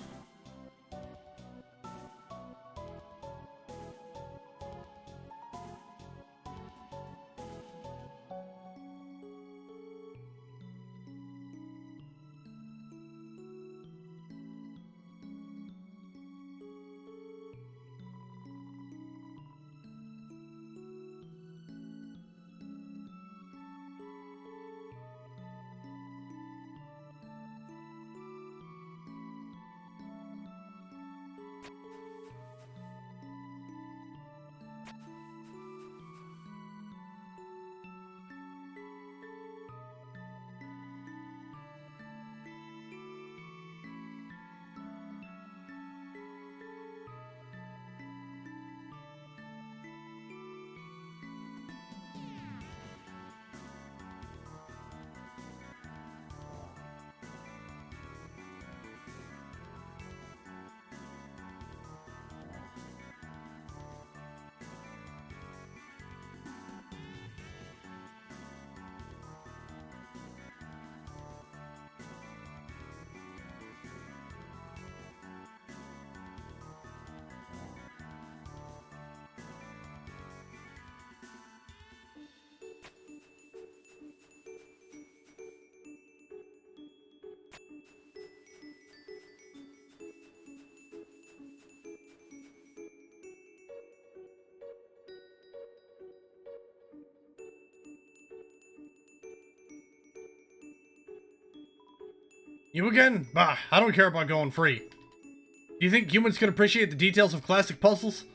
Speaker 1: You again? Bah, I don't care about going free. Do you think humans can appreciate the details of classic puzzles?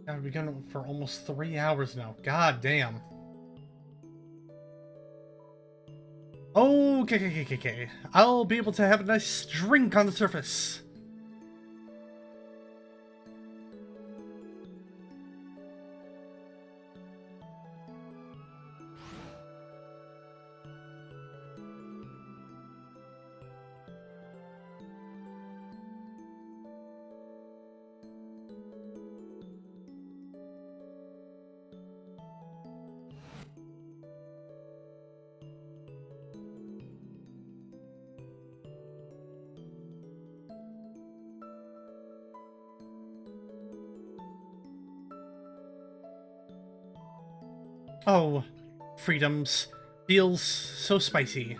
Speaker 1: God, we've been going for almost 3 hours now. God damn. Okay. I'll be able to have a nice drink on the surface. Oh, freedoms. Feels so spicy.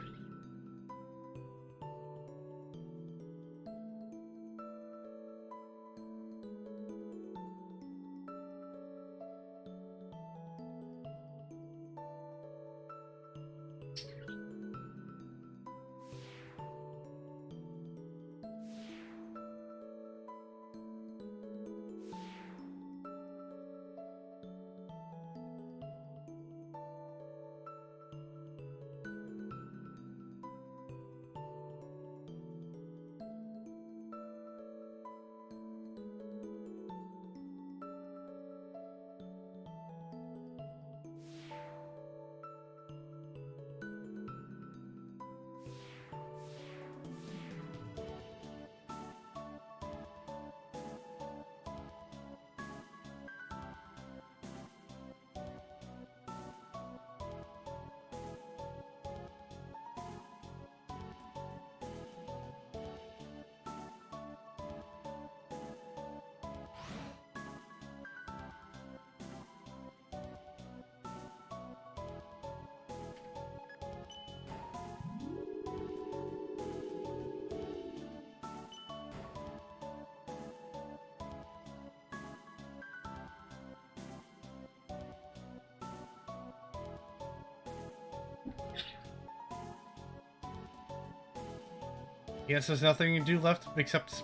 Speaker 1: Guess there's nothing to do left except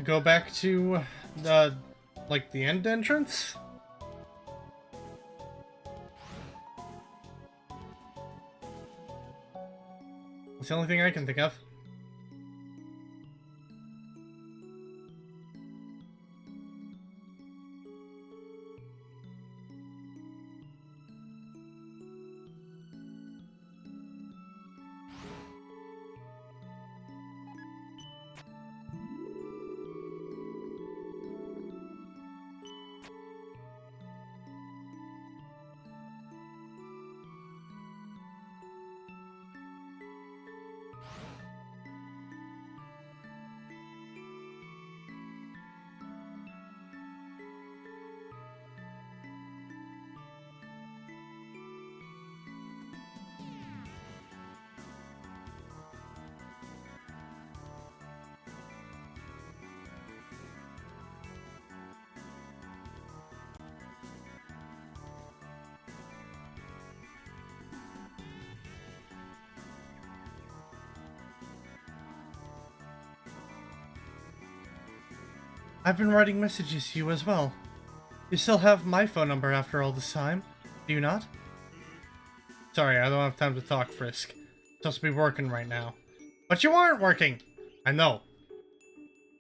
Speaker 1: go back to the, like, the end entrance? It's the only thing I can think of. I've been writing messages to you as well. You still have my phone number after all this time, do you not? Sorry, I don't have time to talk, Frisk. Supposed to be working right now. But you aren't working! I know.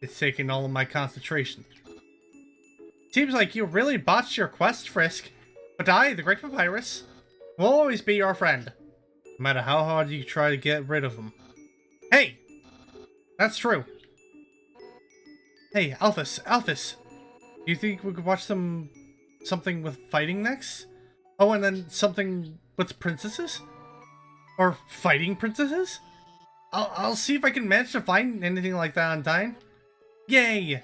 Speaker 1: It's taking all of my concentration. Seems like you really botched your quest, Frisk. But I, the Great Papyrus, will always be your friend. No matter how hard you try to get rid of him. Hey! That's true. Hey, Alphys, do you think we could watch something with fighting next? Oh, and then something with princesses? Or fighting princesses? I'll see if I can manage to find anything like that on time. Yay!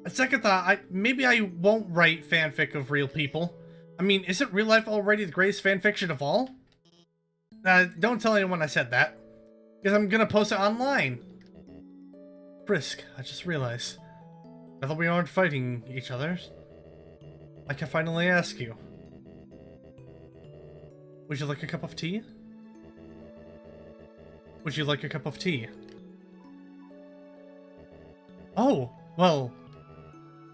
Speaker 1: A second thought, maybe I won't write fanfic of real people. I mean, isn't real life already the greatest fanfiction of all? Don't tell anyone I said that. Because I'm gonna post it online. Frisk, I just realized. I thought we aren't fighting each other. I can finally ask you. Would you like a cup of tea? Would you like a cup of tea? Oh, well,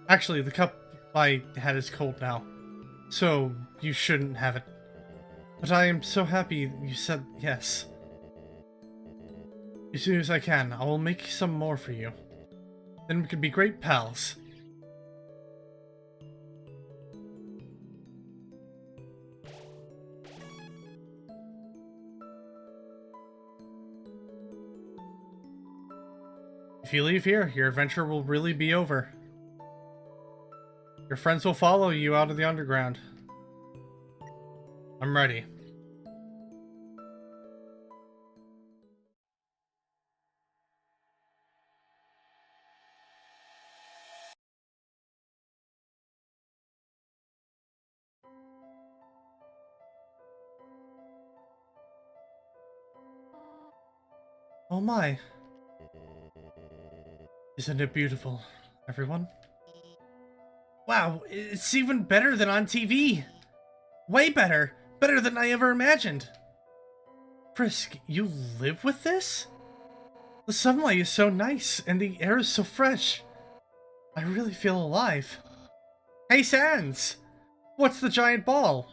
Speaker 1: actually, the cup I had is cold now, so you shouldn't have it. But I am so happy you said yes. As soon as I can, I will make some more for you. Then we can be great pals. If you leave here, your adventure will really be over. Your friends will follow you out of the underground. I'm ready. Oh my. Isn't it beautiful, everyone? Wow, it's even better than on TV! Way better! Better than I ever imagined! Frisk, you live with this? The sunlight is so nice, and the air is so fresh. I really feel alive. Hey, Sans! What's the giant ball?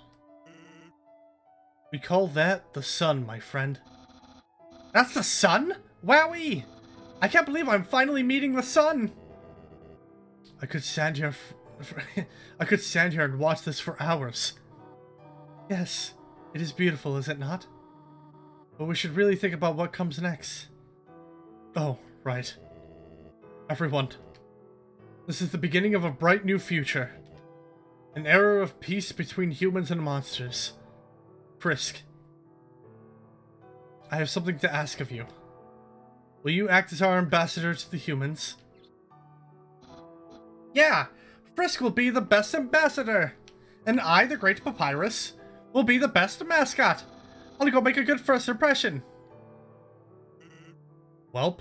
Speaker 1: We call that the sun, my friend. That's the sun? Wowee! I can't believe I'm finally meeting the sun! I could stand here I could stand here and watch this for hours. Yes, it is beautiful, is it not? But we should really think about what comes next. Oh, right. Everyone, this is the beginning of a bright new future. An era of peace between humans and monsters. Frisk, I have something to ask of you. Will you act as our ambassador to the humans? Yeah! Frisk will be the best ambassador! And I, the Great Papyrus, will be the best mascot! I'll go make a good first impression! Welp.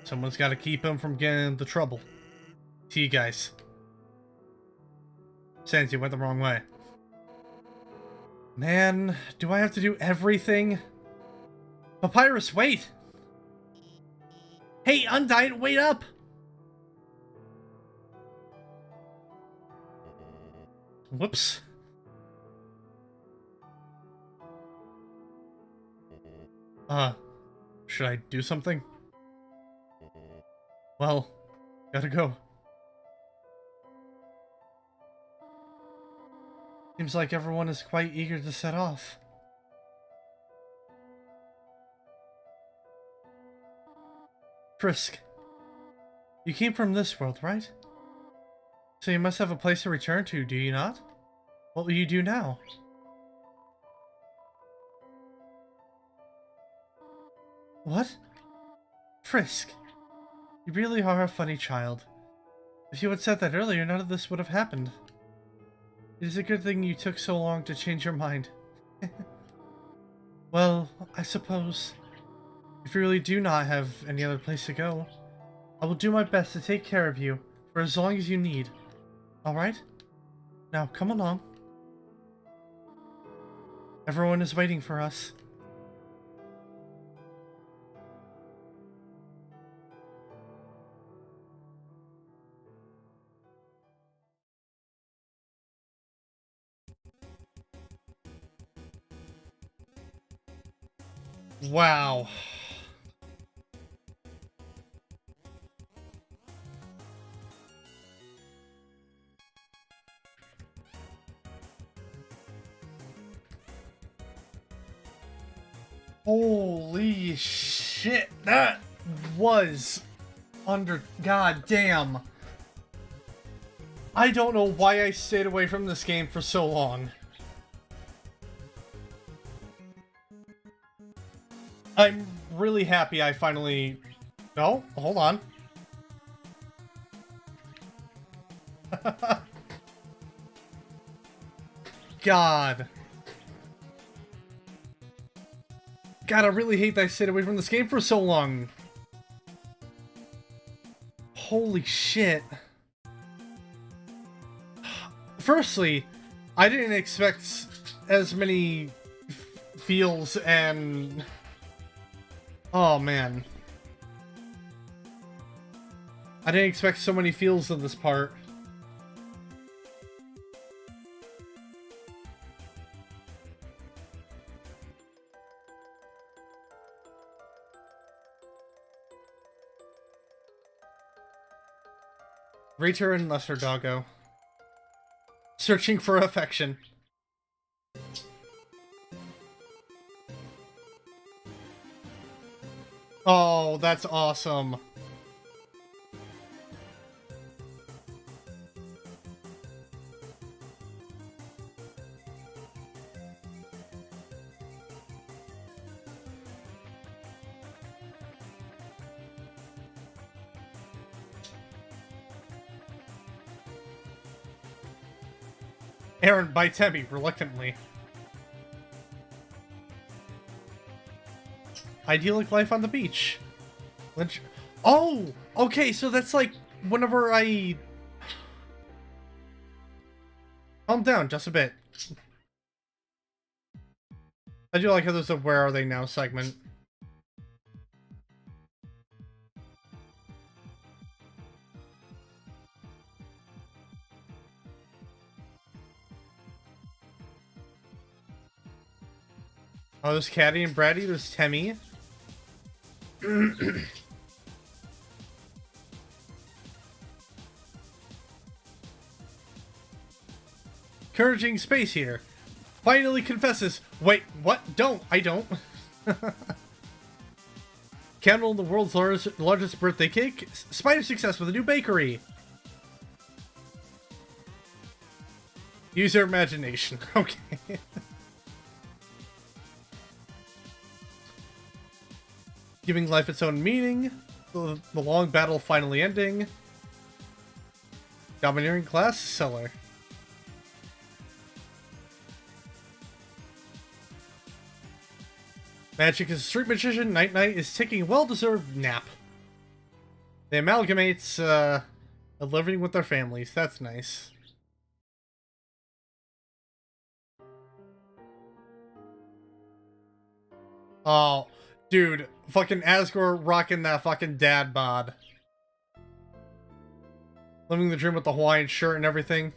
Speaker 1: Someone's gotta keep him from getting into trouble. See you guys. Sans, you went the wrong way. Man, do I have to do everything? Papyrus, wait! Hey, Undyne, wait up! Whoops. Should I do something? Well, gotta go. Seems like everyone is quite eager to set off. Frisk, you came from this world, right? So you must have a place to return to, do you not? What will you do now? What? Frisk, you really are a funny child. If you had said that earlier, none of this would have happened. It is a good thing you took so long to change your mind. Well, I suppose, if you really do not have any other place to go, I will do my best to take care of you for as long as you need. Alright? Now, come along. Everyone is waiting for us. Wow. Holy shit, that was god damn. I don't know why I stayed away from this game for so long. I'm really happy I finally... No, hold on. God. God, I really hate that I stayed away from this game for so long. Holy shit. Firstly, I didn't expect as many feels and... Oh, man. I didn't expect so many feels in this part. Return Lesser Doggo. Searching for affection. Oh, that's awesome. Aaron bites Emmy reluctantly. Idyllic life on the beach. Lynch. Oh, okay, so that's like whenever I... Calm down just a bit. I do like how there's a Where Are They Now segment. Oh, there's Caddy and Braddy, there's Temmie. Encouraging space heater. Finally confesses. Wait, what? Don't. I don't. Candle in the world's largest birthday cake. Spider success with a new bakery. Use your imagination. Okay. Giving life its own meaning. The long battle finally ending. Domineering glass seller. Magic is a street magician. Night Night is taking a well-deserved nap. The amalgamates living with their families. That's nice. Oh, dude. Fucking Asgore rocking that fucking dad bod. Living the dream with the Hawaiian shirt and everything.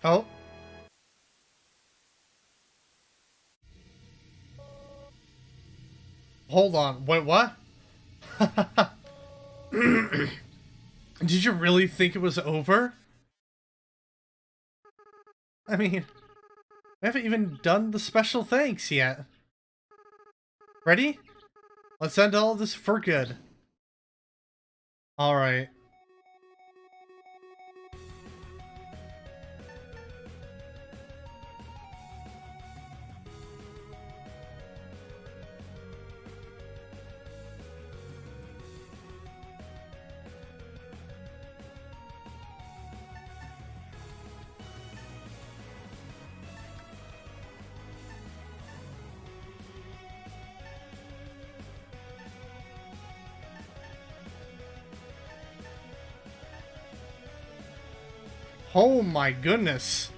Speaker 1: Oh. Hold on. Wait, what? Did you really think it was over? I mean, I haven't even done the special thanks yet. Ready? Let's end all this for good. Alright. Oh my goodness.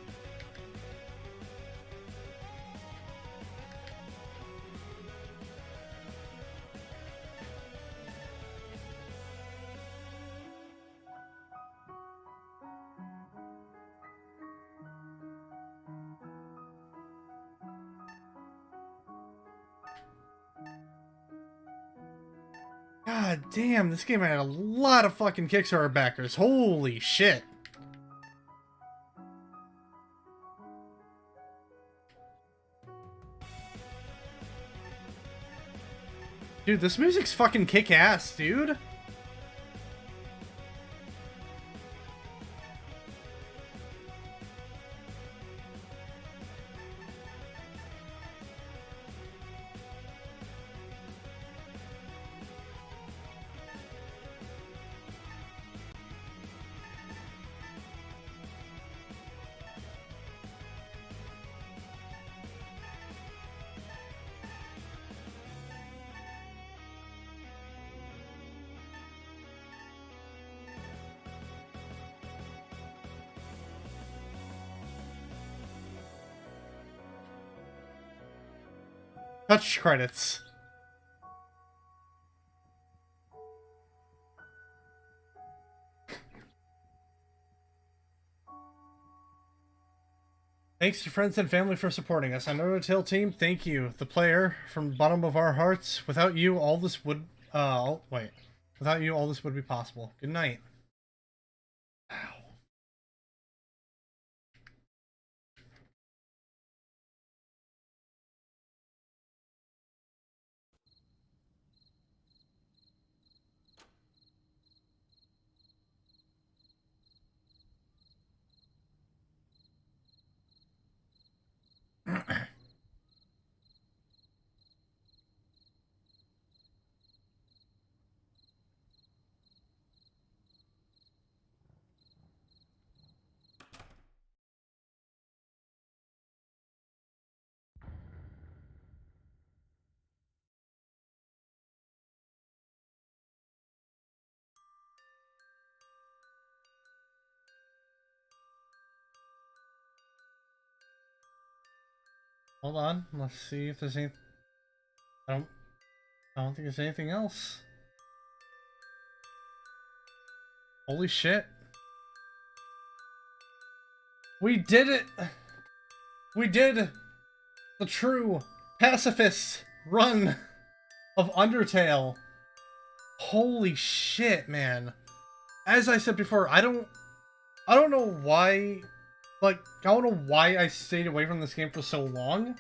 Speaker 1: God damn, this game had a lot of fucking Kickstarter backers. Holy shit. Dude, this music's fucking kick-ass, dude. Touch credits. Thanks to friends and family for supporting us. On Undertale team, thank you. The player, from the bottom of our hearts. Without you, all this would... wait. Without you, all this would be possible. Good night. Ow. Hold on, let's see if there's any... I don't think there's anything else. Holy shit. We did it! We did the true pacifist run of Undertale. Holy shit, man. As I said before, I don't know why... Like, I don't know why I stayed away from this game for so long.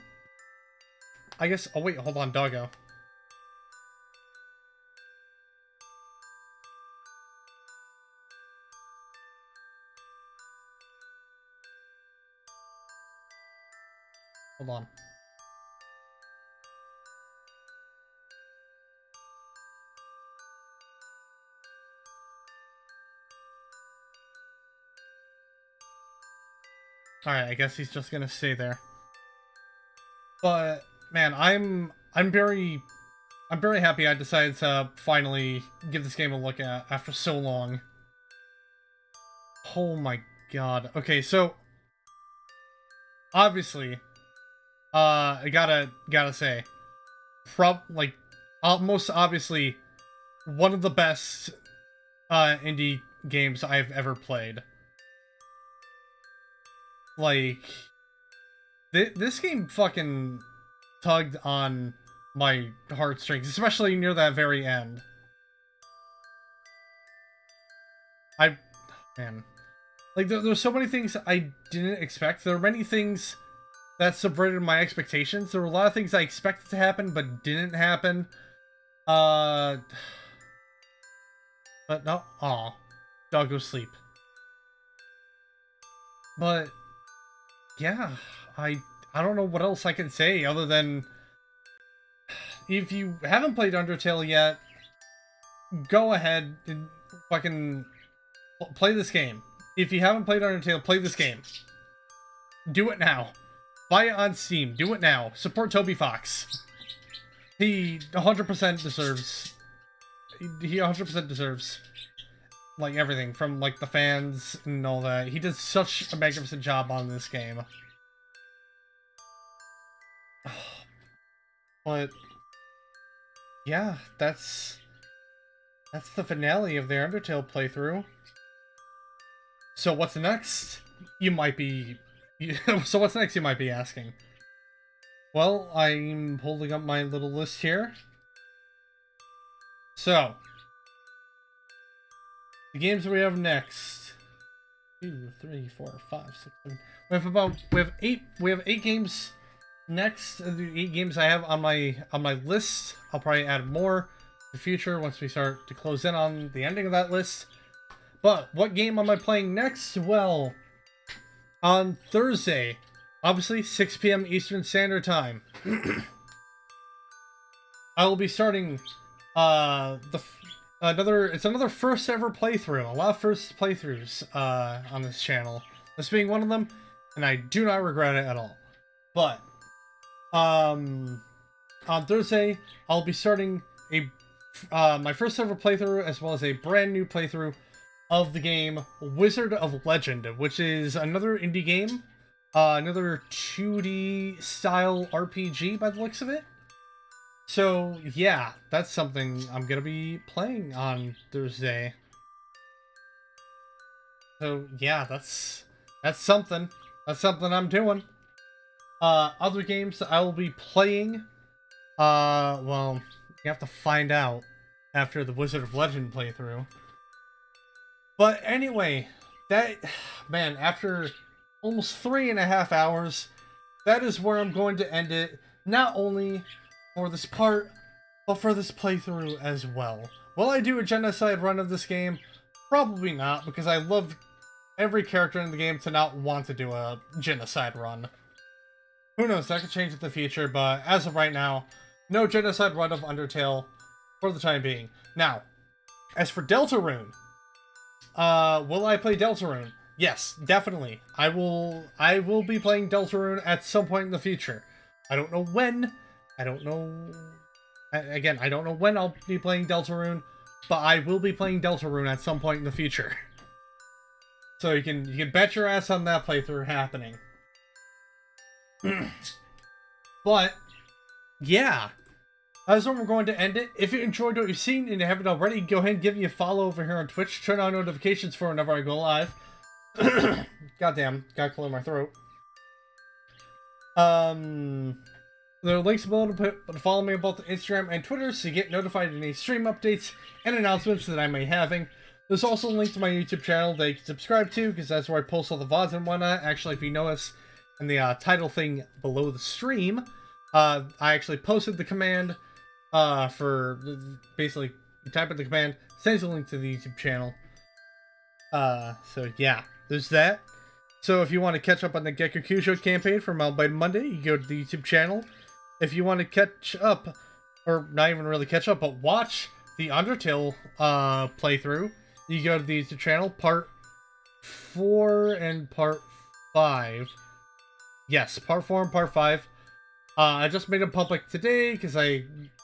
Speaker 1: I guess... Oh, wait, hold on, doggo. Hold on. Alright, I guess he's just gonna stay there. But man, I'm very happy I decided to finally give this game a look at after so long. Oh my god. Okay, so obviously, I gotta say, most obviously, one of the best indie games I've ever played. Like, this game fucking tugged on my heartstrings, especially near that very end. Man. Like, there's so many things I didn't expect. There were many things that subverted my expectations. There were a lot of things I expected to happen, but didn't happen. But no. Aw. Dog, go sleep. But yeah, I don't know what else I can say other than, if you haven't played Undertale yet, go ahead and fucking play this game. If you haven't played Undertale, play this game. Do it now. Buy it on Steam. Do it now. Support Toby Fox. He 100% deserves... He 100% deserves... like, everything from, like, the fans and all that. He did such a magnificent job on this game. But yeah, that's the finale of the Undertale playthrough. So what's next? You might be so what's next, you might be asking. Well, I'm holding up my little list here. So the games we have next. 2, 3, 4, 5, 6, 7. We have eight games next. The 8 games I have on my list. I'll probably add more in the future once we start to close in on the ending of that list. But what game am I playing next? Well, on Thursday, obviously 6 p.m. Eastern Standard Time, I will be starting another first ever playthrough. A lot of first playthroughs on this channel. This being one of them, and I do not regret it at all. But on Thursday, I'll be starting my first ever playthrough, as well as a brand new playthrough of the game Wizard of Legend, which is another indie game, another 2D style RPG by the looks of it. So yeah, that's something I'm gonna be playing on Thursday. So yeah, that's something. That's something I'm doing. Other games that I will be playing. Well, you have to find out after the Wizard of Legend playthrough. But anyway, that man, after almost 3.5 hours, that is where I'm going to end it. Not only for this part, but for this playthrough as well. Will I do a genocide run of this game? Probably not, because I love every character in the game to not want to do a genocide run. Who knows, that could change in the future, but as of right now, no genocide run of Undertale for the time being. Now, as for Deltarune, will I play Deltarune? Yes, definitely. I will be playing Deltarune at some point in the future. I don't know when. I don't know. Again, I don't know when I'll be playing Deltarune, but I will be playing Deltarune at some point in the future. So you can bet your ass on that playthrough happening. But yeah, that's where we're going to end it. If you enjoyed what you've seen and you haven't already, go ahead and give me a follow over here on Twitch. Turn on notifications for whenever I go live. Goddamn, gotta clear my throat. There are links below to follow me on both Instagram and Twitter so you get notified of any stream updates and announcements that I may be having. There's also a link to my YouTube channel that you can subscribe to, because that's where I post all the VODs and whatnot. Actually, if you notice in the title thing below the stream, I actually posted the command for basically type in the command, sends a link to the YouTube channel. So yeah, there's that. So if you want to catch up on the Gekukusho campaign for Malbite Monday, you go to the YouTube channel. If you want to catch up, or not even really catch up, but watch the Undertale playthrough, you go to the YouTube channel, part 4 and part 5. Yes, part 4 and part 5. I just made it public today because I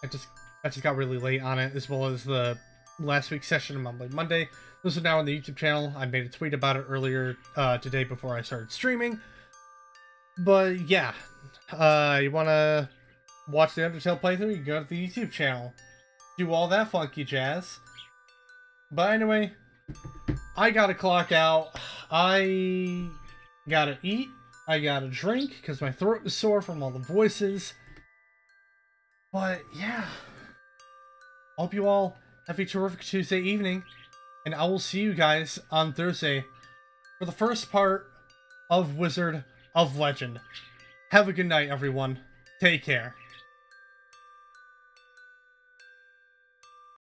Speaker 1: just got really late on it, as well as the last week's session on Monday. Those are now on the YouTube channel. I made a tweet about it earlier today before I started streaming. But yeah, you want to watch the Undertale playthrough, you can go to the YouTube channel. Do all that funky jazz. But anyway, I gotta clock out. I gotta eat. I gotta drink because my throat is sore from all the voices. But yeah, hope you all have a terrific Tuesday evening, and I will see you guys on Thursday for the first part of Wizard of Legend. Have a good night, everyone. Take care.